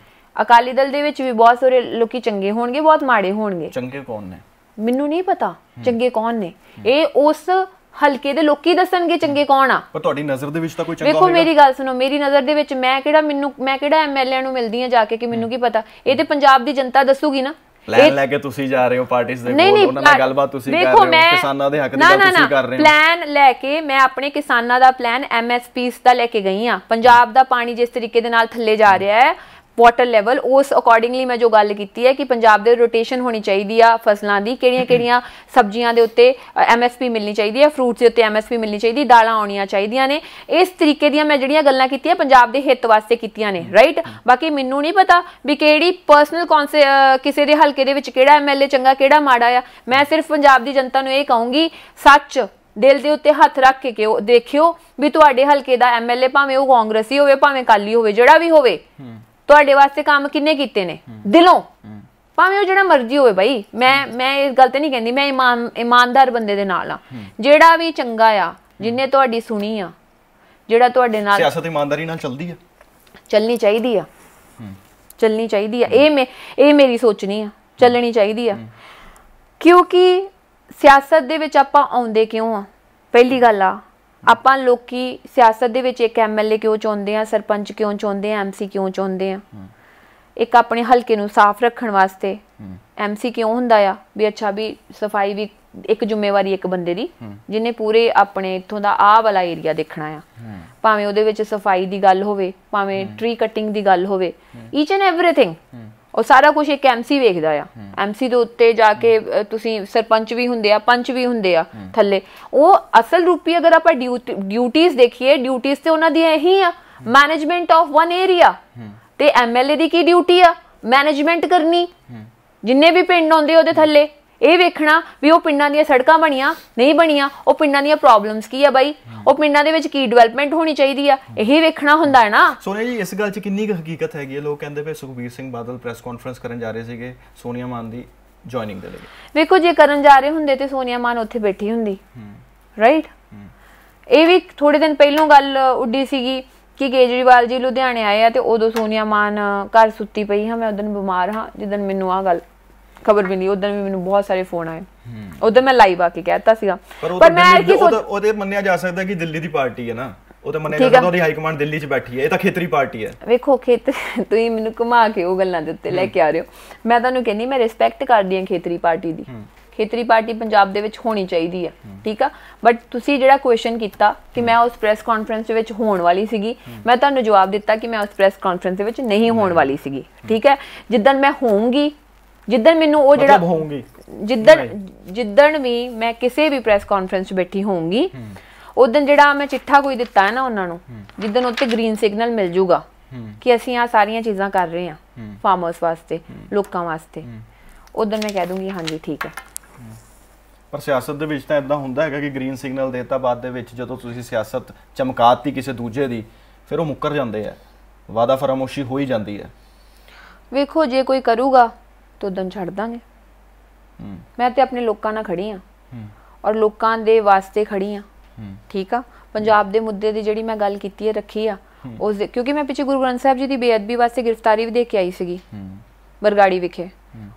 ਅਕਾਲੀ ਦਲ ਦੇ ਵਿੱਚ ਵੀ ਬਹੁਤ ਸਾਰੇ ਲੋਕੀ ਚੰਗੇ ਹੋਣਗੇ, ਬਹੁਤ ਮਾੜੇ ਹੋਣਗੇ। ਚੰਗੇ ਕੌਣ ਨੇ ਮੈਨੂੰ ਨਹੀਂ ਪਤਾ ਚੰਗੇ ਕੌਣ ਨੇ, ਇਹ ਉਸ ਹਲਕੇ ਦੇ ਲੋਕੀ ਦੱਸਣਗੇ ਚੰਗੇ ਕੌਣ ਆ। ਪਰ ਤੁਹਾਡੀ ਨਜ਼ਰ ਦੇ ਵਿੱਚ ਤਾਂ ਕੋਈ ਚੰਗਾ ਵੇਖੋ ਮੇਰੀ ਗੱਲ ਸੁਣੋ, ਮੇਰੀ ਨਜ਼ਰ ਦੇ ਵਿੱਚ ਮੈਂ ਕਿਹੜਾ ਐਮਐਲਏ ਨੂੰ ਮਿਲਦੀ ਆ ਜਾ ਕੇ ਕਿ ਮੈਨੂੰ ਕੀ ਪਤਾ, ਇਹ ਤੇ ਪੰਜਾਬ ਦੀ ਜਨਤਾ ਦੱਸੂਗੀ ਨਾ। ਪਲਾਨ ਲੈ ਕੇ ਤੁਸੀਂ ਜਾ ਰਹੇ ਹੋ ਪਾਰਟੀਆਂ ਦੇ ਕੋਲ, ਉਹਨਾਂ ਨਾਲ ਗੱਲਬਾਤ ਤੁਸੀਂ ਕਰ ਰਹੇ ਹੋ, ਕਿਸਾਨਾਂ ਦੇ ਹੱਕ ਦੀ ਗੱਲ ਤੁਸੀਂ ਕਰ ਰਹੇ ਹੋ। ਪਲਾਨ ਲੈ ਕੇ ਮੈਂ ਆਪਣੇ ਕਿਸਾਨਾਂ ਦਾ ਪਲਾਨ ਐਮਐਸਪੀਸ ਦਾ ਲੈ ਕੇ ਗਈ ਆ। ਪੰਜਾਬ ਦਾ ਪਾਣੀ ਜਿਸ ਤਰੀਕੇ ਦੇ ਨਾਲ ਥੱਲੇ ਜਾ ਰਿਹਾ ਹੈ ਵਾਟਰ ਲੈਵਲ, ਉਸ ਅਕੋਰਡਿੰਗਲੀ ਮੈਂ ਜੋ ਗੱਲ ਕੀਤੀ ਹੈ ਕਿ ਪੰਜਾਬ ਦੇ ਰੋਟੇਸ਼ਨ ਹੋਣੀ ਚਾਹੀਦੀ ਆ ਫਸਲਾਂ ਦੀ, ਕਿਹੜੀਆਂ ਸਬਜ਼ੀਆਂ ਦੇ ਉੱਤੇ ਐਮਐਸਪੀ ਮਿਲਣੀ ਚਾਹੀਦੀ ਹੈ, ਫਰੂਟਸ ਦੇ ਉੱਤੇ ਐਮਐਸਪੀ ਮਿਲਣੀ ਚਾਹੀਦੀ, ਦਾਲਾਂ ਆਉਣੀਆਂ ਚਾਹੀਦੀਆਂ ਨੇ। ਇਸ ਤਰੀਕੇ ਦੀਆਂ ਮੈਂ ਜਿਹੜੀਆਂ ਗੱਲਾਂ ਕੀਤੀਆਂ ਪੰਜਾਬ ਦੇ ਹਿੱਤ ਵਾਸਤੇ ਕੀਤੀਆਂ ਨੇ, ਰਾਈਟ। ਬਾਕੀ ਮੈਨੂੰ ਨਹੀਂ ਪਤਾ ਵੀ ਕਿਹੜੀ ਪਰਸਨਲ ਕਿਸੇ ਦੇ ਹਲਕੇ ਦੇ ਵਿੱਚ ਕਿਹੜਾ ਐਮਐਲਏ ਚੰਗਾ ਕਿਹੜਾ ਮਾੜਾ ਆ। ਮੈਂ ਸਿਰਫ ਪੰਜਾਬ ਦੀ ਜਨਤਾ ਨੂੰ ਇਹ ਕਹੂੰਗੀ, ਸੱਚ ਦਿਲ ਦੇ ਉੱਤੇ ਹੱਥ ਰੱਖ ਕੇ ਦੇਖਿਓ ਵੀ ਤੁਹਾਡੇ ਹਲਕੇ ਦਾ ਐਮਐਲਏ ਭਾਵੇਂ ਉਹ ਕਾਂਗਰਸੀ ਹੋਵੇ ਭਾਵੇਂ ਅਕਾਲੀ ਹੋਵੇ, ਜਿਹੜਾ ਵੀ ਹੋਵੇ, ਤੁਹਾਡੇ ਵਾਸਤੇ ਕੰਮ ਕਿੰਨੇ ਕੀਤੇ ਨੇ ਦਿਲੋਂ, ਭਾਵੇਂ ਉਹ ਜਿਹੜਾ ਮਰਜ਼ੀ ਹੋਵੇ। ਬਾਈ ਮੈਂ ਇਸ ਗੱਲ ਤੇ ਨਹੀਂ ਕਹਿੰਦੀ, ਮੈਂ ਇਮਾਨਦਾਰ ਬੰਦੇ ਦੇ ਨਾਲ ਆ, ਜਿਹੜਾ ਵੀ ਚੰਗਾ ਆ, ਜਿਹਨੇ ਤੁਹਾਡੀ ਸੁਣੀ ਆ, ਜਿਹੜਾ ਤੁਹਾਡੇ ਨਾਲ ਸਿਆਸਤ ਇਮਾਨਦਾਰੀ ਨਾਲ ਚੱਲਦੀ ਆ, ਚੱਲਣੀ ਚਾਹੀਦੀ ਆ, ਚੱਲਣੀ ਚਾਹੀਦੀ ਆ। ਇਹ ਮੇਰੀ ਸੋਚ ਨਹੀਂ ਆ, ਚੱਲਣੀ ਚਾਹੀਦੀ ਆ। ਕਿਉਂਕਿ ਸਿਆਸਤ ਦੇ ਵਿੱਚ ਆਪਾਂ ਆਉਂਦੇ ਕਿਉਂ ਆ? ਪਹਿਲੀ ਗੱਲ ਆ, ਆਪਾਂ ਲੋਕੀ ਸਿਆਸਤ ਦੇ ਵਿੱਚ ਇੱਕ ਐਮਐਲਏ ਕਿਉਂ ਚਾਹੁੰਦੇ ਆ, ਸਰਪੰਚ ਕਿਉਂ ਚਾਹੁੰਦੇ ਆ, ਐਮਸੀ ਕਿਉਂ ਚਾਹੁੰਦੇ ਆ? ਇੱਕ ਆਪਣੇ ਹਲਕੇ ਨੂੰ ਸਾਫ਼ ਰੱਖਣ ਵਾਸਤੇ। ਐਮਸੀ ਕਿਉਂ ਹੁੰਦਾ ਆ ਵੀ ਅੱਛਾ ਵੀ ਸਫਾਈ ਵੀ ਇੱਕ ਜ਼ਿੰਮੇਵਾਰੀ ਇੱਕ ਬੰਦੇ ਦੀ, ਜਿਹਨੇ ਪੂਰੇ ਆਪਣੇ ਇੱਥੋਂ ਦਾ ਆਹ ਵਾਲਾ ਏਰੀਆ ਦੇਖਣਾ ਆ, ਭਾਵੇਂ ਉਹਦੇ ਵਿੱਚ ਸਫਾਈ ਦੀ ਗੱਲ ਹੋਵੇ, ਭਾਵੇਂ ਟਰੀ ਕਟਿੰਗ ਦੀ ਗੱਲ ਹੋਵੇ, ਈਚ ਐਂਡ ਐਵਰੀਥਿੰਗ, ਉਹ ਸਾਰਾ ਕੁਝ ਇੱਕ ਐਮਸੀ ਵੇਖਦਾ ਆ। ਐਮਸੀ ਦੇ ਉੱਤੇ ਜਾ ਕੇ ਤੁਸੀਂ ਸਰਪੰਚ ਵੀ ਹੁੰਦੇ ਆ, ਪੰਚ ਵੀ ਹੁੰਦੇ ਆ ਥੱਲੇ। ਉਹ ਅਸਲ ਰੂਪੀ ਅਗਰ ਆਪਾਂ ਡਿਊਟੀਜ਼ ਦੇਖੀਏ, ਡਿਊਟੀਜ਼ ਤੇ ਉਹਨਾਂ ਦੀਆਂ ਇਹੀ ਆ, ਮੈਨੇਜਮੈਂਟ ਆਫ ਵਨ ਏਰੀਆ। ਤੇ ਐਮਐਲਏ ਦੀ ਕੀ ਡਿਊਟੀ ਆ? ਮੈਨੇਜਮੈਂਟ ਕਰਨੀ, ਜਿੰਨੇ ਵੀ ਪਿੰਡ ਆਉਂਦੇ ਉਹਦੇ ਥੱਲੇ ਇਹ ਵੇਖਣਾ ਵੀ ਉਹ ਪਿੰਡਾਂ ਦੀਆਂ ਸੜਕਾਂ ਬਣੀਆਂ ਨਹੀਂ ਬਣੀਆਂ, ਉਹ ਪਿੰਡਾਂ ਦੀਆਂ ਪ੍ਰੋਬਲਮਸ ਕੀ ਆ ਬਾਈ, ਉਹ ਪਿੰਡਾਂ ਦੇ ਵਿੱਚ ਕੀ ਡਿਵੈਲਪਮੈਂਟ ਹੋਣੀ ਚਾਹੀਦੀ ਆ, ਇਹ ਵੇਖਣਾ ਹੁੰਦਾ ਹੈ ਨਾ। ਸੋਨੀਆ ਜੀ, ਇਸ ਗੱਲ 'ਚ ਕਿੰਨੀ ਕੁ ਹਕੀਕਤ ਹੈਗੀ ਹੈ? ਲੋਕ ਕਹਿੰਦੇ ਪਏ ਸੁਖਬੀਰ ਸਿੰਘ ਬਾਦਲ ਪ੍ਰੈਸ ਕਾਨਫਰੰਸ ਕਰਨ ਜਾ ਰਹੇ ਸੀਗੇ ਸੋਨੀਆ ਮਾਨ ਦੀ ਜੁਆਇਨਿੰਗ ਦੇ ਲਈ। ਵੇਖੋ ਜੇ ਕਰਨ ਜਾ ਰਹੇ ਹੁੰਦੇ ਤੇ ਸੋਨੀਆ ਮਾਨ ਉੱਥੇ ਬੈਠੀ ਹੁੰਦੀ, ਰਾਈਟ। ਇਹ ਵੀ ਥੋੜੇ ਦਿਨ ਪਹਿਲਾਂ ਗੱਲ ਉੱਡੀ ਸੀਗੀ ਕਿ ਕੇਜਰੀਵਾਲ ਜੀ ਲੁਧਿਆਣੇ ਆਏ ਆ ਤੇ ਉਦੋਂ ਸੋਨੀਆ ਮਾਨ ਘਰ ਸੁੱਤੀ ਪਈ ਹਾਂ, ਮੈਂ ਉਦੋਂ ਬਿਮਾਰ ਹਾਂ, ਜਿੱਦਣ ਮੈਨੂੰ ਆਹ ਗੱਲ ਖਬਰ ਮਿਲੀ ਉਦੋਂ ਵੀ ਮੈਨੂੰ ਬਹੁਤ ਸਾਰੇ ਫੋਨ ਆਏ, ਉਦੋਂ ਮੈਂ ਲਾਈਵ ਆ ਕੇ ਕਹਿਤਾ ਸੀਗਾ। ਪਰ ਮੈਂ ਉਹਦੇ ਮੰਨਿਆ ਜਾ ਸਕਦਾ ਕਿ ਦਿੱਲੀ ਦੀ ਪਾਰਟੀ ਹੈ ਨਾ, ਉਹ ਤਾਂ ਮੰਨਿਆ ਜਾ ਸਕਦਾ ਉਹਦੀ ਹਾਈ ਕਮਾਂਡ ਦਿੱਲੀ 'ਚ ਬੈਠੀ ਹੈ, ਇਹ ਤਾਂ ਖੇਤਰੀ ਪਾਰਟੀ ਹੈ। ਵੇਖੋ ਤੁਸੀਂ ਮੈਨੂੰ ਘੁਮਾ ਕੇ ਉਹ ਗੱਲਾਂ ਦੇ ਉੱਤੇ ਲੈ ਕੇ ਆ ਰਹੇ ਹੋ। ਮੈਂ ਤੁਹਾਨੂੰ ਕਹਿੰਦੀ ਮੈਂ ਰਿਸਪੈਕਟ ਕਰਦੀ ਹਾਂ ਖੇਤਰੀ ਪਾਰਟੀ ਦੀ, ਖੇਤਰੀ ਪਾਰਟੀ ਪੰਜਾਬ ਦੇ ਵਿੱਚ ਹੋਣੀ ਚਾਹੀਦੀ ਹੈ, ਠੀਕ ਆ। ਬਟ ਤੁਸੀਂ ਜਿਹੜਾ ਕੁਐਸਚਨ ਕੀਤਾ ਕਿ ਮੈਂ ਉਸ ਪ੍ਰੈਸ ਕਾਨਫਰੰਸ ਦੇ ਵਿੱਚ ਹੋਣ ਵਾਲੀ ਸੀਗੀ, ਮੈਂ ਤੁਹਾਨੂੰ ਜਵਾਬ ਦਿੱਤਾ ਕਿ ਮੈਂ ਉਸ ਪ੍ਰੈਸ ਕਾਨਫਰੰਸ ਦੇ ਵਿੱਚ ਨਹੀਂ ਹੋਣ ਵਾਲੀ ਸੀਗੀ, ਠੀਕ ਹੈ। ਜਿੱਦਣ ਮੈਂ ਹੋਊਂਗੀ, ਜਿੱਦਣ ਮੈਨੂੰ ਉਹ ਜਿਹੜਾ ਜਿੱਦਣ ਵੀ ਮੈਂ ਕਿਸੇ ਵੀ ਪ੍ਰੈਸ ਕਾਨਫਰੰਸ 'ਚ ਬੈਠੀ ਹੋਊਂਗੀ, ਉਦੋਂ ਜਿਹੜਾ ਮੈਂ ਚਿੱਠਾ ਕੋਈ ਦਿੱਤਾ ਹੈ ਨਾ ਉਹਨਾਂ ਨੂੰ, ਜਿੱਦਣ ਉੱਤੇ ਗ੍ਰੀਨ ਸਿਗਨਲ ਮਿਲ ਜੂਗਾ ਕਿ ਅਸੀਂ ਆਹ ਸਾਰੀਆਂ ਚੀਜ਼ਾਂ ਕਰ ਰਹੇ ਹਾਂ ਫਾਰਮਰਸ ਵਾਸਤੇ, ਲੋਕਾਂ ਵਾਸਤੇ, ਉਦੋਂ ਮੈਂ ਕਹਿ ਦੂੰਗੀ ਹਾਂਜੀ ਠੀਕ ਹੈ। ਪਰ ਸਿਆਸਤ ਦੇ ਵਿੱਚ ਤਾਂ ਇਦਾਂ ਹੁੰਦਾ ਹੈਗਾ ਕਿ ਗ੍ਰੀਨ ਸਿਗਨਲ ਦੇਤਾ, ਬਾਅਦ ਦੇ ਵਿੱਚ ਜਦੋਂ ਤੁਸੀਂ ਸਿਆਸਤ ਚਮਕਾਤੀ ਕਿਸੇ ਦੂਜੇ ਦੀ, ਫਿਰ ਉਹ ਮੁੱਕਰ ਜਾਂਦੇ ਆ, ਵਾਦਾ ਫਰਾਮੋਸ਼ੀ ਹੋ ਹੀ ਜਾਂਦੀ ਹੈ। ਵੇਖੋ ਜੇ ਕੋਈ ਕਰੂਗਾ ਤਾਂ ਉਦੋਂ ਛੱਡ ਦਾਂਗੇ। ਮੈਂ ਤੇ ਆਪਣੇ ਲੋਕਾਂ ਨਾਲ ਖੜੀ ਹਾਂ ਔਰ ਲੋਕਾਂ ਦੇ ਵਾਸਤੇ ਖੜੀ ਹਾਂ, ਠੀਕ ਆ। ਪੰਜਾਬ ਦੇ ਮੁੱਦੇ ਦੀ ਜਿਹੜੀ ਮੈਂ ਗੱਲ ਕੀਤੀ ਹੈ ਰੱਖੀ ਆ, ਉਸ ਦੇ ਕਿਉਂਕਿ ਮੈਂ ਪਿੱਛੇ ਗੁਰੂ ਗ੍ਰੰਥ ਸਾਹਿਬ ਜੀ ਦੀ ਬੇਅਦਬੀ ਵਾਸਤੇ ਗ੍ਰਿਫਤਾਰੀ ਵੀ ਦੇ ਕੇ ਆਈ ਸੀਗੀ ਬਰਗਾੜੀ ਵਿਖੇ,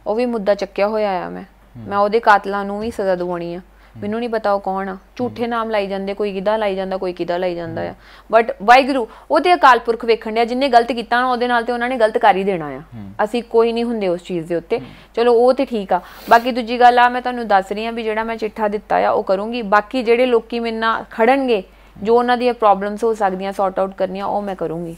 ਉਹ ਵੀ ਮੁੱਦਾ ਚੱਕਿਆ ਹੋਇਆ ਆ। ਮੈਂ ਉਹਦੇ ਕਾਤਲਾਂ ਨੂੰ ਵੀ ਸਜ਼ਾ ਦਿਵਾਉਣੀ ਆ। ਮੈਨੂੰ ਨਹੀਂ ਪਤਾ ਉਹ ਕੌਣ ਆ, ਝੂਠੇ ਨਾਮ ਲਾਈ ਜਾਂਦੇ, ਕੋਈ ਕਿਹਦਾ ਲਾਈ ਜਾਂਦਾ, ਕੋਈ ਕਿਹਦਾ ਲਾਈ ਜਾਂਦਾ ਆ, ਬਟ ਵਾਹਿਗੁਰੂ ਉਹਦੇ ਅਕਾਲ ਪੁਰਖ ਵੇਖਣ ਡਿਆ, ਜਿੰਨੇ ਗਲਤ ਕੀਤਾ ਨਾ ਉਹਦੇ ਨਾਲ ਤੇ ਉਹਨਾਂ ਨੇ ਗਲਤ ਕਰ ਹੀ ਦੇਣਾ ਆ। ਅਸੀਂ ਕੋਈ ਨਹੀਂ ਹੁੰਦੇ ਉਸ ਚੀਜ਼ ਦੇ ਉੱਤੇ, ਚਲੋ ਉਹ ਤੇ ਠੀਕ ਆ। ਬਾਕੀ ਦੂਜੀ ਗੱਲ ਆ, ਮੈਂ ਤੁਹਾਨੂੰ ਦੱਸ ਰਹੀ ਹਾਂ ਵੀ ਜਿਹੜਾ ਮੈਂ ਚਿੱਠਾ ਦਿੱਤਾ ਆ ਉਹ ਕਰੂੰਗੀ। ਬਾਕੀ ਜਿਹੜੇ ਲੋਕੀ ਮੇਰੇ ਨਾਲ ਖੜਨਗੇ, ਜੋ ਉਹਨਾਂ ਦੀਆਂ ਪ੍ਰੋਬਲਮਸ ਹੋ ਸਕਦੀਆਂ ਸੌਰਟ ਆਊਟ ਕਰਨੀਆਂ, ਉਹ ਮੈਂ ਕਰੂੰਗੀ।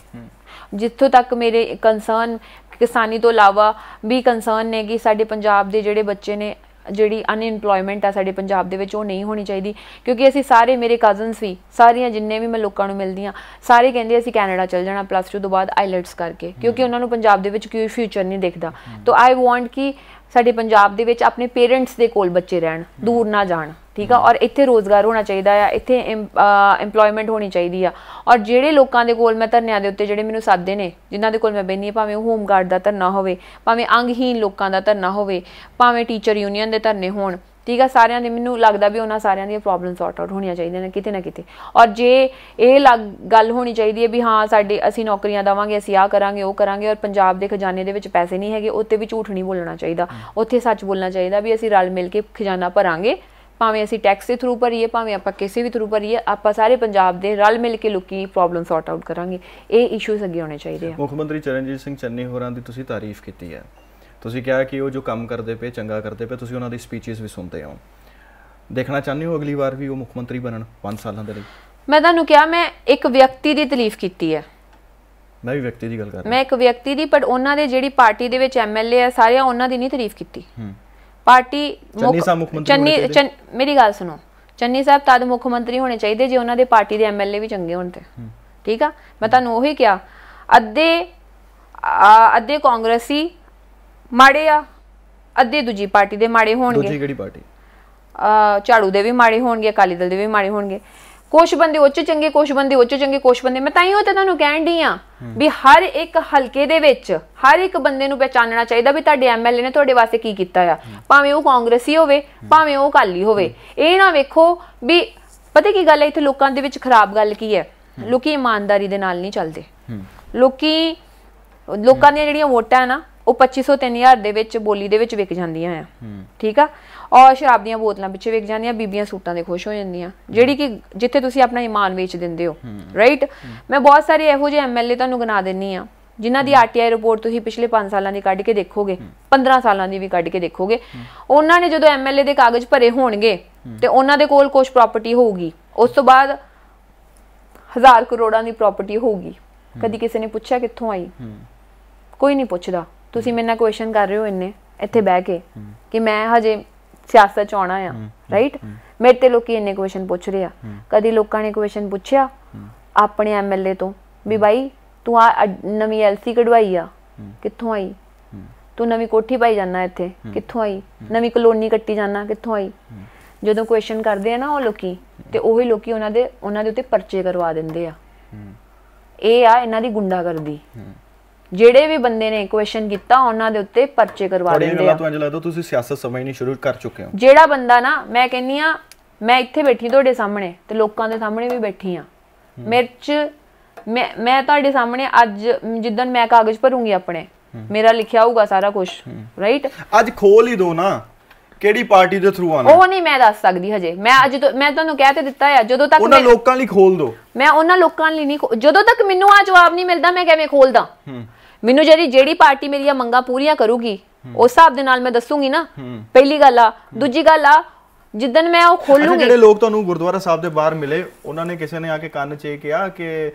ਜਿੱਥੋਂ ਤੱਕ ਮੇਰੇ ਕੰਸਰਨ ਕਿਸਾਨੀ ਤੋਂ ਇਲਾਵਾ ਵੀ ਕੰਸਰਨ ਨੇ ਕਿ ਸਾਡੇ ਪੰਜਾਬ ਦੇ ਜਿਹੜੇ ਬੱਚੇ ਨੇ ਜਿਹੜੀ ਅਨਇੰਪਲੋਇਮੈਂਟ ਆ ਸਾਡੇ ਪੰਜਾਬ ਦੇ ਵਿੱਚ ਉਹ ਨਹੀਂ ਹੋਣੀ ਚਾਹੀਦੀ, ਕਿਉਂਕਿ ਅਸੀਂ ਸਾਰੇ ਮੇਰੇ ਕਜ਼ਨਸ ਵੀ ਸਾਰੀਆਂ ਜਿੰਨੇ ਵੀ ਮੈਂ ਲੋਕਾਂ ਨੂੰ ਮਿਲਦੀ ਹਾਂ ਸਾਰੇ ਕਹਿੰਦੇ ਅਸੀਂ ਕੈਨੇਡਾ ਚਲ ਜਾਣਾ +2 ਤੋਂ ਬਾਅਦ ਆਈਲੈਟਸ ਕਰਕੇ, ਕਿਉਂਕਿ ਉਹਨਾਂ ਨੂੰ ਪੰਜਾਬ ਦੇ ਵਿੱਚ ਕੋਈ ਫਿਊਚਰ ਨਹੀਂ ਦਿਖਦਾ। ਤਾਂ ਆਈ ਵਾਂਟ ਕਿ ਸਾਡੇ ਪੰਜਾਬ ਦੇ ਵਿੱਚ ਆਪਣੇ ਪੇਰੈਂਟਸ ਦੇ ਕੋਲ ਬੱਚੇ ਰਹਿਣ, ਦੂਰ ਨਾ ਜਾਣ, ਠੀਕ ਆ। ਔਰ ਇੱਥੇ ਰੋਜ਼ਗਾਰ ਹੋਣਾ ਚਾਹੀਦਾ ਆ, ਇੱਥੇ ਇੰਪਲੋਇਮੈਂਟ ਹੋਣੀ ਚਾਹੀਦੀ ਆ। ਔਰ ਜਿਹੜੇ ਲੋਕਾਂ ਦੇ ਕੋਲ ਮੈਂ ਧਰਨਿਆਂ ਦੇ ਉੱਤੇ ਜਿਹੜੇ ਮੈਨੂੰ ਸਾਦੇ ਨੇ, ਜਿਨ੍ਹਾਂ ਦੇ ਕੋਲ ਮੈਂ ਬਹਿੰਦੀ ਹਾਂ, ਭਾਵੇਂ ਉਹ ਹੋਮਗਾਰਡ ਦਾ ਧਰਨਾ ਹੋਵੇ, ਭਾਵੇਂ ਅੰਗਹੀਨ ਲੋਕਾਂ ਦਾ ਧਰਨਾ ਹੋਵੇ, ਭਾਵੇਂ ਟੀਚਰ ਯੂਨੀਅਨ ਦੇ ਧਰਨੇ ਹੋਣ, ਠੀਕ ਆ, ਸਾਰਿਆਂ ਦੇ ਮੈਨੂੰ ਲੱਗਦਾ ਵੀ ਉਹਨਾਂ ਸਾਰਿਆਂ ਦੀਆਂ ਪ੍ਰੋਬਲਮ ਸੌਰਟ ਆਊਟ ਹੋਣੀਆਂ ਚਾਹੀਦੀਆਂ ਨੇ ਕਿਤੇ ਨਾ ਕਿਤੇ। ਔਰ ਜੇ ਇਹ ਗੱਲ ਹੋਣੀ ਚਾਹੀਦੀ ਹੈ ਵੀ ਹਾਂ ਅਸੀਂ ਨੌਕਰੀਆਂ ਦੇਵਾਂਗੇ, ਅਸੀਂ ਆਹ ਕਰਾਂਗੇ ਉਹ ਕਰਾਂਗੇ, ਔਰ ਪੰਜਾਬ ਦੇ ਖਜ਼ਾਨੇ ਦੇ ਵਿੱਚ ਪੈਸੇ ਨਹੀਂ ਹੈਗੇ, ਉੱਤੇ ਵੀ ਝੂਠ ਨਹੀਂ ਬੋਲਣਾ ਚਾਹੀਦਾ, ਉੱਥੇ ਸੱਚ ਬੋਲਣਾ ਚਾਹੀਦਾ ਵੀ ਅਸੀਂ ਰਲ ਮਿਲ ਕੇ ਖਜ਼ਾਨਾ ਭਰਾਂਗੇ, ਭਾਵੇਂ ਅਸੀਂ ਟੈਕਸ ਦੇ ਥਰੂ ਭਰੀਏ, ਭਾਵੇਂ ਆਪਾਂ ਕਿਸੇ ਵੀ ਥਰੂ ਭਰੀਏ, ਆਪਾਂ ਸਾਰੇ ਪੰਜਾਬ ਦੇ ਰਲ ਮਿਲ ਕੇ ਲੋਕੀ ਪ੍ਰੋਬਲਮ ਸੌਰਟ ਆਊਟ ਕਰਾਂਗੇ। ਇਹ ਇਸ਼ੂਜ਼ ਅੱਗੇ ਆਉਣੇ ਚਾਹੀਦੇ ਆ। ਮੁੱਖ ਮੰਤਰੀ ਚਰਨਜੀਤ ਸਿੰਘ ਚੰਨੀ ਹੋਰਾਂ ਦੀ ਤੁਸੀਂ ਤਾਰੀਫ ਕੀਤੀ ਹੈ, ਤੁਸੀਂ ਕਿਹਾ ਕਿ ਉਹ ਜੋ ਕੰਮ ਕਰਦੇ ਪਏ ਚੰਗਾ ਕਰਦੇ ਪਏ, ਤੁਸੀਂ ਉਹਨਾਂ ਦੀ ਸਪੀਚਸ ਵੀ ਸੁਣਦੇ ਹੋ, ਦੇਖਣਾ ਚਾਹੁੰਦੇ ਹੋ ਅਗਲੀ ਵਾਰ ਵੀ ਉਹ ਮੁੱਖ ਮੰਤਰੀ ਬਣਨ 5 ਸਾਲਾਂ ਦੇ ਲਈ? ਮੈਂ ਤੁਹਾਨੂੰ ਕਿਹਾ ਮੈਂ ਇੱਕ ਵਿਅਕਤੀ ਦੀ ਤਾਰੀਫ ਕੀਤੀ ਹੈ, ਮੈਂ ਵੀ ਵਿਅਕਤੀ ਦੀ ਗੱਲ ਕਰ ਰਿਹਾ, ਮੈਂ ਇੱਕ ਵਿਅਕਤੀ ਦੀ, ਪਰ ਉਹਨਾਂ ਦੇ ਜਿਹੜੀ ਪਾਰਟੀ ਦੇ ਵਿੱਚ ਐਮਐਲਏ ਆ ਸਾਰਿਆਂ ਉਹਨਾਂ ਦੀ ਨਹੀਂ ਤਾਰੀਫ ਕੀਤੀ। ਪਾਰਟੀ ਮੇਰੀ ਗੱਲ ਸੁਣੋ, ਚੰਨੀ ਸਾਹਿਬ ਤਦ ਮੁੱਖ ਮੰਤਰੀ ਹੋਣੇ ਚਾਹੀਦੇ ਜੇ ਉਹਨਾਂ ਦੇ ਪਾਰਟੀ ਦੇ ਐਮਐਲਏ ਵੀ ਚੰਗੇ ਹੋਣ ਤੇ, ਠੀਕ ਆ। ਮੈਂ ਤੁਹਾਨੂੰ ਉਹੀ ਕਿਹਾ, ਅੱਧੇ ਕਾਂਗਰਸੀ ਮਾੜੇ ਆ, ਅੱਧੇ ਦੂਜੀ ਪਾਰਟੀ ਦੇ ਮਾੜੇ ਹੋਣਗੇ। ਦੂਜੀ ਕਿਹੜੀ ਪਾਰਟੀ? ਝਾੜੂ ਦੇ ਵੀ ਮਾੜੇ ਹੋਣਗੇ, ਅਕਾਲੀ ਦਲ ਦੇ ਵੀ ਮਾੜੇ ਹੋਣਗੇ, ਕੁਛ ਬੰਦੇ ਉੱਚ ਚੰਗੇ, ਕੁਛ ਬੰਦੇ ਉੱਚ ਚੰਗੇ, ਕੁਛ ਬੰਦੇ, ਮੈਂ ਤਾਂ ਹੀ ਉਹ ਤੇ ਤੁਹਾਨੂੰ ਕਹਿਣ ਡਈ ਆ ਵੀ ਹਰ ਇੱਕ ਹਲਕੇ ਦੇ ਵਿੱਚ ਹਰ ਇੱਕ ਬੰਦੇ ਨੂੰ ਪਹਿਚਾਨਣਾ ਚਾਹੀਦਾ ਵੀ ਤੁਹਾਡੇ ਐਮਐਲਏ ਨੇ ਤੁਹਾਡੇ ਵਾਸਤੇ ਕੀ ਕੀਤਾ ਆ, ਭਾਵੇਂ ਉਹ ਕਾਂਗਰਸੀ ਹੋਵੇ, ਭਾਵੇਂ ਉਹ ਅਕਾਲੀ ਹੋਵੇ। ਇਹ ਨਾ ਵੇਖੋ ਵੀ ਪਤਾ ਕੀ ਗੱਲ ਹੈ, ਇੱਥੇ ਲੋਕਾਂ ਦੇ ਵਿੱਚ ਖਰਾਬ ਗੱਲ ਕੀ ਹੈ, ਲੋਕੀ ਇਮਾਨਦਾਰੀ ਦੇ ਨਾਲ ਨਹੀਂ ਚੱਲਦੇ। ਲੋਕਾਂ ਦੀਆਂ ਜਿਹੜੀਆਂ ਵੋਟਾਂ ਹੈ ਨਾ ਉਹ 2500 3000 ਦੇ ਵਿੱਚ ਬੋਲੀ ਦੇ ਵਿੱਚ ਵਿਕ ਜਾਂਦੀਆਂ ਆ, ਠੀਕ ਆ। ਔਰ ਸ਼ਰਾਬ ਦੀਆਂ ਬੋਤਲਾਂ ਪਿੱਛੇ ਵਿਕ ਜਾਂਦੀਆਂ, ਬੀਬੀਆਂ ਸੂਟਾਂ ਦੇ ਖੁਸ਼ ਹੋ ਜਾਂਦੀਆਂ, ਜਿਹੜੀ ਕਿ ਜਿੱਥੇ ਤੁਸੀਂ ਆਪਣਾ ਇਮਾਨ ਵੇਚ ਦਿੰਦੇ ਹੋ, ਰਾਈਟ। ਮੈਂ ਬਹੁਤ ਸਾਰੇ ਇਹੋ ਜਿਹੇ ਐਮਐਲਏ ਤੁਹਾਨੂੰ ਗਿਣਾ ਦਿੰਨੀ ਆ ਜਿਨ੍ਹਾਂ ਦੀ ਆਰਟੀਆਈ ਰਿਪੋਰਟ ਤੁਸੀਂ ਪਿਛਲੇ 5 ਸਾਲਾਂ ਦੀ ਕੱਢ ਕੇ ਦੇਖੋਗੇ, 15 ਸਾਲਾਂ ਦੀ ਵੀ ਕੱਢ ਕੇ ਦੇਖੋਗੇ, ਉਹਨਾਂ ਨੇ ਜਦੋਂ ਐਮਐਲਏ ਦੇ ਕਾਗਜ਼ ਭਰੇ ਹੋਣਗੇ ਤੇ ਉਹਨਾਂ ਦੇ ਕੋਲ ਕੁਝ ਪ੍ਰਾਪਰਟੀ ਹੋਊਗੀ, ਉਸ ਤੋਂ ਬਾਅਦ 1000 ਕਰੋੜਾਂ ਦੀ ਪ੍ਰਾਪਰਟੀ ਹੋਊਗੀ। ਕਦੀ ਕਿਸੇ ਨੇ ਪੁੱਛਿਆ ਕਿੱਥੋਂ ਆਈ? ਕੋਈ ਨਹੀਂ ਪੁੱਛਦਾ। ਤੁਸੀਂ ਮੇਰੇ ਨਾਲ ਕੁਐਸਚਨ ਕਰ ਰਹੇ ਹੋ ਇੰਨੇ ਇੱਥੇ ਬਹਿ ਕੇ ਕਿ ਮੈਂ ਹਜੇ ਸਿਆਸਤ ਚ ਆਉਣਾ ਆ, ਰਾਈਟ। ਮੇਰੇ ਤੇ ਲੋਕੀ ਇੰਨੇ ਕੁਐਸਚਨ ਪੁੱਛ ਰਹੇ ਆ, ਕਦੀ ਲੋਕਾਂ ਨੇ ਕੁਐਸਚਨ ਪੁੱਛਿਆ ਆਪਣੇ ਐਮਐਲਏ ਤੋਂ ਵੀ ਬਾਈ ਤੂੰ ਆ ਨਵੀਂ ਐਲਸੀ ਕਢਵਾਈ ਆ, ਕਿੱਥੋਂ ਆਈ? ਤੂੰ ਨਵੀਂ ਕੋਠੀ ਪਾਈ ਜਾਣਾ ਇੱਥੇ, ਕਿੱਥੋਂ ਆਈ? ਨਵੀਂ ਕਲੋਨੀ ਕੱਟੀ ਜਾਣਾ, ਕਿੱਥੋਂ ਆਈ? ਜਦੋਂ ਕੁਐਸਚਨ ਕਰਦੇ ਆ ਨਾ ਉਹ ਲੋਕੀ, ਤੇ ਉਹੀ ਲੋਕੀ ਉਹਨਾਂ ਦੇ ਉੱਤੇ ਪਰਚੇ ਕਰਵਾ ਦਿੰਦੇ ਆ। ਇਹ ਆ ਇਹਨਾਂ ਦੀ ਗੁੰਡਾਗਰਦੀ। ਜਿਹੜੇ ਵੀ ਬੰਦੇ ਨੇ ਕੁਐਸਚਨ ਕੀਤਾ ਉਹਨਾਂ ਦੇ ਉੱਤੇ ਪਰਚੇ ਕਰਵਾ ਦਿੰਦੇ ਆ। ਤੁਹਾਨੂੰ ਲੱਗਦਾ ਤੁਸੀਂ ਸਿਆਸਤ ਸਮਝਣੀ ਸ਼ੁਰੂ ਕਰ ਚੁੱਕੇ ਹੋ? ਜਿਹੜਾ ਬੰਦਾ ਨਾ, ਮੈਂ ਕਹਿੰਨੀ ਆ, ਮੈਂ ਇੱਥੇ ਬੈਠੀ ਤੁਹਾਡੇ ਸਾਹਮਣੇ ਤੇ ਲੋਕਾਂ ਦੇ ਸਾਹਮਣੇ ਵੀ ਬੈਠੀ ਆ, ਮੇਰੇ ਚ ਮੈਂ ਤੁਹਾਡੇ ਸਾਹਮਣੇ ਅੱਜ ਜਿੱਦਣ ਮੈਂ ਕਾਗਜ਼ ਭਰੂੰਗੀ ਆਪਣੇ, ਮੇਰਾ ਲਿਖਿਆ ਹੋਊਗਾ ਸਾਰਾ ਕੁਝ, ਰਾਈਟ। ਅੱਜ ਖੋਲ ਹੀ ਦੋ ਨਾ ਕਿਹੜੀ ਪਾਰਟੀ ਦੇ ਥਰੂ ਆਣਾ, ਉਹ ਨਹੀਂ ਮੈਂ ਦੱਸ ਸਕਦੀ ਹਜੇ। ਮੈਂ ਤੁਹਾਨੂੰ ਕਹਿ ਤੇ ਦਿੱਤਾ ਆ, ਜਦੋਂ ਤੱਕ ਉਹਨਾਂ ਲੋਕਾਂ ਲਈ ਖੋਲ ਦੋ। ਮੈਂ ਉਹਨਾਂ ਲੋਕਾਂ ਲਈ ਨਹੀਂ, ਜਦੋਂ ਤੱਕ ਮੈਨੂੰ ਆ ਜਵਾਬ ਨਹੀਂ ਮਿਲਦਾ ਮੈਂ ਕਿਵੇਂ ਖੋਲਦਾ। ਮੈਨੂੰ ਜਿਹੜੀ ਪਾਰਟੀ ਮੇਰੀਆਂ ਮੰਗਾਂ ਪੂਰੀਆਂ ਕਰੂਗੀ ਉਸ ਹਿਸਾਬ ਦੇ ਨਾਲ ਮੈਂ ਦੱਸੂਗੀ ਨਾ, ਪਹਿਲੀ ਗੱਲ ਆ। ਦੂਜੀ ਗੱਲ ਆ, ਜਿੱਦਣ ਮੈਂ ਉਹ ਖੋਲੂਗੀ। ਜਿਹੜੇ ਲੋਕ ਤੁਹਾਨੂੰ ਗੁਰਦੁਆਰਾ ਸਾਹਿਬ ਦੇ ਬਾਹਰ ਮਿਲੇ, ਉਹਨਾਂ ਨੇ ਕਿਸੇ ਨੇ ਆ ਕੇ ਕੰਨ 'ਚ ਇਹ ਕਿਹਾ ਕਿ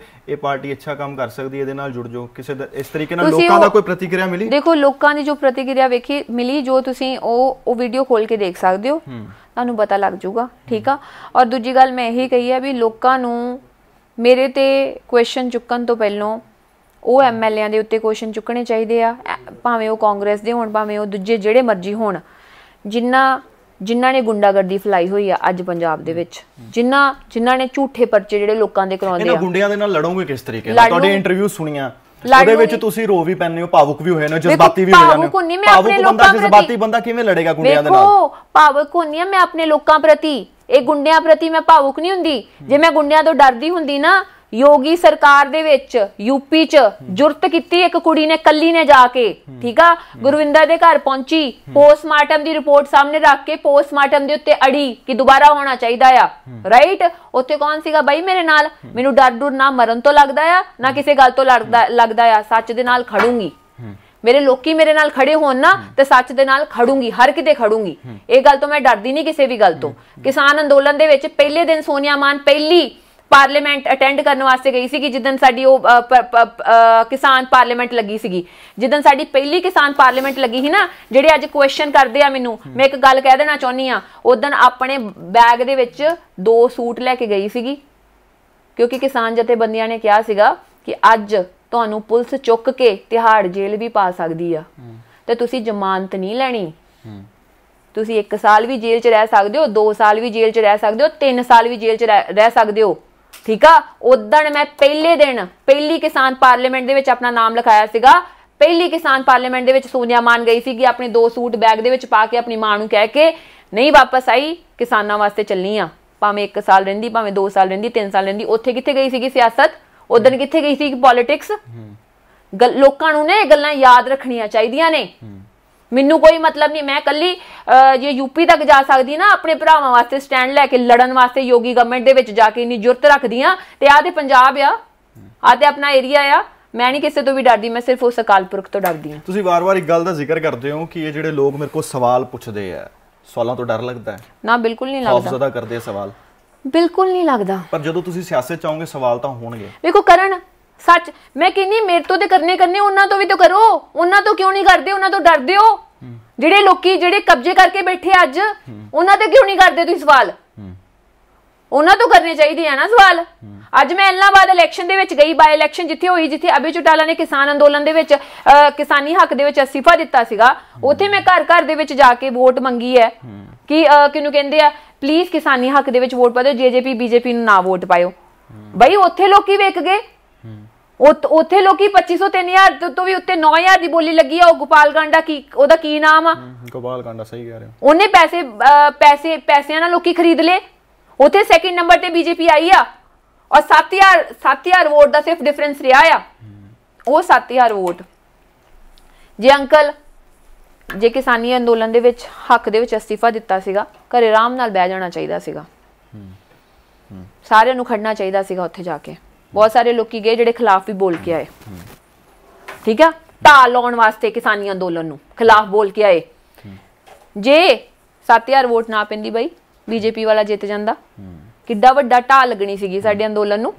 ਇਹ ਪਾਰਟੀ ਅੱਛਾ ਕੰਮ ਕਰ ਸਕਦੀ ਹੈ, ਇਹਦੇ ਨਾਲ ਜੁੜ ਜਾਓ, ਕਿਸੇ ਦਾ ਇਸ ਤਰੀਕੇ ਨਾਲ ਲੋਕਾਂ ਦਾ ਕੋਈ ਪ੍ਰਤੀਕਿਰਿਆ ਮਿਲੀ? ਦੇਖੋ, ਲੋਕਾਂ ਦੀ ਜੋ ਪ੍ਰਤੀਕਿਰਿਆ ਮਿਲੀ, ਜੋ ਤੁਸੀਂ ਉਹ ਵੀਡੀਓ ਖੋਲ ਕੇ ਦੇਖ ਸਕਦੇ ਹੋ, ਤੁਹਾਨੂੰ ਪਤਾ ਲੱਗ ਜਾਊਗਾ, ਠੀਕ ਆ। ਔਰ ਦੂਜੀ ਗੱਲ ਮੈਂ ਇਹੀ ਕਹੀ ਹੈ ਵੀ ਲੋਕਾਂ ਨੂੰ ਮੇਰੇ ਤੇ ਕੁਐਸਚਨ ਚੁੱਕਣ ਤੋਂ ਪਹਿਲਾਂ ਉਹ ਐਮਐਲਏਆਂ ਦੇ ਉੱਤੇ ਕੁਐਸਚਨ ਚੁੱਕਣੇ ਚਾਹੀਦੇ ਆ, ਭਾਵੇਂ ਉਹ ਕਾਂਗਰਸ ਦੇ ਹੋਣ, ਭਾਵੇਂ ਉਹ ਦੂਜੇ ਜਿਹੜੇ ਮਰਜ਼ੀ ਹੋਣ, ਜਿਨ੍ਹਾਂ ਨੇ ਗੁੰਡਾਗਰਦੀ ਫੈਲਾਈ ਹੋਈ ਆ ਅੱਜ ਪੰਜਾਬ ਦੇ ਵਿੱਚ, ਜਿਨ੍ਹਾਂ ਨੇ ਝੂਠੇ ਪਰਚੇ ਜਿਹੜੇ ਲੋਕਾਂ ਦੇ ਕਰਾਉਂਦੇ ਆ। ਇਹਨਾਂ ਗੁੰਡਿਆਂ ਦੇ ਨਾਲ ਲੜੋਗੇ ਕਿਸ ਤਰੀਕੇ ਨਾਲ? ਤੁਹਾਡੇ ਇੰਟਰਵਿਊ ਸੁਣੀਆਂ, ਉਹਦੇ ਵਿੱਚ ਤੁਸੀਂ ਰੋ ਵੀ ਪੈਂਦੇ ਹੋ, ਭਾਵੁਕ ਵੀ ਹੋਏ ਨੇ, ਜਜ਼ਬਾਤੀ ਵੀ ਹੋ ਜਾਂਦੇ ਹੋ। ਜਜ਼ਬਾਤੀ ਬੰਦਾ ਕਿਵੇਂ ਲੜੇਗਾ ਗੁੰਡਿਆਂ ਦੇ ਨਾਲ? ਦੇਖੋ, ਭਾਵੁਕ ਹੁੰਦੀ ਆ ਮੈਂ ਆਪਣੇ ਲੋਕਾਂ ਪ੍ਰਤੀ, ਇਹ ਗੁੰਡਿਆਂ ਪ੍ਰਤੀ ਮੈਂ ਭਾਵੁਕ ਨਹੀਂ ਹੁੰਦੀ। ਜੇ ਮੈਂ ਗੁੰਡਿਆਂ ਤੋਂ ਡਰਦੀ ਹੁੰਦੀ ਨਾ, ਯੋਗੀ ਸਰਕਾਰ ਦੇ ਵਿੱਚ ਯੂਪੀ ਚ ਜੁਰਤ ਕੀਤੀ ਇੱਕ ਕੁੜੀ ਨੇ, ਕੱਲੀ ਨੇ ਜਾ ਕੇ, ਠੀਕ ਆ, ਗੁਰਵਿੰਦਰ ਦੇ ਘਰ ਪਹੁੰਚੀ, ਪੋਸਟਮਾਰਟਮ ਦੀ ਰਿਪੋਰਟ ਸਾਹਮਣੇ ਰੱਖ ਕੇ ਪੋਸਟਮਾਰਟਮ ਦੇ ਉੱਤੇ ਅੜੀ ਕਿ ਦੁਬਾਰਾ ਹੋਣਾ ਚਾਹੀਦਾ ਆ, ਰਾਈਟ। ਉੱਥੇ ਕੌਣ ਸੀਗਾ ਬਾਈ ਮੇਰੇ ਨਾਲ? ਮੈਨੂੰ ਡਰ ਡੁਰ ਨਾ ਮਰਨ ਤੋਂ ਲੱਗਦਾ ਆ, ਨਾ ਕਿਸੇ ਗੱਲ ਤੋਂ ਲੱਗਦਾ ਆ। ਸੱਚ ਦੇ ਨਾਲ ਖੜੂੰਗੀ, ਮੇਰੇ ਲੋਕੀ ਮੇਰੇ ਨਾਲ ਖੜੇ ਹੋਣ ਨਾ ਤੇ ਸੱਚ ਦੇ ਨਾਲ ਖੜੂੰਗੀ, ਹਰ ਕਿਤੇ ਖੜੂੰਗੀ। ਇਹ ਗੱਲ ਤੋਂ ਮੈਂ ਡਰਦੀ ਨਹੀਂ ਕਿਸੇ ਵੀ ਗੱਲ ਤੋਂ। ਕਿਸਾਨ ਅੰਦੋਲਨ ਦੇ ਵਿੱਚ ਪਹਿਲੇ ਦਿਨ ਸੋਨੀਆ ਮਾਨ ਪਹਿਲੀ ਪਾਰਲੀਮੈਂਟ ਅਟੈਂਡ ਕਰਨ ਵਾਸਤੇ ਗਈ ਸੀ ਜਿੱਦਣ ਸਾਡੀ ਉਹ ਕਿਸਾਨ ਪਾਰਲੀਮੈਂਟ ਲੱਗੀ ਸੀਗੀ, ਜਿੱਦਣ ਸਾਡੀ ਪਹਿਲੀ ਕਿਸਾਨ ਪਾਰਲੀਮੈਂਟ ਲੱਗੀ ਸੀ ਨਾ, ਜਿਹੜੇ ਅੱਜ ਕੁਐਸਚਨ ਕਰਦੇ ਆ ਮੈਨੂੰ, ਮੈਂ ਇੱਕ ਗੱਲ ਕਹਿ ਦੇਣਾ ਚਾਹੁੰਦੀ ਆ, ਉਦਣ ਆਪਣੇ ਬੈਗ ਦੇ ਵਿੱਚ 2 ਸੂਟ ਲੈ ਕੇ ਗਈ ਸੀਗੀ, ਕਿਉਂਕਿ ਕਿਸਾਨ ਜਥੇਬੰਦੀਆਂ ਨੇ ਕਿਹਾ ਸੀਗਾ ਕਿ ਅੱਜ ਤੁਹਾਨੂੰ ਪੁਲਿਸ ਚੁੱਕ ਕੇ ਤਿਹਾੜ ਜੇਲ੍ਹ ਵੀ ਪਾ ਸਕਦੀ ਆ ਤੇ ਤੁਸੀਂ ਜ਼ਮਾਨਤ ਨਹੀਂ ਲੈਣੀ, ਤੁਸੀਂ 1 ਸਾਲ ਵੀ ਜੇਲ੍ਹ 'ਚ ਰਹਿ ਸਕਦੇ ਹੋ, 2 ਸਾਲ ਵੀ ਜੇਲ੍ਹ 'ਚ ਰਹਿ ਸਕਦੇ ਹੋ, 3 ਸਾਲ ਵੀ ਜੇਲ੍ਹ 'ਚ ਰਹਿ ਸਕਦੇ ਹੋ, ਠੀਕ ਆ। ਉਦਣ ਮੈਂ ਪਹਿਲੇ ਦਿਨ ਪਹਿਲੀ ਕਿਸਾਨ ਪਾਰਲੀਮੈਂਟ ਦੇ ਵਿੱਚ ਆਪਣਾ ਨਾਮ ਲਿਖਾਇਆ ਸੀਗਾ। ਪਹਿਲੀ ਕਿਸਾਨ ਪਾਰਲੀਮੈਂਟ ਦੇ ਵਿੱਚ ਸੋਨੀਆ ਮਾਨ ਗਈ ਸੀ ਕਿ ਆਪਣੇ 2 ਸੂਟ ਬੈਗ ਦੇ ਵਿੱਚ ਪਾ ਕੇ ਆਪਣੀ ਮਾਂ ਨੂੰ ਕਹਿ ਕੇ ਨਹੀਂ ਵਾਪਸ ਆਈ, ਕਿਸਾਨਾਂ ਵਾਸਤੇ ਚੱਲੀ ਆ, ਭਾਵੇਂ 1 ਸਾਲ ਰਹਿੰਦੀ, ਭਾਵੇਂ 2 ਸਾਲ ਰਹਿੰਦੀ, 3 ਸਾਲ ਰਹਿੰਦੀ। ਉੱਥੇ ਕਿੱਥੇ ਗਈ ਸੀਗੀ ਸਿਆਸਤ, ਉਦਣ ਕਿੱਥੇ ਗਈ ਸੀ ਪੋਲਿਟਿਕਸ। ਲੋਕਾਂ ਨੂੰ ਨੇ ਇਹ ਗੱਲਾਂ ਯਾਦ ਰੱਖਣੀਆਂ ਚਾਹੀਦੀਆਂ ਨੇ। ਮੈਨੂੰ ਕੋਈ ਮਤਲਬ ਨਹੀਂ, ਮੈਂ ਕੱਲੀ ਜੇ ਯੂਪੀ ਤੱਕ ਜਾ ਸਕਦੀ ਨਾ ਆਪਣੇ ਭਰਾਵਾਂ ਵਾਸਤੇ ਸਟੈਂਡ ਲੈ ਕੇ ਲੜਨ ਵਾਸਤੇ, ਯੋਗੀ ਗਵਰਨਮੈਂਟ ਦੇ ਵਿੱਚ ਜਾ ਕੇ ਇੰਨੀ ਜੁਰਤ ਰੱਖਦੀ ਆ, ਤੇ ਆਹ ਤੇ ਪੰਜਾਬ ਆ, ਆਹ ਤੇ ਆਪਣਾ ਏਰੀਆ ਆ। ਮੈਂ ਨਹੀਂ ਕਿਸੇ ਤੋਂ ਵੀ ਡਰਦੀ, ਮੈਂ ਸਿਰਫ ਉਸ ਅਕਾਲ ਪੁਰਖ ਤੋਂ ਡਰਦੀ ਹਾਂ। ਤੁਸੀਂ ਵਾਰ-ਵਾਰ ਇੱਕ ਗੱਲ ਦਾ ਜ਼ਿਕਰ ਕਰਦੇ ਹੋ ਕਿ ਇਹ ਜਿਹੜੇ ਲੋਕ ਮੇਰੇ ਕੋਲ ਸਵਾਲ ਪੁੱਛਦੇ ਆ, ਸਵਾਲਾਂ ਤੋਂ ਡਰ ਲੱਗਦਾ ਹੈ? ਨਾ, ਬਿਲਕੁਲ ਨਹੀਂ ਲੱਗਦਾ। ਜ਼ਿਆਦਾ ਕਰਦੇ ਸਵਾਲ, ਬਿਲਕੁਲ ਨਹੀਂ ਲੱਗਦਾ। ਪਰ ਜਦੋਂ ਤੁਸੀਂ ਸਿਆਸਤ ਚਾਹੋਗੇ ਸਵਾਲ ਤਾਂ ਹੋਣਗੇ। ਵੇਖੋ ਕਰਨ, ਸੱਚ ਮੈਂ ਕਹਿੰਨੀ, ਮੇਰੇ ਤੋਂ ਤੇ ਕਰਨੇ ਉਹਨਾਂ ਤੋਂ ਵੀ ਤਾਂ ਕਰੋ। ਉਹਨਾਂ ਤੋਂ ਕਿਉਂ ਨਹੀਂ ਕਰਦੇ? ਉਹਨਾਂ ਤੋਂ ਡਰਦੇ ਹੋ? ਜਿਹੜੇ ਲੋਕੀ ਜਿਹੜੇ ਕਬਜ਼ੇ ਕਰਕੇ ਬੈਠੇ ਅੱਜ, ਉਹਨਾਂ ਤੇ ਕਿਉਂ ਨਹੀਂ ਕਰਦੇ ਤੁਸੀਂ ਸਵਾਲ? ਉਹਨਾਂ ਤੋਂ ਕਰਨੇ ਚਾਹੀਦੇ ਆ ਨਾ ਸਵਾਲ। ਅੱਜ ਮੈਂ ਇਲਾਹਾਬਾਦ ਇਲੈਕਸ਼ਨ ਦੇ ਵਿੱਚ ਗਈ, ਬਾਈ ਇਲੈਕਸ਼ਨ ਜਿੱਥੇ ਹੋਈ, ਜਿੱਥੇ ਅਭੈ ਚੌਟਾਲਾ ਨੇ ਕਿਸਾਨ ਅੰਦੋਲਨ ਦੇ ਵਿੱਚ ਕਿਸਾਨੀ ਹੱਕ ਦੇ ਵਿੱਚ ਅਸਤੀਫਾ ਦਿੱਤਾ ਸੀਗਾ, ਉੱਥੇ ਮੈਂ ਘਰ ਘਰ ਦੇ ਵਿੱਚ ਜਾ ਕੇ ਵੋਟ ਮੰਗੀ ਹੈ ਕਿ ਕਿਹਨੂੰ ਕਹਿੰਦੇ ਆ, ਪਲੀਜ਼ ਕਿਸਾਨੀ ਹੱਕ ਦੇ ਵਿੱਚ ਵੋਟ ਪਾ ਦਿਓ, ਜੇਜੇਪੀ ਬੀਜੇਪੀ ਨੂੰ ਨਾ ਵੋਟ ਪਾਇਓ। ਬਈ ਉੱਥੇ ਲੋਕੀ ਵੇਖ ਗਏ, ਉੱਥੇ ਲੋਕੀ 2500 3000 ਤੋਂ ਵੀ ਉੱਤੇ 9000 ਦੀ ਬੋਲੀ ਲੱਗੀ ਆ। ਉਹ ਗੋਪਾਲ ਕਾਂਡਾ, ਕੀ ਉਹਦਾ ਕੀ ਨਾਮ ਆ? ਗੋਪਾਲ ਕਾਂਡਾ, ਸਹੀ ਕਹਿ ਰਹੇ ਹੋ। ਉਹਨੇ ਪੈਸਿਆਂ ਨਾਲ ਲੋਕੀ ਖਰੀਦ ਲਏ। ਉੱਥੇ ਸੈਕਿੰਡ ਨੰਬਰ ਤੇ ਬੀਜੇਪੀ ਆਈ ਆ, ਔਰ 7000 ਵੋਟ ਦਾ ਸਿਰਫ ਡਿਫਰੈਂਸ ਰਿਹਾ ਆ। ਉਹ 7000 ਵੋਟ ਜੇ ਅੰਕਲ ਜੇ ਕਿਸਾਨੀ ਅੰਦੋਲਨ ਦੇ ਵਿੱਚ ਹੱਕ ਦੇ ਵਿੱਚ ਅਸਤੀਫਾ ਦਿੱਤਾ ਸੀਗਾ, ਘਰੇ ਆਰਾਮ ਨਾਲ ਬਹਿ ਜਾਣਾ ਚਾਹੀਦਾ ਸੀਗਾ, ਸਾਰਿਆਂ ਨੂੰ ਖੜਨਾ ਚਾਹੀਦਾ ਸੀਗਾ ਉੱਥੇ ਜਾ ਕੇ। ਬਹੁਤ ਸਾਰੇ ਲੋਕੀ ਗਏ ਜਿਹੜੇ ਖਿਲਾਫ ਵੀ ਬੋਲ ਕੇ ਆਏ, ਠੀਕ ਆ, ਢਾਹ ਲਾਉਣ ਵਾਸਤੇ ਕਿਸਾਨੀ ਅੰਦੋਲਨ ਨੂੰ ਖਿਲਾਫ ਬੋਲ ਕੇ ਆਏ। ਜੇ 7000 ਵੋਟ ਨਾ ਪੈਂਦੀ ਬਈ, ਬੀਜੇਪੀ ਵਾਲਾ ਜਿੱਤ ਜਾਂਦਾ, ਕਿੱਡਾ ਵੱਡਾ ਢਾਹ ਲੱਗਣੀ ਸੀਗੀ ਸਾਡੇ ਅੰਦੋਲਨ ਨੂੰ।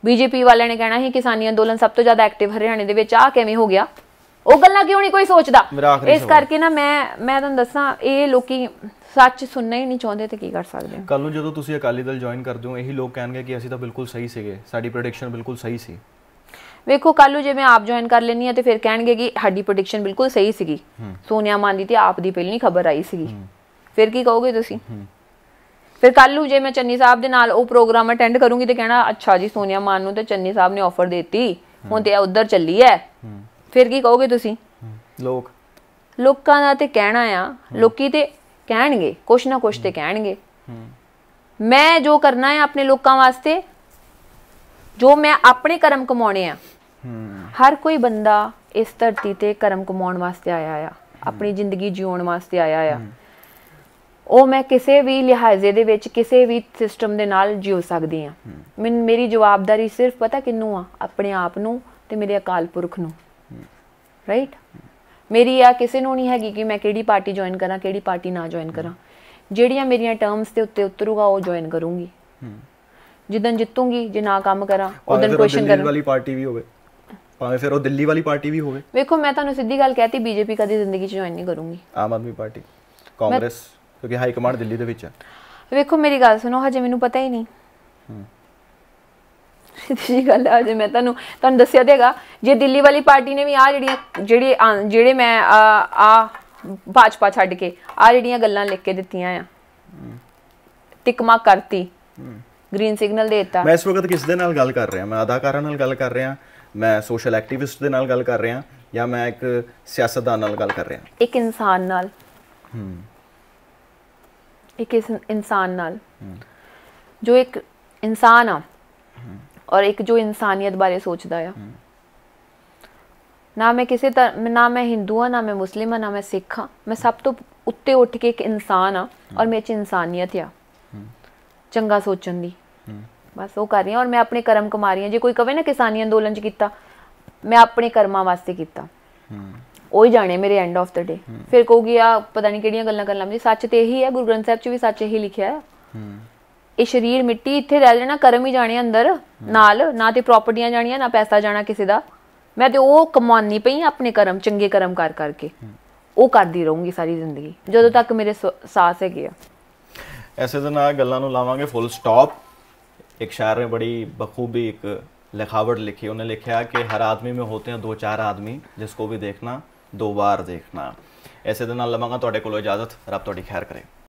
ਬੀਜੇਪੀ ਵਾਲਿਆਂ ਨੇ ਕਹਿਣਾ ਸੀ ਕਿਸਾਨੀ ਅੰਦੋਲਨ ਸਭ ਤੋਂ ਜ਼ਿਆਦਾ ਐਕਟਿਵ ਹਰਿਆਣੇ ਦੇ ਵਿੱਚ, ਆ ਕਿਵੇਂ ਹੋ ਗਿਆ? ਉਹ ਗੱਲਾਂ ਕਿਉਂ ਨਹੀਂ ਕੋਈ ਸੋਚਦਾ? ਇਸ ਕਰਕੇ ਨਾ ਮੈਂ ਤੁਹਾਨੂੰ ਦੱਸਾਂ, ਇਹ ਲੋਕੀ ਸੱਚ ਸੁਣਨਾ ਹੀ ਨਹੀਂ ਚਾਹੁੰਦੇ ਤੇ ਕੀ ਕਰ ਸਕਦੇ। ਕੱਲ ਨੂੰ ਜਦੋਂ ਤੁਸੀਂ ਅਕਾਲੀ ਦਲ ਜੁਆਇਨ ਕਰਦੇ ਹੋ, ਇਹੀ ਲੋਕ ਕਹਿਣਗੇ ਕਿ ਅਸੀਂ ਤਾਂ ਬਿਲਕੁਲ ਸਹੀ ਸੀਗੇ, ਸਾਡੀ ਪ੍ਰੈਡਿਕਸ਼ਨ ਬਿਲਕੁਲ ਸਹੀ ਸੀ। ਵੇਖੋ ਕੱਲ ਨੂੰ ਜੇ ਮੈਂ ਆਪ ਜੁਆਇਨ ਕਰ ਲੈਣੀ ਆ ਤੇ ਫਿਰ ਕਹਿਣਗੇ ਕਿ ਸਾਡੀ ਪ੍ਰੈਡਿਕਸ਼ਨ ਬਿਲਕੁਲ ਸਹੀ ਸੀਗੀ, ਸੋਨੀਆ ਮਾਨ ਦੀ ਤੇ ਆਪ ਦੀ ਪਹਿਲੀ ਖਬਰ ਆਈ ਸੀਗੀ, ਫਿਰ ਕੀ ਕਹੋਗੇ ਤੁਸੀਂ? ਫਿਰ ਕੱਲ ਨੂੰ ਜੇ ਮੈਂ ਚੰਨੀ ਸਾਹਿਬ ਦੇ ਨਾਲ ਉਹ ਪ੍ਰੋਗਰਾਮ ਅਟੈਂਡ ਕਰੂੰਗੀ ਤੇ ਕਹਿਣਾ ਅੱਛਾ ਜੀ ਸੋਨੀਆ ਮਾਨ ਨੂੰ ਤੇ ਚੰਨੀ ਸਾਹਿਬ ਨੇ ਆਫਰ ਦੇਤੀ, ਹੁਣ ਤੇ ਉਧਰ ਚੱਲੀ ਹੈ, ਫਿਰ ਕੀ ਕਹੋਗੇ ਤੁਸੀਂ? ਲੋਕਾਂ ਦਾ ਤੇ ਕਹਿਣਾ ਆ, ਲੋਕੀ ਤੇ ਕਹਿਣਗੇ ਕੁਛ ਨਾ ਕੁਛ ਤੇ ਕਹਿਣਗੇ। ਮੈਂ ਜੋ ਕਰਨਾ ਹੈ ਆਪਣੇ ਲੋਕਾਂ ਵਾਸਤੇ, ਜੋ ਮੈਂ ਆਪਣੇ ਕਰਮ ਕਮਾਉਣੇ ਆ। ਹਰ ਕੋਈ ਬੰਦਾ ਇਸ ਧਰਤੀ ਤੇ ਕਰਮ ਕਮਾਉਣ ਵਾਸਤੇ ਆਇਆ ਆ, ਆਪਣੀ ਜ਼ਿੰਦਗੀ ਜਿਉਣ ਵਾਸਤੇ ਆਇਆ ਆ। ਉਹ ਮੈਂ ਕਿਸੇ ਵੀ ਲਿਹਾਜ਼ੇ ਦੇ ਵਿੱਚ ਕਿਸੇ ਵੀ ਸਿਸਟਮ ਦੇ ਨਾਲ ਜਿਉ ਸਕਦੀ ਆ। ਮੇਰੀ ਜਵਾਬਦਾਰੀ ਸਿਰਫ ਪਤਾ ਕਿਹਨੂੰ ਆ? ਆਪਣੇ ਆਪ ਨੂੰ ਤੇ ਮੇਰੇ ਅਕਾਲ ਪੁਰਖ ਨੂੰ, ਰਾਈਟ? ਮੇਰੀ ਆ ਕਿਸੇ ਨੂੰ ਨਹੀਂ ਹੈਗੀ ਕਿ ਮੈਂ ਕਿਹੜੀ ਪਾਰਟੀ ਜੁਆਇਨ ਕਰਾਂ, ਕਿਹੜੀ ਪਾਰਟੀ ਨਾ ਜੁਆਇਨ ਕਰਾਂ। ਜਿਹੜੀਆਂ ਮੇਰੀਆਂ ਟਰਮਸ ਦੇ ਉੱਤੇ ਉਤਰੂਗਾ ਉਹ ਜੁਆਇਨ ਕਰੂੰਗੀ। ਜਿੱਦਣ ਜਿੱਤੂਗੀ, ਜੇ ਨਾ ਕੰਮ ਕਰਾਂ ਉਦੋਂ ਕੁਐਸਚਨ ਕਰਾਂ। ਵਾਲੀ ਪਾਰਟੀ ਵੀ ਹੋਵੇ, ਭਾਵੇਂ ਫਿਰ ਉਹ ਦਿੱਲੀ ਵਾਲੀ ਪਾਰਟੀ ਵੀ ਹੋਵੇ। ਵੇਖੋ ਮੈਂ ਤੁਹਾਨੂੰ ਸਿੱਧੀ ਗੱਲ ਕਹਿਤੀ, ਬੀਜੇਪੀ ਕਦੀ ਜ਼ਿੰਦਗੀ 'ਚ ਜੁਆਇਨ ਨਹੀਂ ਕਰੂੰਗੀ। ਆਮ ਆਦਮੀ ਪਾਰਟੀ, ਕਾਂਗਰਸ, ਕਿਉਂਕਿ ਹਾਈ ਕਮਾਂਡ ਦਿੱਲੀ ਦੇ ਵਿੱਚ ਹੈ। ਵੇਖੋ ਮੇਰੀ ਗੱਲ ਸੁਣੋ, ਹਜੇ ਮੈਨੂੰ ਪਤਾ ਹੀ ਨਹੀਂ। ਸਿੱਧੀ ਗੱਲ ਹੈ, ਜੇ ਮੈਂ ਤੁਹਾਨੂੰ ਦੱਸਿਆ ਦੇਗਾ, ਜੇ ਦਿੱਲੀ ਵਾਲੀ ਪਾਰਟੀ ਨੇ ਵੀ ਆ ਜਿਹੜੇ ਮੈਂ ਆ ਭਾਜਪਾ ਛੱਡ ਕੇ ਆ ਜਿਹੜੀਆਂ ਗੱਲਾਂ ਲਿਖ ਕੇ ਦਿੱਤੀਆਂ ਆ, ਟਿਕਮਾ ਕਰਤੀ, ਗ੍ਰੀਨ ਸਿਗਨਲ ਦੇ ਦਿੱਤਾ। ਮੈਂ ਇਸ ਵਕਤ ਕਿਸ ਦੇ ਨਾਲ ਗੱਲ ਕਰ ਰਿਹਾ? ਮੈਂ ਅਦਾਕਾਰਾਂ ਨਾਲ ਗੱਲ ਕਰ ਰਿਹਾ, ਮੈਂ ਸੋਸ਼ਲ ਐਕਟਿਵਿਸਟ ਦੇ ਨਾਲ ਗੱਲ ਕਰ ਰਿਹਾ, ਜਾਂ ਮੈਂ ਇੱਕ ਸਿਆਸਤਦਾਨ ਨਾਲ ਗੱਲ ਕਰ ਰਿਹਾ? ਇੱਕ ਇਨਸਾਨ ਨਾਲ, ਇੱਕ ਇਨਸਾਨ ਨਾਲ, ਜੋ ਇੱਕ ਇਨਸਾਨ ਆ ਔਰ ਇੱਕ ਜੋ ਇਨਸਾਨੀਅਤ ਬਾਰੇ ਸੋਚਦਾ ਆ। ਨਾ ਮੈਂ ਕਿਸੇ ਨਾ ਮੈਂ ਹਿੰਦੂ ਆ, ਨਾ ਮੈਂ ਮੁਸਲਿਮ ਆ, ਨਾ ਮੈਂ ਸਿੱਖ ਆ। ਮੈਂ ਸਭ ਤੋਂ ਉੱਤੇ ਉੱਠ ਕੇ ਇੱਕ ਇਨਸਾਨ ਆ, ਔਰ ਮੇਰੇ 'ਚ ਇਨਸਾਨੀਅਤ ਆ ਚੰਗਾ ਸੋਚਣ ਦੀ। ਬਸ ਉਹ ਕਰ ਰਹੀ ਹਾਂ, ਔਰ ਮੈਂ ਆਪਣੇ ਕਰਮ ਕਮਾ ਰਹੀ ਹਾਂ। ਜੇ ਕੋਈ ਕਵੇ ਨਾ ਕਿਸਾਨੀ ਅੰਦੋਲਨ 'ਚ ਕੀਤਾ, ਮੈਂ ਆਪਣੇ ਕਰਮਾਂ ਵਾਸਤੇ ਕੀਤਾ। ਉਹ ਹੀ ਜਾਣੇ ਮੇਰੇ ਐਂਡ ਆਫ ਦਾ ਡੇ। ਫਿਰ ਕਹੂਗੀ ਆ ਪਤਾ ਨਹੀਂ ਕਿਹੜੀਆਂ ਗੱਲਾਂ ਕਰਨ ਲੱਗ ਪਈ। ਸੱਚ ਤੇ ਇਹੀ ਹੈ, ਗੁਰੂ ਗ੍ਰੰਥ ਸਾਹਿਬ 'ਚ ਵੀ ਸੱਚ ਇਹੀ ਲਿਖਿਆ ਹੈ। ਇਹ ਸਰੀਰ ਮਿੱਟੀ ਇੱਥੇ ਰਹਿ ਜਾਣਾ, ਕਰਮ ਹੀ ਜਾਣੇ ਅੰਦਰ ਨਾਲ, ਨਾ ਤੇ ਪ੍ਰਾਪਰਟੀਆਂ ਜਾਣੀਆਂ ਨਾ ਪੈਸਾ ਜਾਣਾ ਕਿਸੇ ਦਾ। ਮੈਂ ਤੇ ਉਹ ਕਮਾਉਣੀ ਪਈ ਆਪਣੇ ਕਰਮ, ਚੰਗੇ ਕਰਮ ਕਰ ਕਰਕੇ ਉਹ ਕਰਦੀ ਰਹੂੰਗੀ ਸਾਰੀ ਜ਼ਿੰਦਗੀ ਜਦੋਂ ਤੱਕ ਮੇਰੇ ਸਾਹ ਹੈਗੇ ਆ। ਐਸੇ ਦੇ ਨਾਲ ਗੱਲਾਂ ਨੂੰ ਲਾਵਾਂਗੇ ਫੁੱਲ ਸਟਾਪ। ਇੱਕ ਸ਼ਾਇਰ ਨੇ ਬੜੀ ਬਖੂਬੀ ਇੱਕ लिखावट लिखी, उन्हें लिखा कि हर आदमी में होते हैं 2-4 आदमी जिसको भी देखना 2 बार देखना। ऐसे दिन लवांगा तुहाडे कोलों इजाजत, रब तुहाडी खैर करे।